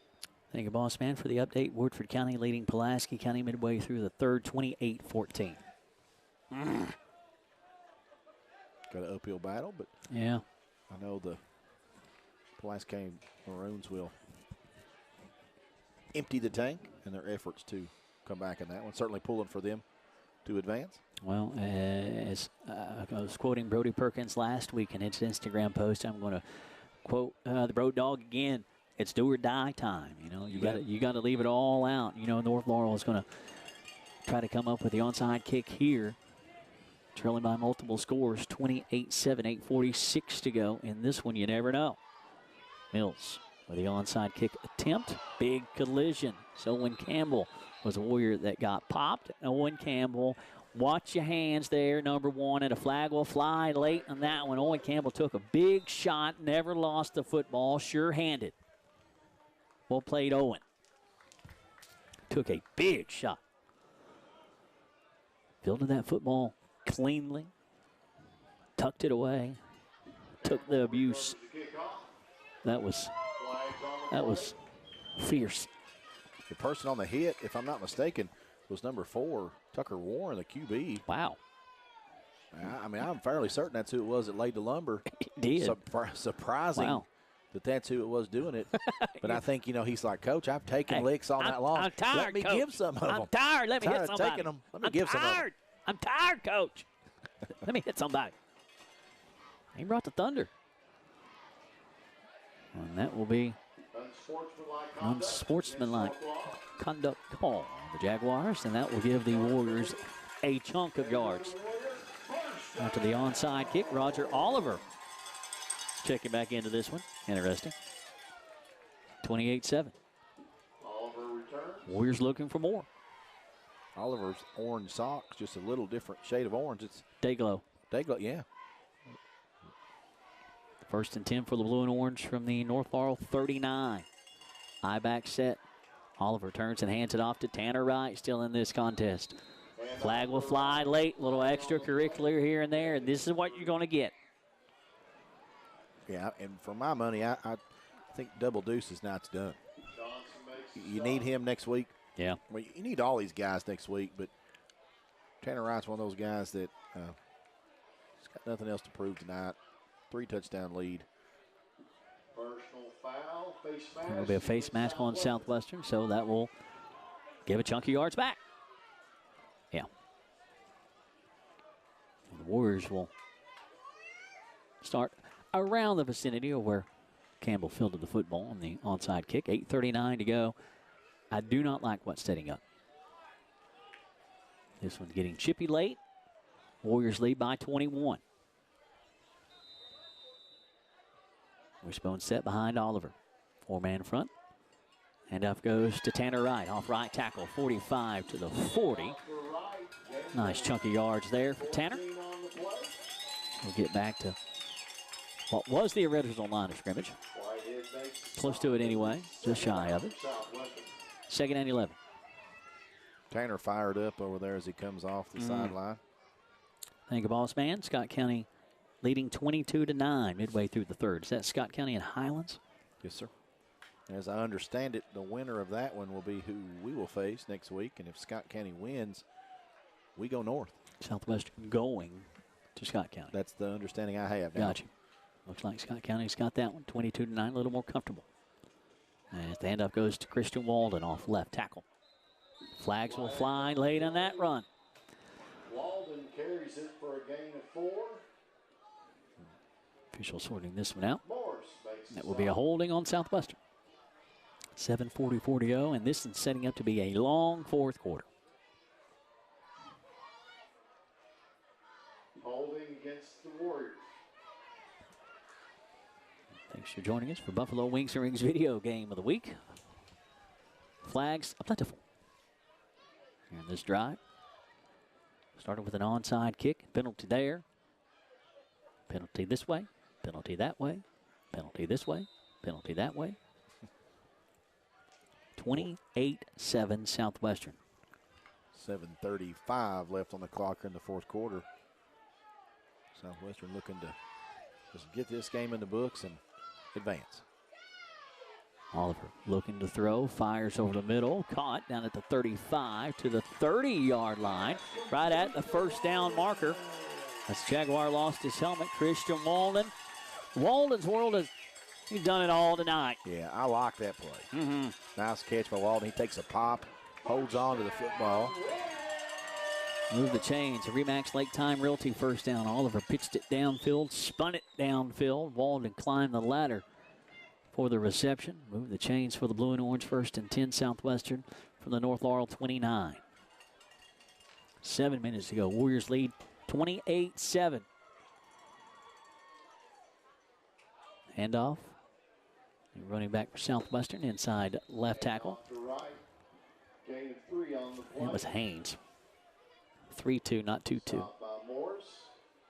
Thank you, boss man, for the update. Woodford County leading Pulaski County midway through the 3rd, 28-14. Got an uphill battle, but yeah, I know the Pulaski County Maroons will empty the tank in their efforts to come back in that one. Certainly pulling for them to advance. Well, as I was quoting Brody Perkins last week in his Instagram post, I'm going to quote the Broad Dog again. It's do or die time. You know, you got to leave it all out. You know, North Laurel is going to try to come up with the onside kick here. Trailing by multiple scores, 28-7, 8:46 to go. In this one, you never know. Mills with the onside kick attempt. Big collision. So Owen Campbell was a Warrior that got popped. Owen Campbell, watch your hands there, number 1, and a flag will fly late on that one. Owen Campbell took a big shot, never lost the football, sure-handed. Well played, Owen. Took a big shot. fielded that football cleanly, tucked it away, took the abuse. That was fierce. The person on the hit, if I'm not mistaken, was number 4, Tucker Warren, the QB. Wow. I mean, I'm fairly certain that's who it was that laid the lumber. It did. Surprising that that's who it was doing it. But I think, he's like, Coach, I've taken licks all night long. I'm tired, Let me Coach. give some of them. I'm tired. Let me hit somebody. Taking them. Let me give some of them. I'm tired, Coach. Let me hit somebody. He brought the thunder. And that will be unsportsmanlike conduct call on the Jaguars, and that will give the Warriors a chunk of yards. After the onside kick, Roger Oliver checking back into this one. Interesting. 28-7. Warriors looking for more. Oliver's orange socks, just a little different shade of orange. It's Dayglow. Dayglow, yeah. First and 10 for the blue and orange from the North Laurel 39. Eye back set. Oliver turns and hands it off to Tanner Wright, still in this contest. Flag will fly late, little extracurricular here and there, and this is what you're going to get. Yeah, and for my money, I think Double Deuce's night's done. You need him next week. Yeah. Well, you need all these guys next week, but Tanner Wright's one of those guys that he's got nothing else to prove tonight. 3-touchdown lead. Personal foul, face mask. There will be a face mask on Southwestern, so that will give a chunk of yards back. Yeah. And the Warriors will start around the vicinity of where Campbell fielded the football on the onside kick. 8:39 to go. I do not like what's setting up. This one's getting chippy late. Warriors lead by 21. Wishbone set behind Oliver. 4-man front. Handoff goes to Tanner Wright. Off right tackle, 45 to the 40. Nice chunk of yards there for Tanner. We'll get back to what was the original line of scrimmage. Close to it anyway, just shy of it. 2nd and 11. Tanner fired up over there as he comes off the sideline. Thank you, boss man. Scott County leading 22-9 midway through the third. Is that Scott County and Highlands? Yes, sir. As I understand it, the winner of that one will be who we will face next week. And if Scott County wins, we go north. Southwestern going to Scott County. That's the understanding I have now. Gotcha. Looks like Scott County's got that one. 22-9, a little more comfortable. And the handoff goes to Christian Walden off left tackle. Flags will fly late on that run. Walden carries it for a gain of 4. Official sorting this one out. Morris makes That will be a holding on Southwestern. 7:44 to go, and this is setting up to be a long fourth quarter. Holding against the Warriors. Thanks for joining us for Buffalo Wings and Rings video game of the week. Flags are plentiful. Here in this drive. Started with an onside kick. Penalty there. Penalty this way. Penalty that way. Penalty this way. Penalty that way. 28-7 Southwestern. 7:35 left on the clock in the fourth quarter. Southwestern looking to just get this game in the books and advance. Oliver looking to throw, fires over the middle, caught down at the 35 to the 30-yard line, right at the first down marker. As Jaguar lost his helmet, Christian Walden. Walden's world has he's done it all tonight. Yeah, I like that play. Nice catch by Walden. He takes a pop, holds on to the football. Move the chains. Remax Lake Time Realty first down. Oliver pitched it downfield, spun it downfield. Walden climbed the ladder for the reception. Move the chains for the blue and orange first and 10 Southwestern from the North Laurel 29. 7 minutes to go. Warriors lead 28-7. Handoff. Running back for Southwestern inside left tackle. Gain of 3 on the play. That was Haynes. 3-2, not 2-2. Stop by Morris.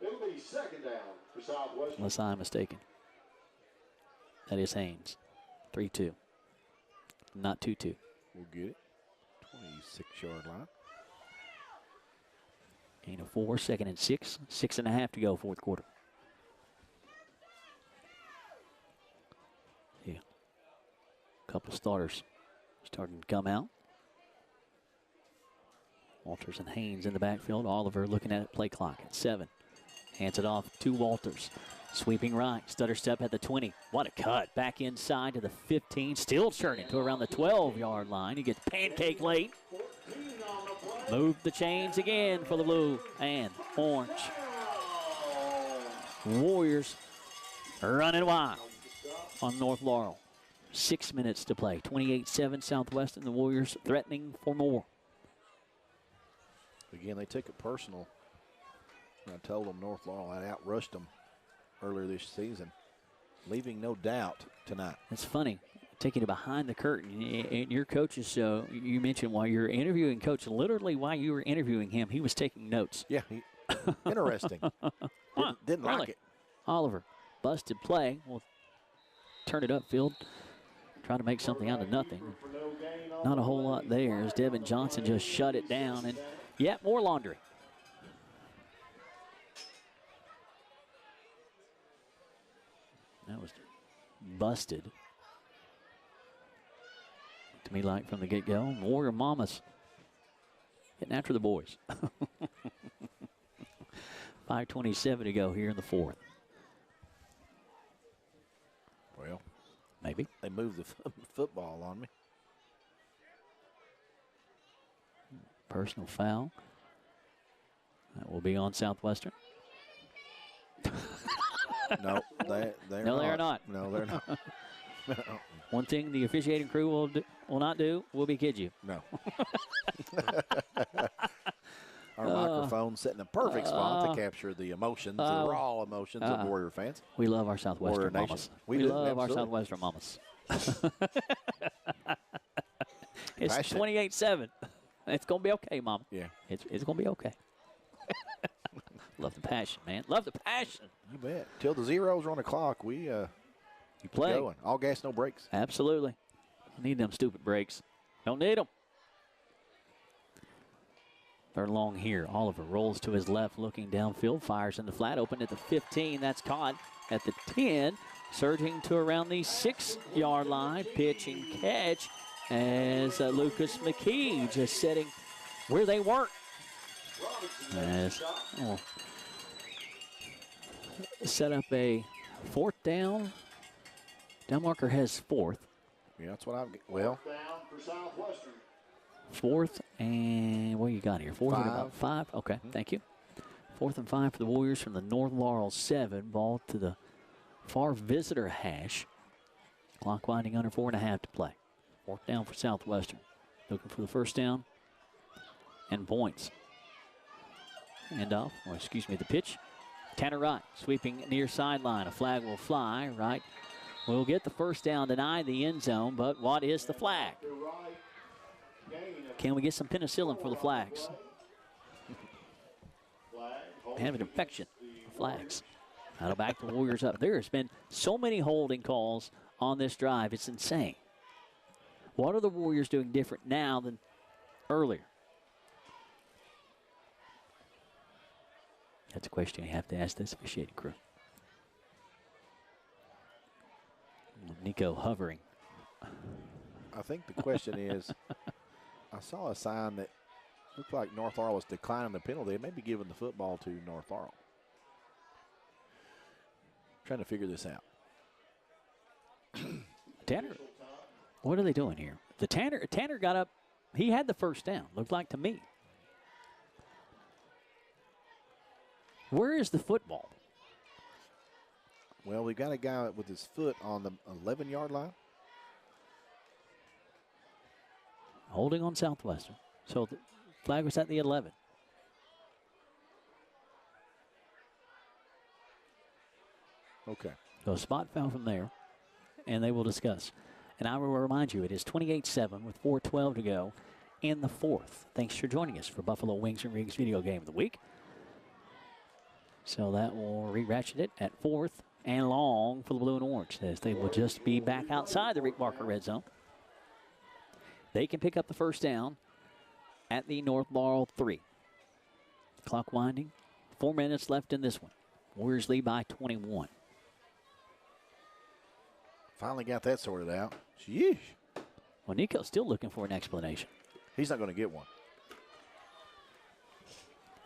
It'll be 2nd down for Southwestern. Unless I'm mistaken. That is Haynes. 3-2. Not 2-2. We'll get it. 26-yard line. Gain of 4, 2nd and 6. 6.5 to go, fourth quarter. Yeah. Couple starters starting to come out. Walters and Haynes in the backfield. Oliver looking at it, play clock at 7. Hands it off to Walters. Sweeping right, stutter step at the 20. What a cut. Back inside to the 15. Still churning to around the 12-yard line. He gets pancake late. Moved the chains again for the blue and orange. Warriors running wild on North Laurel. 6 minutes to play. 28-7 Southwestern. The Warriors threatening for more. Again, they took it personal. I told them North Laurel had outrushed them earlier this season, leaving no doubt tonight. It's funny, taking it behind the curtain. And your coaches, so you mentioned while you were interviewing Coach, literally while you were interviewing him, he was taking notes. Yeah, interesting. Didn't really? like it. Oliver, busted play. We'll turn it upfield. Trying to make something out of nothing. Not a whole lot there as Devin Johnson just shut it down. And yeah, more laundry. That was busted. To me, like from the get-go, Warrior Mamas getting after the boys. 5:27 to go here in the fourth. Well, maybe they moved the football on me. Personal foul. That will be on Southwestern. No, they're not. No, they're not. One thing the officiating crew will not do, will be kid you. No. Our microphone's set in a perfect spot to capture the emotions, the raw emotions of Warrior fans. We love our Southwestern mamas. We love our Southwestern mamas. It's 28-7. It's going to be okay, Mama. Yeah. It's going to be okay. Love the passion, man. Love the passion. You bet. Till the zeros are on the clock, we you play. Going. All gas, no brakes. Absolutely. Need them stupid brakes. Don't need them. Third long here. Oliver rolls to his left, looking downfield. Fires in the flat. Open at the 15. That's caught at the 10. Surging to around the 6-yard line. Pitch and catch as Lucas McKee just setting where they weren't. As, set up a fourth down. Down marker has fourth. Yeah, that's what I've got. Well, fourth and what you got here? Fourth and about 5. Okay, thank you. 4th and 5 for the Warriors from the North Laurel 7. Ball to the far visitor hash. Clock winding under 4.5 to play. 4th down for Southwestern. Looking for the first down and points. Handoff, or excuse me, the pitch. Tanner Wright sweeping near sideline. A flag will fly. Wright will get the first down, deny the end zone, but what is the flag? Can we get some penicillin for the flags? Have an infection for flags. Now back the Warriors up. There has been so many holding calls on this drive. It's insane. What are the Warriors doing different now than earlier? That's a question you have to ask this officiating crew. Nico hovering. I think the question is, I saw a sign that looked like North Laurel was declining the penalty. It may be giving the football to North Laurel. Trying to figure this out. Tanner, what are they doing here? Tanner got up. He had the first down, looked like to me. Where is the football? Well, we got a guy with his foot on the 11-yard line. Holding on Southwestern. So the flag was at the 11. Okay. So a spot foul from there, and they will discuss. And I will remind you, it is 28-7 with 4:12 to go in the fourth. Thanks for joining us for Buffalo Wings and Rings Video Game of the Week. So that will re-ratchet it at 4th and long for the blue and orange, as they will just be back outside the Rick Barker red zone. They can pick up the first down at the North Laurel 3. Clock winding. 4 minutes left in this one. Warriors lead by 21. Finally got that sorted out. Sheesh. Well, Nico's still looking for an explanation. He's not going to get one.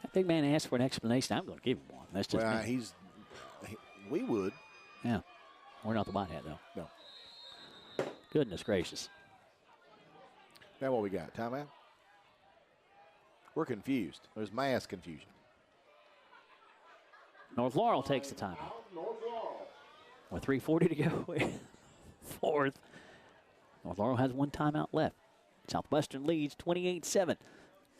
That big man asked for an explanation. I'm going to give him one. That's just me. We would. Yeah. We're not the Whitehead, though. No. Goodness gracious. Now what we got? Timeout? We're confused. There's mass confusion. North Laurel takes the timeout. With 3:40 to go. Fourth. North Laurel has one timeout left. Southwestern leads 28-7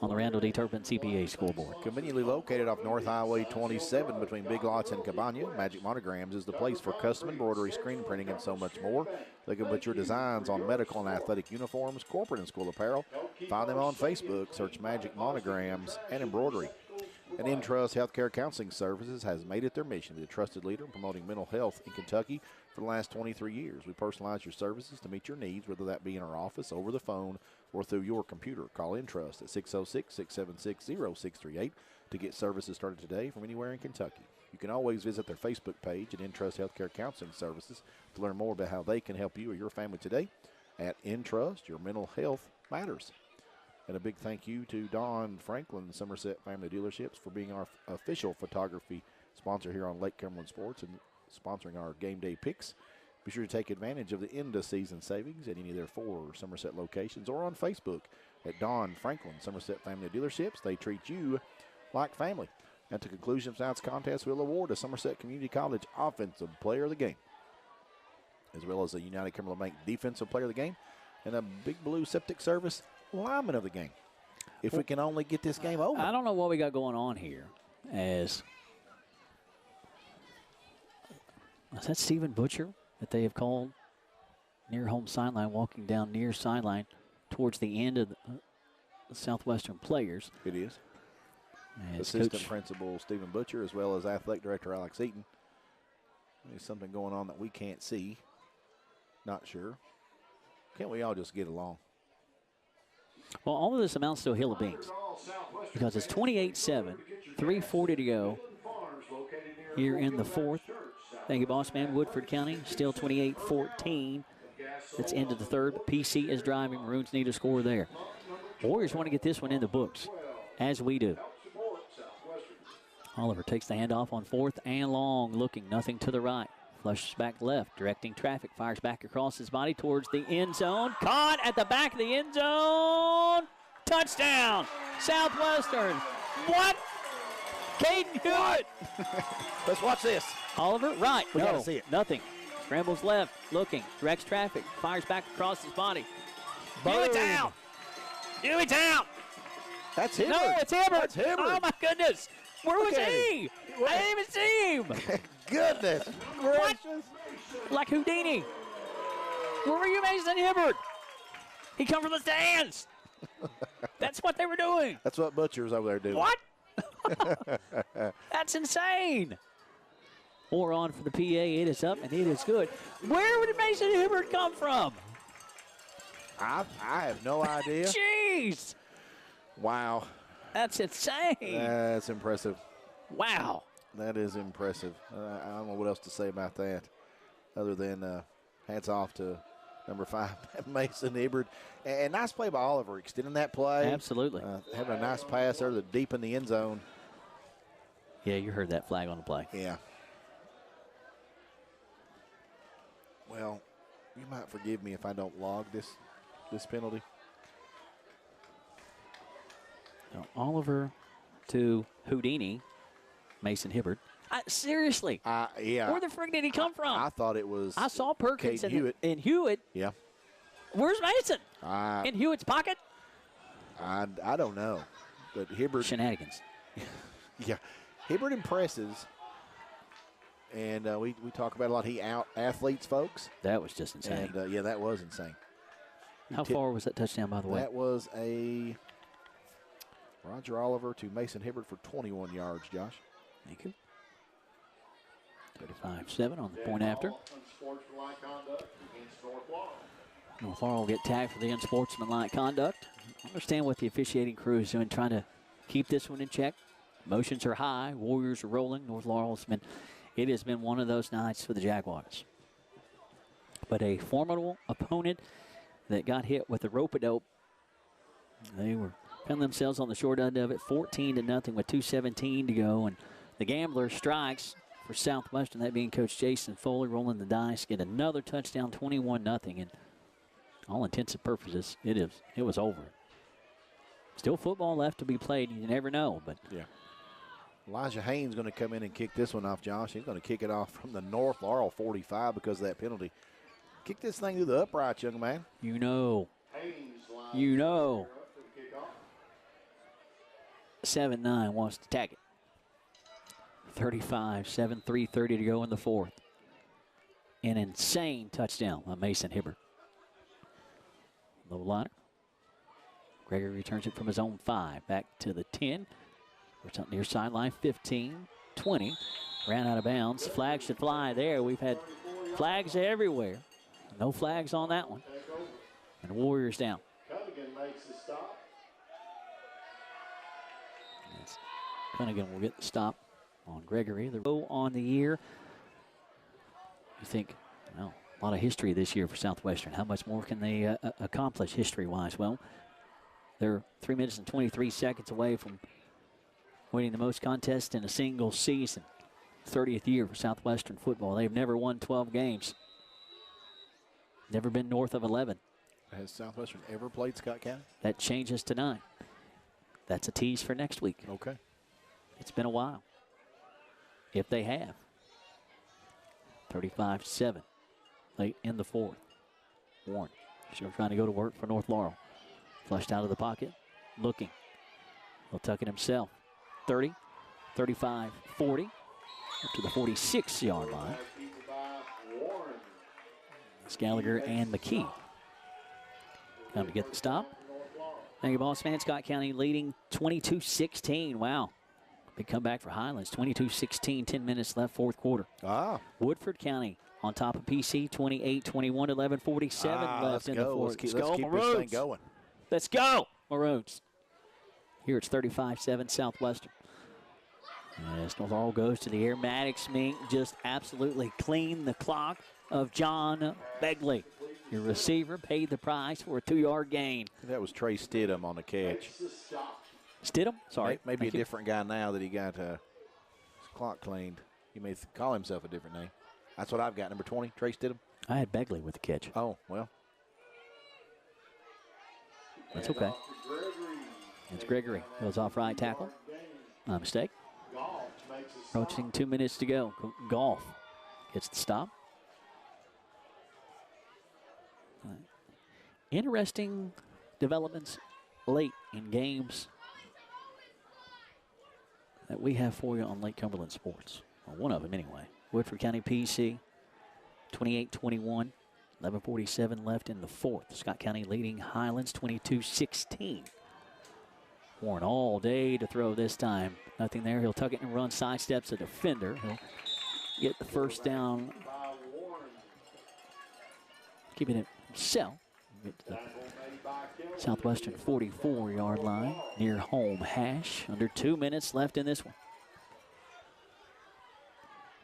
on the Randall D. Turpin CPA scoreboard. Conveniently located off North Highway 27 between Big Lots and Cabana, Magic Monograms is the place for custom embroidery, screen printing, and so much more. They can put your designs on medical and athletic uniforms, corporate and school apparel. Find them on Facebook. Search Magic Monograms and Embroidery. And Intrust Healthcare Counseling Services has made it their mission to be a trusted leader in promoting mental health in Kentucky for the last 23 years. We personalize your services to meet your needs, whether that be in our office, over the phone, or through your computer. Call Intrust at 606-676-0638 to get services started today from anywhere in Kentucky. You can always visit their Facebook page at Intrust Healthcare Counseling Services to learn more about how they can help you or your family today. At Intrust, your mental health matters. And a big thank you to Don Franklin, Somerset Family Dealerships, for being our official photography sponsor here on Lake Cumberland Sports and sponsoring our game day picks. Be sure to take advantage of the end-of-season savings at any of their 4 Somerset locations or on Facebook at Don Franklin, Somerset Family Dealerships. They treat you like family. At the conclusion of tonight's contest, we'll award a Somerset Community College Offensive Player of the Game, as well as a United Cumberland Bank Defensive Player of the Game and a Big Blue Septic Service Lineman of the Game. If we can only get this game over. I don't know what we got going on here. Is that Stephen Butcher that they have called near home sideline, walking down near sideline towards the end of the Southwestern players? It is. As Assistant Principal Stephen Butcher, as well as Athletic Director Alex Eaton. There's something going on that we can't see. Not sure. Can't we all just get along? Well, all of this amounts to a hill of beans because it's 28-7, 3:40 to go here in the fourth. Thank you, boss man. Woodford County still 28-14. It's into the third. PC is driving. Maroons need a score there. Warriors want to get this one in the books, as we do. Oliver takes the handoff on fourth and long, looking nothing to the right. Flushes back left, directing traffic, fires back across his body towards the end zone. Caught at the back of the end zone. Touchdown, Southwestern. What? Caden Hewitt. Let's watch this. Oliver, right. We gotta see it. Nothing. Scrambles left, looking, directs traffic, fires back across his body. Hewitt's out. Hewitt's out. That's Hibbert. No, it's Hibbert. That's Hibbert. Oh, my goodness. Where was he? I didn't even see him. Goodness gracious. Like Houdini. Where were you, Mason Hibbert? He come from the stands. That's what they were doing. That's what Butcher's over there doing. What? That's insane. 4 on for the PA. It is up, and it is good. Where did Mason Hibbert come from? I have no idea. Jeez. Wow. That's insane. That's impressive. Wow. That is impressive. I don't know what else to say about that other than hats off to number 5, Mason Hibbert. And nice play by Oliver, extending that play. Absolutely. Having a nice pass there to deep in the end zone. Yeah, you heard that flag on the play. Yeah. Well, you might forgive me if I don't log this penalty. Now, Oliver to Houdini, Mason Hibbert. Seriously. Yeah. Where the frig did he come from? I thought it was. I saw Perkins and Hewitt. Yeah. Where's Mason? In Hewitt's pocket? I don't know. But Hibbert. Shenanigans. Yeah. Hibbert impresses. And we talk about a lot. He out-athletes folks. That was just insane. And, yeah, that was insane. How far was that touchdown, by the way? That was a Roger Oliver to Mason Hibbert for 21 yards, Josh. Thank you. 35-7 on the point after. North Laurel will get tagged for the unsportsmanlike conduct. I understand what the officiating crew is doing, trying to keep this one in check. Emotions are high. Warriors are rolling. North Laurel it has been one of those nights for the Jaguars. But a formidable opponent that got hit with a rope-a-dope. They found themselves on the short end of it, 14-0 with 2:17 to go. And the gambler strikes for Southwestern, that being Coach Jason Foley, rolling the dice, get another touchdown, 21-0. And all intents and purposes, it was over. Still football left to be played. You never know, but yeah. Elijah Haynes going to come in and kick this one off, Josh. He's going to kick it off from the North Laurel 45 because of that penalty. Kick this thing through the uprights, young man. You know. 7-9 wants to tag it. 35-7, 3:30 to go in the fourth. An insane touchdown by Mason Hibbert. Low liner. Gregory returns it from his own 5. Back to the 10. We're near sideline 15, 20. Ran out of bounds. Flag should fly there. We've had flags everywhere. No flags on that one. And Warriors down. Cunningham makes the stop. Cunningham will get the stop on Gregory. The row on the year. You think, well, a lot of history this year for Southwestern. How much more can they accomplish history-wise? Well, they're 3 minutes and 23 seconds away from winning the most contests in a single season. 30th year for Southwestern football. They've never won 12 games. Never been north of 11. Has Southwestern ever played Scott County? That changes tonight. That's a tease for next week. Okay. It's been a while. If they have. 35-7. Late in the fourth. Warren still trying to go to work for North Laurel. Flushed out of the pocket. Looking. He'll tuck it himself. 30, 35, 40. Up to the 46-yard line. It's Gallagher and McKee. Come to get the stop. Thank you, boss man. Scott County leading 22-16. Wow. Big comeback for Highlands. 22-16, 10 minutes left, fourth quarter. Woodford County on top of PC, 28-21, 11:47 left in the fourth. Let's keep this thing going. Let's go, Maroons. Here it's 35-7 Southwestern. As North Laurel goes to the air, Maddox Mink just absolutely cleaned the clock of John Begley. Your receiver paid the price for a 2-yard gain. That was Trey Stidham on the catch. Stidham? Sorry. Maybe a different guy now that he got his clock cleaned. He may call himself a different name. That's what I've got, number 20, Trey Stidham. I had Begley with the catch. Oh, well. That's okay. It's Gregory. Goes off right tackle. My mistake. Approaching 2 minutes to go. Golf gets the stop. Interesting developments late in games that we have for you on Lake Cumberland Sports. Well, one of them anyway. Woodford County PC, 28-21. 11:47 left in the fourth. Scott County leading Highlands 22-16. Warren all day to throw this time. Nothing there. He'll tuck it and run, sidesteps a defender. He'll get the first down. Keeping it himself. Get to the Southwestern 44-yard line near home hash. Under 2 minutes left in this one.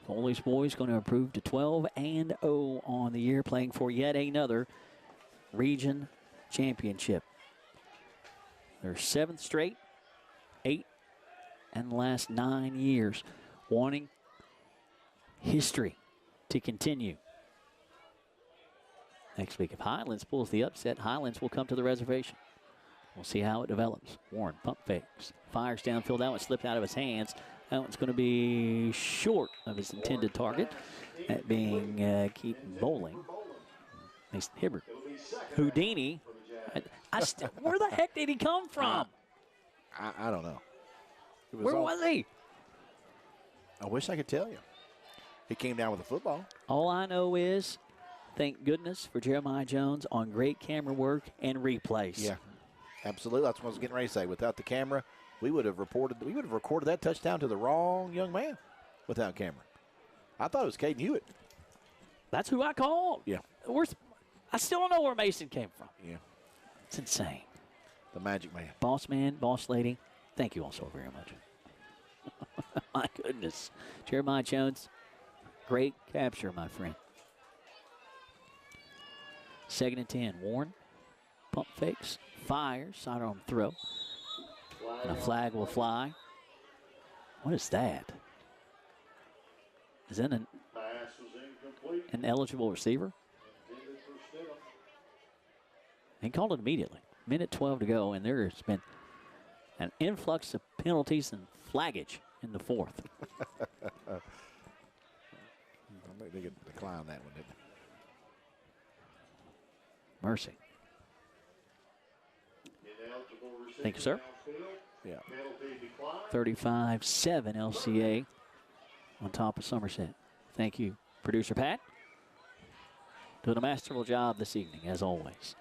Foley's boys going to improve to 12-0 on the year, playing for yet another region championship. Their 7th straight, 8 and the last 9 years, wanting history to continue. Next week, if Highlands pulls the upset, Highlands will come to the reservation. We'll see how it develops. Warren pump fakes, fires downfield. That one slipped out of his hands. That one's going to be short of his intended target, that being Keaton Bowling. Mason Hibbert. Houdini. Where the heck did he come from? I don't know. Where was he? I wish I could tell you. He came down with a football. All I know is, thank goodness for Jeremiah Jones on great camera work and replays. Yeah, absolutely. That's what I was getting ready to say. Without the camera, we would have recorded that touchdown to the wrong young man without camera. I thought it was Caden Hewitt. That's who I called. Yeah. I still don't know where Mason came from. Yeah. It's insane. The magic man. Boss man, boss lady, thank you all so very much. My goodness. Jeremiah Jones, great capture, my friend. 2nd and 10. Warren pump fakes, fires, sidearm throw. And a flag will fly. What is that? Is that an eligible receiver? He called it immediately. Minute 12 to go, and there has been an influx of penalties and flaggage in the 4th. They could decline that one, didn't they? Mercy. Thank you, sir. Yeah. 35-7 LCA on top of Somerset. Thank you, producer Pat. Doing a masterful job this evening, as always.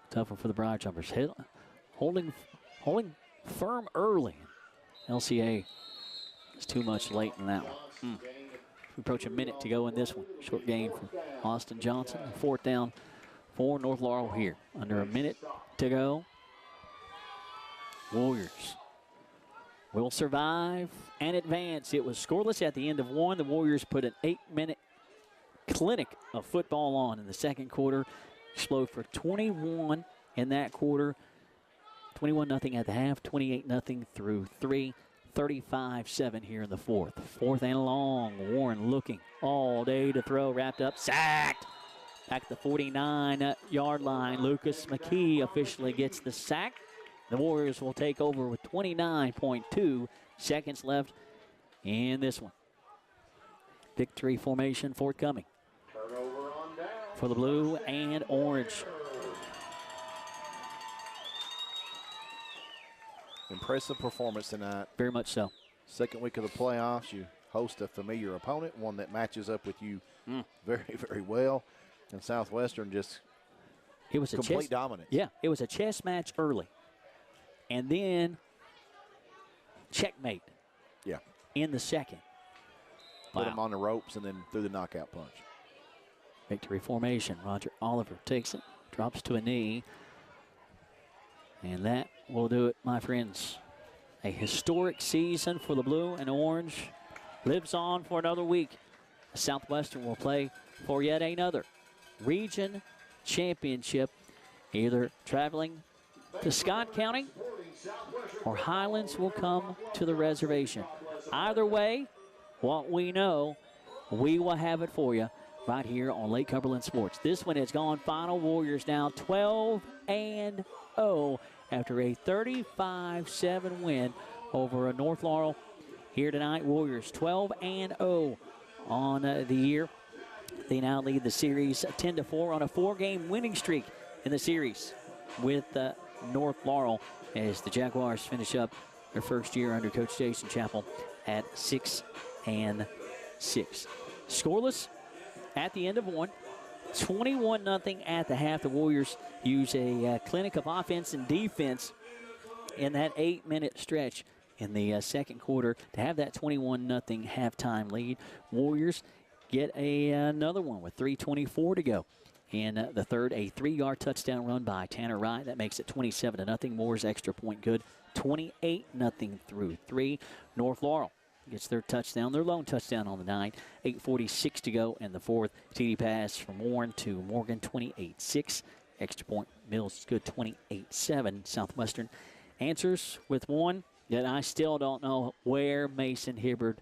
Tough one for the Briar Jumpers. Holding firm early. LCA is too much late in that one. We approach a minute to go in this one. Short gain from Austin Johnson. 4th down for North Laurel here. Under a minute to go. Warriors will survive and advance. It was scoreless at the end of one. The Warriors put an 8-minute clinic of football on in the second quarter. Explode for 21 in that quarter. 21-0 at the half, 28-0 through 3. 35-7 here in the 4th. 4th and long. Warren looking all day to throw. Wrapped up. Sacked. Back at the 49-yard line. Lucas McKee officially gets the sack. The Warriors will take over with 29.2 seconds left in this one. Victory formation forthcoming for the blue and orange. Impressive performance tonight. Very much so. Second week of the playoffs, you host a familiar opponent, one that matches up with you very, very well. And Southwestern just complete dominance. Yeah, it was a chess match early. And then checkmate. Yeah. In the second. Put them on the ropes and then threw the knockout punch. Victory formation. Roger Oliver takes it, drops to a knee. And that will do it, my friends. A historic season for the blue and orange lives on for another week. Southwestern will play for yet another region championship, either traveling to Scott County or Highlands will come to the reservation. Either way, what we know, we will have it for you right here on Lake Cumberland Sports. This one has gone final. Warriors now 12-0 after a 35-7 win over a North Laurel here tonight. Warriors 12-0 on the year. They now lead the series 10-4 on a 4-game winning streak in the series with North Laurel as the Jaguars finish up their first year under Coach Jason Chappell at 6-6. Scoreless at the end of one. 21-0 at the half. The Warriors use a clinic of offense and defense in that 8-minute stretch in the second quarter to have that 21-0 halftime lead. Warriors get another one with 3:24 to go. In the third, a 3-yard touchdown run by Tanner Wright. That makes it 27-0. Moore's extra point good. 28-0 through 3. North Laurel gets their touchdown, their lone touchdown on the night. 8:46 to go in the fourth. TD pass from Warren to Morgan, 28-6. Extra point, Mills is good, 28-7. Southwestern answers with one that I still don't know where Mason Hibbard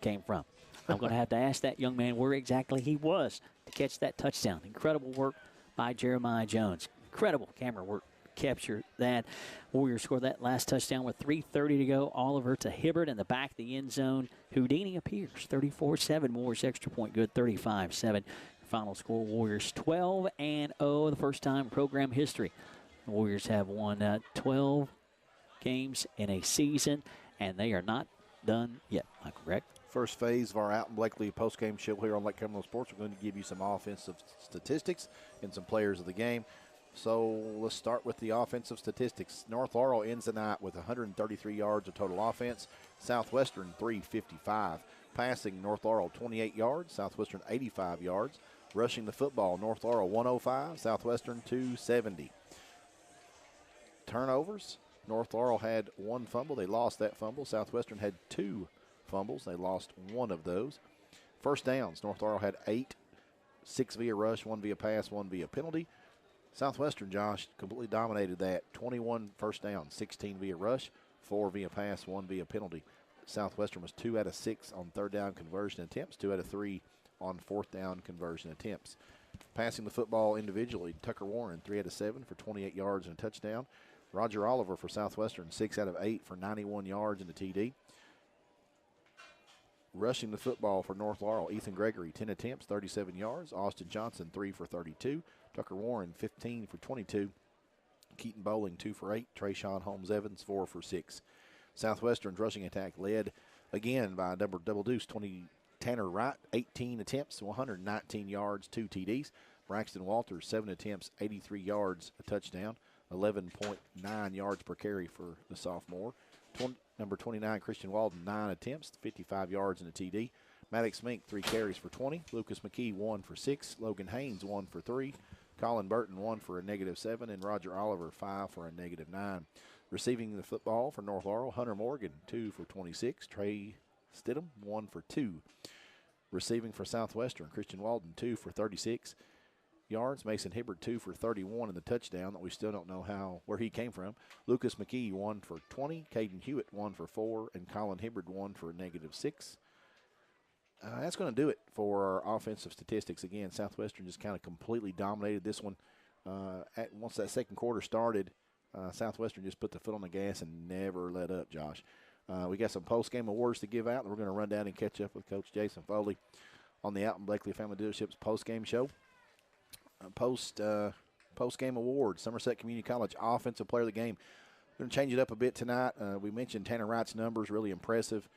came from. I'm going to have to ask that young man where exactly he was to catch that touchdown. Incredible work by Jeremiah Jones. Incredible camera work to capture that. Warriors scored that last touchdown with 3:30 to go. Oliver to Hibbard in the back of the end zone. Houdini appears, 34-7. Moore's extra point good, 35-7. Final score, Warriors 12-0, the first time in program history. The Warriors have won 12 games in a season, and they are not done yet. Am I correct? First phase of our Alton Blakely postgame show here on Lake Cumberland Sports. We're going to give you some offensive statistics and some players of the game. So let's start with the offensive statistics. North Laurel ends the night with 133 yards of total offense. Southwestern 355. Passing, North Laurel 28 yards. Southwestern 85 yards. Rushing the football, North Laurel 105. Southwestern 270. Turnovers, North Laurel had 1 fumble. They lost that fumble. Southwestern had 2 fumbles. They lost 1 of those. First downs, North Laurel had 8, 6 via rush, 1 via pass, 1 via penalty. Southwestern, Josh, completely dominated that. 21 first downs, 16 via rush, 4 via pass, 1 via penalty. Southwestern was 2 out of 6 on third down conversion attempts, 2 out of 3 on fourth down conversion attempts. Passing the football individually, Tucker Warren, 3 out of 7 for 28 yards and a touchdown. Roger Oliver for Southwestern, 6 out of 8 for 91 yards and a TD. Rushing the football for North Laurel, Ethan Gregory, 10 attempts, 37 yards. Austin Johnson, 3 for 32. Tucker Warren, 15 for 22. Keaton Bowling, 2 for 8. Trayshawn Holmes-Evans, 4 for 6. Southwestern's rushing attack led again by double deuce, Tanner Wright, 18 attempts, 119 yards, 2 TDs. Braxton Walters, 7 attempts, 83 yards, a touchdown, 11.9 yards per carry for the sophomore. Number 29, Christian Walden, 9 attempts, 55 yards and a TD. Maddox Mink, 3 carries for 20. Lucas McKee, 1 for 6. Logan Haynes, 1 for 3. Colin Burton, 1 for a -7. And Roger Oliver, 5 for a -9. Receiving the football for North Laurel, Hunter Morgan, 2 for 26. Trey Stidham, 1 for 2. Receiving for Southwestern, Christian Walden, 2 for 36 yards. Mason Hibbard, 2 for 31 in the touchdown that we still don't know where he came from. Lucas McKee, 1 for 20. Caden Hewitt, 1 for 4. And Colin Hibbard, 1 for a -6. That's going to do it for our offensive statistics. Again, Southwestern just kind of completely dominated this one. Once that second quarter started, Southwestern just put the foot on the gas and never let up, Josh. We got some post-game awards to give out, and we're going to run down and catch up with Coach Jason Foley on the Alton Blakely Family Dealerships post-game show. Post-game awards, Somerset Community College Offensive Player of the Game. We're going to change it up a bit tonight. We mentioned Tanner Wright's numbers, really impressive.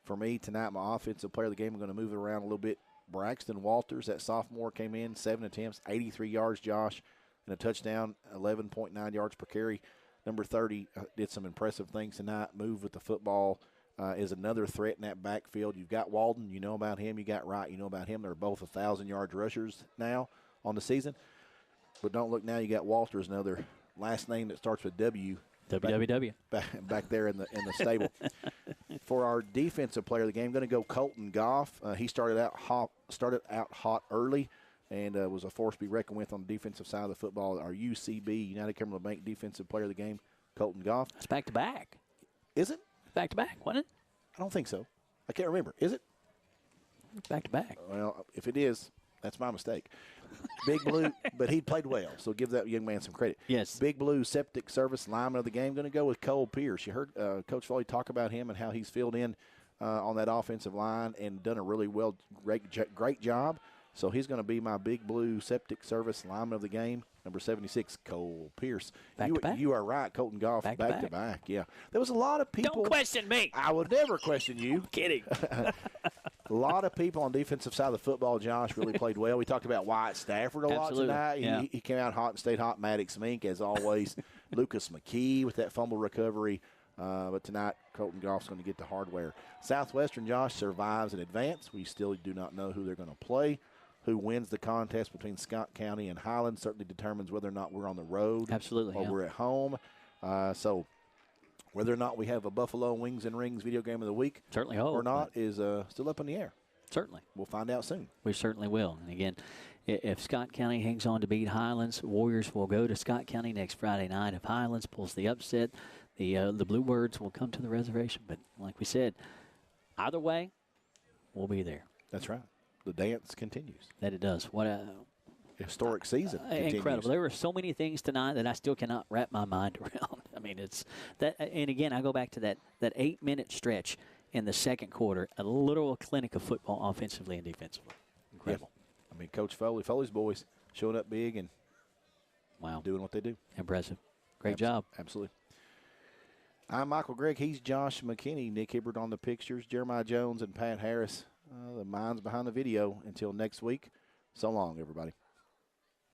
For me tonight, my Offensive Player of the Game, I'm going to move it around a little bit. Braxton Walters, that sophomore, came in, 7 attempts, 83 yards, Josh, and a touchdown, 11.9 yards per carry. Number 30 did some impressive things tonight. Moved with the football, is another threat in that backfield. You've got Walden, you know about him. You got Wright, you know about him. They're both 1,000-yard rushers now on the season. But don't look now, you got Walters, another last name that starts with W. WWW. Back there in the stable. For our Defensive Player of the Game, going to go Colton Goff. He started out hot early and was a force to be reckoned with on the defensive side of the football. Our UCB, United Cumberland Bank Defensive Player of the Game, Colton Goff. It's back-to-back. Is it? Back-to-back, wasn't it? I don't think so. I can't remember. Is it? Back-to-back. Well, if it is, that's my mistake. Big Blue, but he played well, so give that young man some credit. Yes. Big Blue Septic Service lineman of the game, going to go with Cole Pierce. You heard Coach Foley talk about him and how he's filled in on that offensive line and done a really great job. So he's going to be my Big Blue Septic Service lineman of the game, number 76, Cole Pierce. Back-to-back? You are right, Colton Goff, back-to-back. Yeah. There was a lot of people. Don't question me. I would never question you. Kidding. A lot of people on defensive side of the football, Josh, really played well. We talked about Wyatt Stafford a lot tonight. Yeah. He came out hot and stayed hot. Maddox Mink, as always. Lucas McKee with that fumble recovery. But tonight, Colton Goff's going to get the hardware. Southwestern, Josh, survives in advance. We still do not know who they're going to play. Who wins the contest between Scott County and Highland certainly determines whether or not we're on the road. Absolutely, or we're at home. So whether or not we have a Buffalo Wings and Rings video game of the week certainly or not is still up in the air. Certainly. We'll find out soon. We certainly will. And again, if Scott County hangs on to beat Highlands, Warriors will go to Scott County next Friday night. If Highlands pulls the upset, the Bluebirds will come to the reservation. But like we said, either way, we'll be there. That's right. The dance continues. That it does. What a historic season. Incredible. There were so many things tonight that I still cannot wrap my mind around. I mean, it's that. And again, I go back to that 8-minute stretch in the second quarter, a literal clinic of football offensively and defensively. Incredible. Yeah. I mean, Coach Foley's boys showing up big and doing what they do. Impressive. Great job. Absolutely. I'm Michael Gregg. He's Josh McKinney. Nick Hibbert on the pictures. Jeremiah Jones and Pat Harris, the minds behind the video. Until next week, so long, everybody.